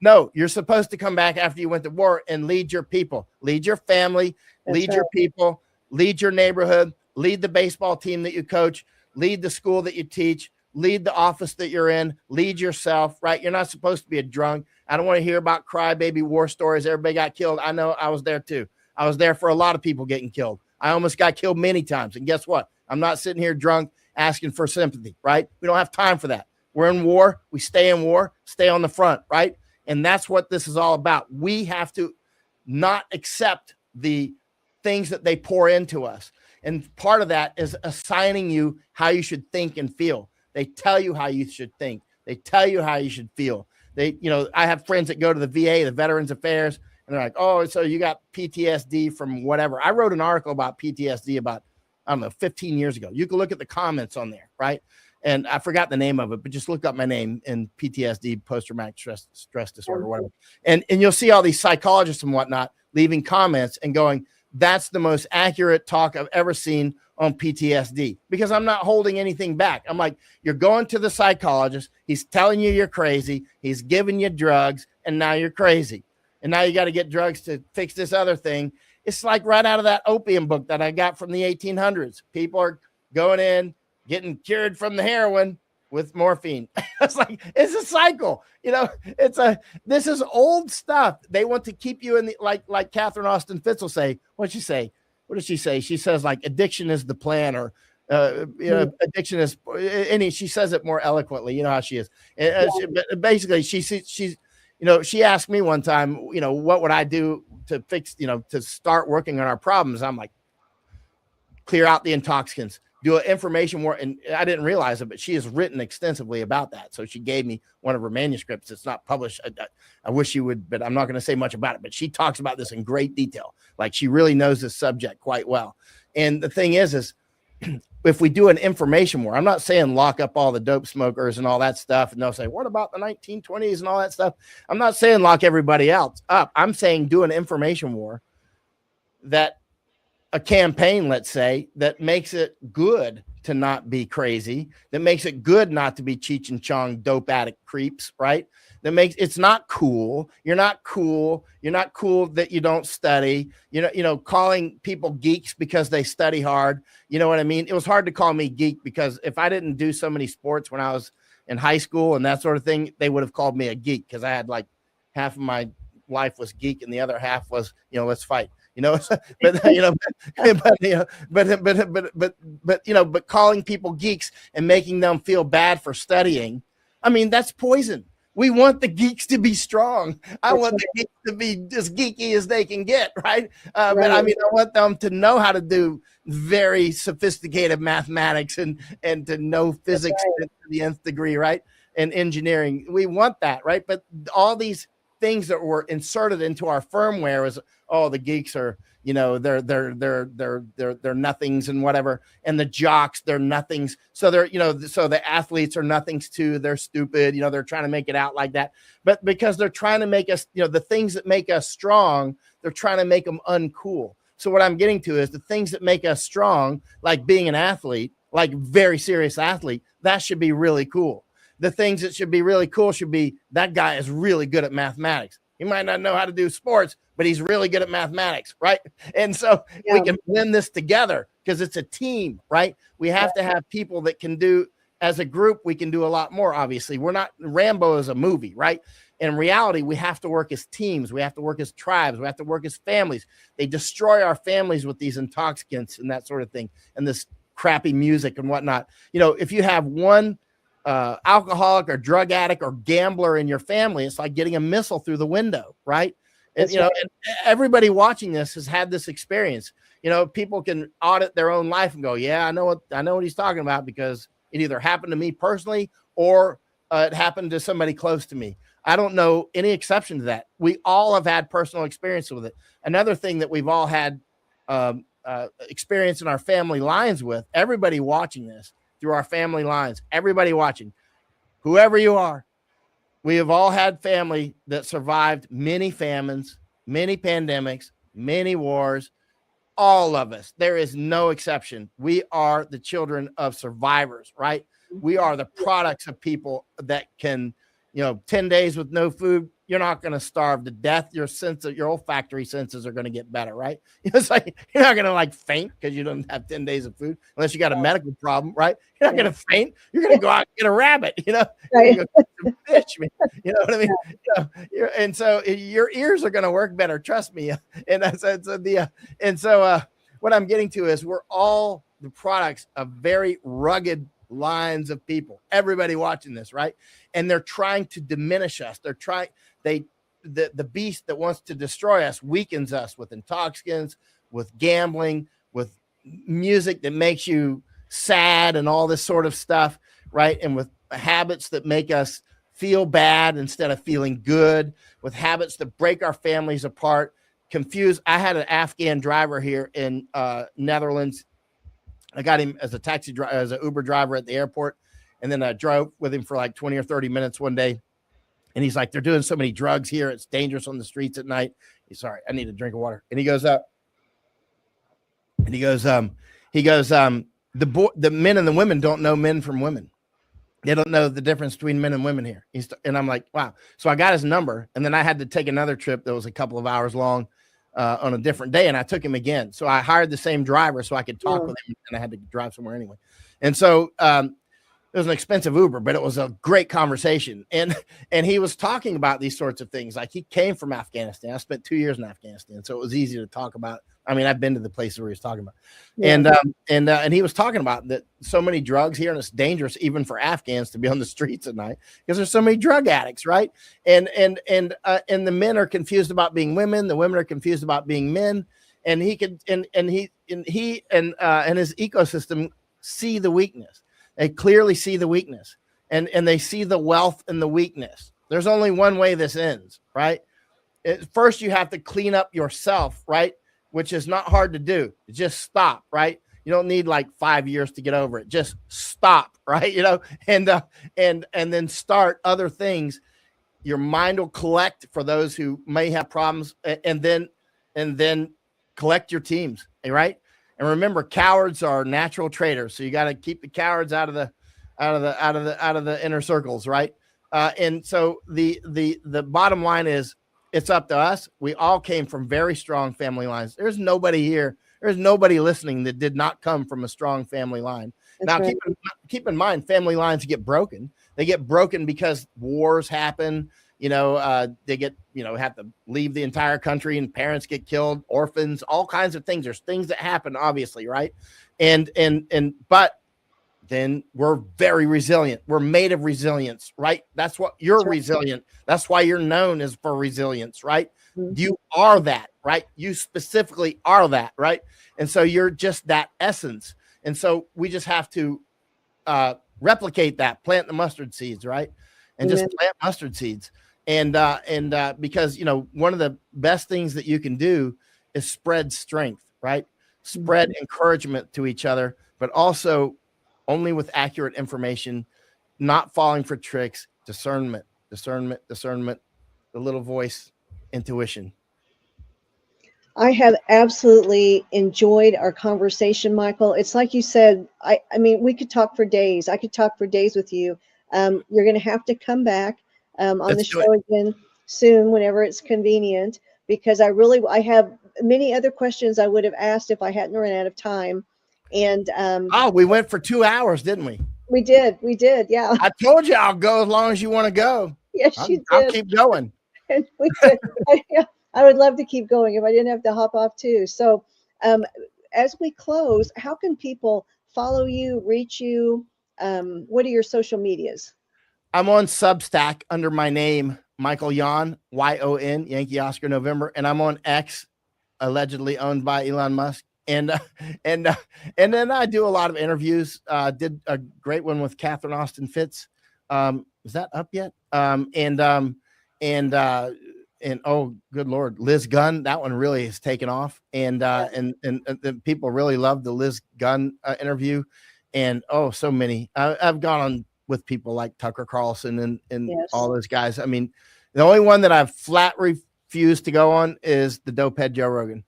No, you're supposed to come back after you went to war and lead your people, lead your family, lead your people, lead your neighborhood, lead the baseball team that you coach, lead the school that you teach, lead the office that you're in, lead yourself, right? You're not supposed to be a drunk. I don't want to hear about crybaby war stories. Everybody got killed. I know, I was there too. I was there for a lot of people getting killed. I almost got killed many times. And guess what? I'm not sitting here drunk asking for sympathy, right? We don't have time for that. We're in war. We stay in war, stay on the front, right? And that's what this is all about. We have to not accept the things that they pour into us. And part of that is assigning you how you should think and feel. They tell you how you should think. They tell you how you should feel. I have friends that go to the VA, the Veterans Affairs, and they're like, oh, so you got PTSD from whatever. I wrote an article about PTSD about, 15 years ago. You can look at the comments on there, right? And I forgot the name of it, but just look up my name in PTSD, post-traumatic stress disorder, whatever. And you'll see all these psychologists and whatnot leaving comments and going, that's the most accurate talk I've ever seen on PTSD, because I'm not holding anything back. I'm like, you're going to the psychologist. He's telling you you're crazy. He's giving you drugs, and now you're crazy. And now you got to get drugs to fix this other thing. It's like right out of that opium book that I got from the 1800s. People are going in, getting cured from the heroin with morphine. It's a cycle. This is old stuff. They want to keep you in the, like Catherine Austin Fitz will say, what'd she say? What does she say? She says like addiction is the plan, or addiction is she says it more eloquently. You know how she is. Basically she asked me one time, what would I do to fix, to start working on our problems? I'm like, clear out the intoxicants, do an information war. And I didn't realize it, but she has written extensively about that. So she gave me one of her manuscripts. It's not published. I wish she would, but I'm not going to say much about it, but she talks about this in great detail. Like, she really knows this subject quite well. And the thing is if we do an information war, I'm not saying lock up all the dope smokers and all that stuff. And they'll say, what about the 1920s and all that stuff? I'm not saying lock everybody else up. I'm saying do an information war, that a campaign, let's say, that makes it good to not be crazy, that makes it good not to be Cheech and Chong dope addict creeps, right? That makes it's not cool. You're not cool. You're not cool that you don't study. Calling people geeks because they study hard. You know what I mean? It was hard to call me geek because if I didn't do so many sports when I was in high school and that sort of thing, they would have called me a geek, because I had like half of my life was geek and the other half was, let's fight. But calling people geeks and making them feel bad for studying, I mean, that's poison. We want the geeks to be strong. I want the geeks to be as geeky as they can get, right? But I mean, I want them to know how to do very sophisticated mathematics and to know physics to the nth degree, right? And engineering. We want that, right? But all these things that were inserted into our firmware is, the geeks are, they're nothings and whatever. And the jocks, they're nothings. So so the athletes are nothings too. They're stupid. They're trying to make it out like that. But because they're trying to make us, the things that make us strong, they're trying to make them uncool. So what I'm getting to is the things that make us strong, like being an athlete, like very serious athlete, that should be really cool. The things that should be really cool should be, that guy is really good at mathematics. He might not know how to do sports, but he's really good at mathematics, right? And so we can blend this together because it's a team, right? We have to have people that can do, as a group, we can do a lot more, obviously. We're not, Rambo is a movie, right? In reality, we have to work as teams. We have to work as tribes. We have to work as families. They destroy our families with these intoxicants and that sort of thing, and this crappy music and whatnot. If you have one alcoholic or drug addict or gambler in your family, it's like getting a missile through the window, right? And, and everybody watching this has had this experience. People can audit their own life and go, yeah, I know what he's talking about, because it either happened to me personally or it happened to somebody close to me. I don't know any exception to that. We all have had personal experience with it. Another thing that we've all had experience in our family lines with, everybody watching this through our family lines, everybody watching, whoever you are, we have all had family that survived many famines, many pandemics, many wars. All of us. There is no exception. We are the children of survivors, right? We are the products of people that can, 10 days with no food, you're not going to starve to death. Your olfactory senses are going to get better, right? It's like you're not going to like faint because you don't have 10 days of food unless you got a medical problem, right? You're not going to faint. You're going to go out and get a rabbit, Right. Go get some fish, man. You know what I mean? And so your ears are going to work better. Trust me. And so what I'm getting to is we're all the products of very rugged lines of people, everybody watching this, right? And they're trying to diminish us. The beast that wants to destroy us weakens us with intoxicants, with gambling, with music that makes you sad and all this sort of stuff, right? And with habits that make us feel bad instead of feeling good, with habits that break our families apart, confused. I had an Afghan driver here in Netherlands. I got him as as an Uber driver at the airport. And then I drove with him for like 20 or 30 minutes one day. And he's like, they're doing so many drugs here. It's dangerous on the streets at night. He's sorry, I need a drink of water. And he goes, the men and the women don't know men from women. They don't know the difference between men and women here. And I'm like, wow. So I got his number. And then I had to take another trip that was a couple of hours long on a different day. And I took him again. So I hired the same driver so I could talk with him. And I had to drive somewhere anyway. And so it was an expensive Uber, but it was a great conversation. And he was talking about these sorts of things. Like he came from Afghanistan. I spent 2 years in Afghanistan. So it was easy to talk about. I mean, I've been to the places where he was talking about. Yeah. And he was talking about that so many drugs here, and it's dangerous even for Afghans to be on the streets at night because there's so many drug addicts, right? And the men are confused about being women, the women are confused about being men, and he and his ecosystem see the weakness. They clearly see the weakness, and they see the wealth in the weakness. There's only one way this ends, right? First, you have to clean up yourself, right? Which is not hard to do. Just stop, right? You don't need like 5 years to get over it. Just stop, right? And then start other things. Your mind will collect for those who may have problems, and then collect your teams, right? And remember, cowards are natural traitors, so you got to keep the cowards out of the inner circles, right? And so the bottom line is, it's up to us. We all came from very strong family lines. There's nobody here. There's nobody listening that did not come from a strong family line. That's now, right. keep in mind, family lines get broken. They get broken because wars happen. They get, have to leave the entire country, and parents get killed, orphans, all kinds of things. There's things that happen, obviously, right? But then we're very resilient. We're made of resilience, right? That's what you're resilient. That's why you're known as for resilience, right? Mm-hmm. You are that, right? You specifically are that, right? And so you're just that essence. And so we just have to replicate that, plant the mustard seeds, right? And just plant mustard seeds. And because, one of the best things that you can do is spread strength, right? Spread encouragement to each other, but also only with accurate information, not falling for tricks, discernment, the little voice, intuition. I have absolutely enjoyed our conversation, Michael. It's like you said, I mean, we could talk for days. I could talk for days with you. You're going to have to come back on the show again soon, whenever it's convenient, because I have many other questions I would have asked if I hadn't run out of time. And we went for 2 hours, didn't we? We did. Yeah. I told you I'll go as long as you want to go. Yes, you did. I'll keep going. And we did. I would love to keep going if I didn't have to hop off too. So as we close, how can people follow you, reach you? What are your social medias? I'm on Substack under my name, Michael Yon, Y-O-N, Yankee Oscar November. And I'm on X, allegedly owned by Elon Musk. And then I do a lot of interviews. Did a great one with Catherine Austin Fitz Is that up yet? And oh, good Lord, Liz Gunn, that one really has taken off. And the people really love the Liz Gunn interview. And oh, so many. I've gone on with people like Tucker Carlson and Yes. all those guys. I mean, the only one that I've flat refused to go on is the Dopehead Joe Rogan.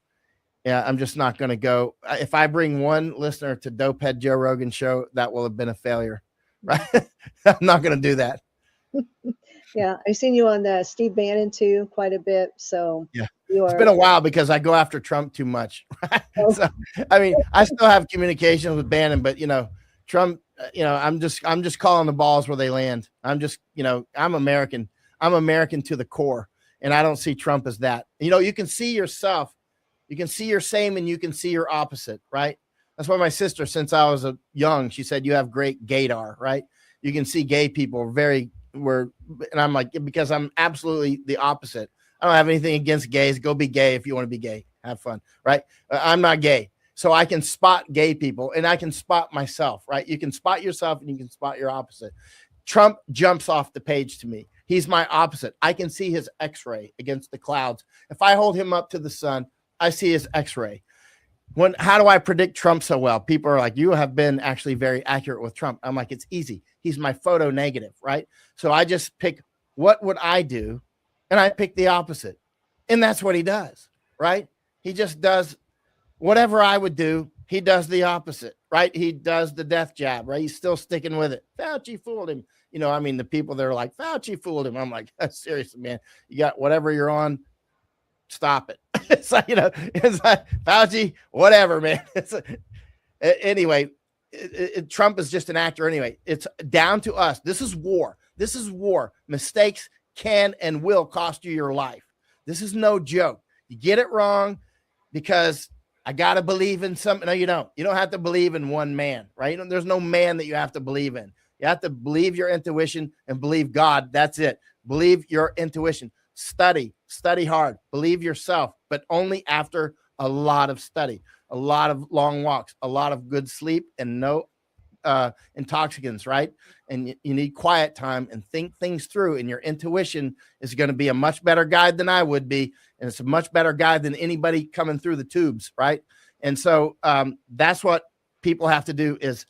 Yeah, I'm just not going to go. If I bring one listener to Dopehead Joe Rogan show, that will have been a failure, right? I'm not going to do that. Yeah, I've seen you on Steve Bannon too quite a bit. So yeah, you are. It's been a while because I go after Trump too much. Right? Oh. So, I mean, I still have communication with Bannon, but Trump. I'm just calling the balls where they land. I'm just, I'm American. I'm American to the core, and I don't see Trump as that. You can see yourself. You can see your same and you can see your opposite, right? That's why my sister, since I was young, she said, you have great gaydar, right? You can see gay people and I'm like, because I'm absolutely the opposite. I don't have anything against gays. Go be gay if you want to be gay. Have fun, right? I'm not gay. So I can spot gay people and I can spot myself, right? You can spot yourself and you can spot your opposite. Trump jumps off the page to me. He's my opposite. I can see his x-ray against the clouds. If I hold him up to the sun, I see his x-ray. How do I predict Trump so well? People are like, you have been actually very accurate with Trump. I'm like, it's easy. He's my photo negative, right? So I just pick what would I do, and I pick the opposite. And that's what he does, right? He just does whatever I would do. He does the opposite, right? He does the death jab, right? He's still sticking with it. Fauci fooled him. The people that are like, Fauci fooled him. I'm like, seriously, man, you got whatever you're on. Stop it. It's like, it's like Fauci, whatever, man. Anyway, Trump is just an actor. Anyway, it's down to us. This is war. This is war. Mistakes can and will cost you your life. This is no joke. You get it wrong because I got to believe in something. No, you don't. You don't have to believe in one man, right? There's no man that you have to believe in. You have to believe your intuition and believe God. That's it. Believe your intuition. Study hard, believe yourself, but only after a lot of study, a lot of long walks, a lot of good sleep, and no intoxicants, right? And you need quiet time and think things through, and your intuition is going to be a much better guide than I would be, and it's a much better guide than anybody coming through the tubes, right? And so that's what people have to do is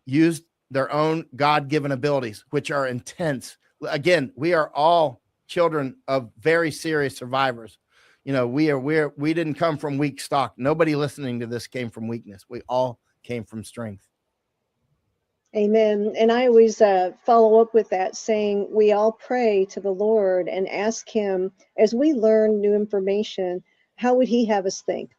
use their own God-given abilities, which are intense. Again, we are all children of very serious survivors. We didn't come from weak stock. Nobody listening to this came from weakness. We all came from strength. Amen. And I always follow up with that saying, we all pray to the Lord and ask him, as we learn new information, how would he have us think?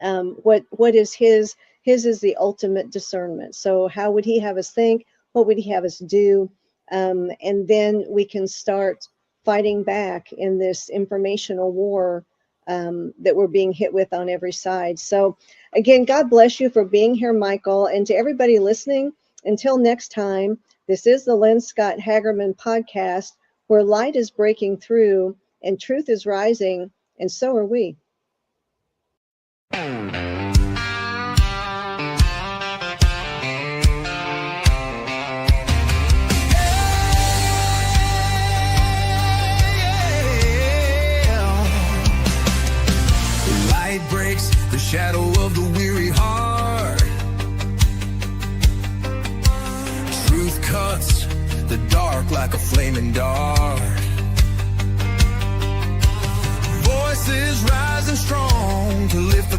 What is his is the ultimate discernment. So how would he have us think? What would he have us do? And then we can start fighting back in this informational war that we're being hit with on every side. So again, God bless you for being here, Michael. And to everybody listening, until next time, this is the Lynne Scott Haggerman Podcast, where light is breaking through and truth is rising, and so are we. Breaks the shadow of the weary heart. Truth cuts the dark like a flaming dart. Voices rising strong to lift the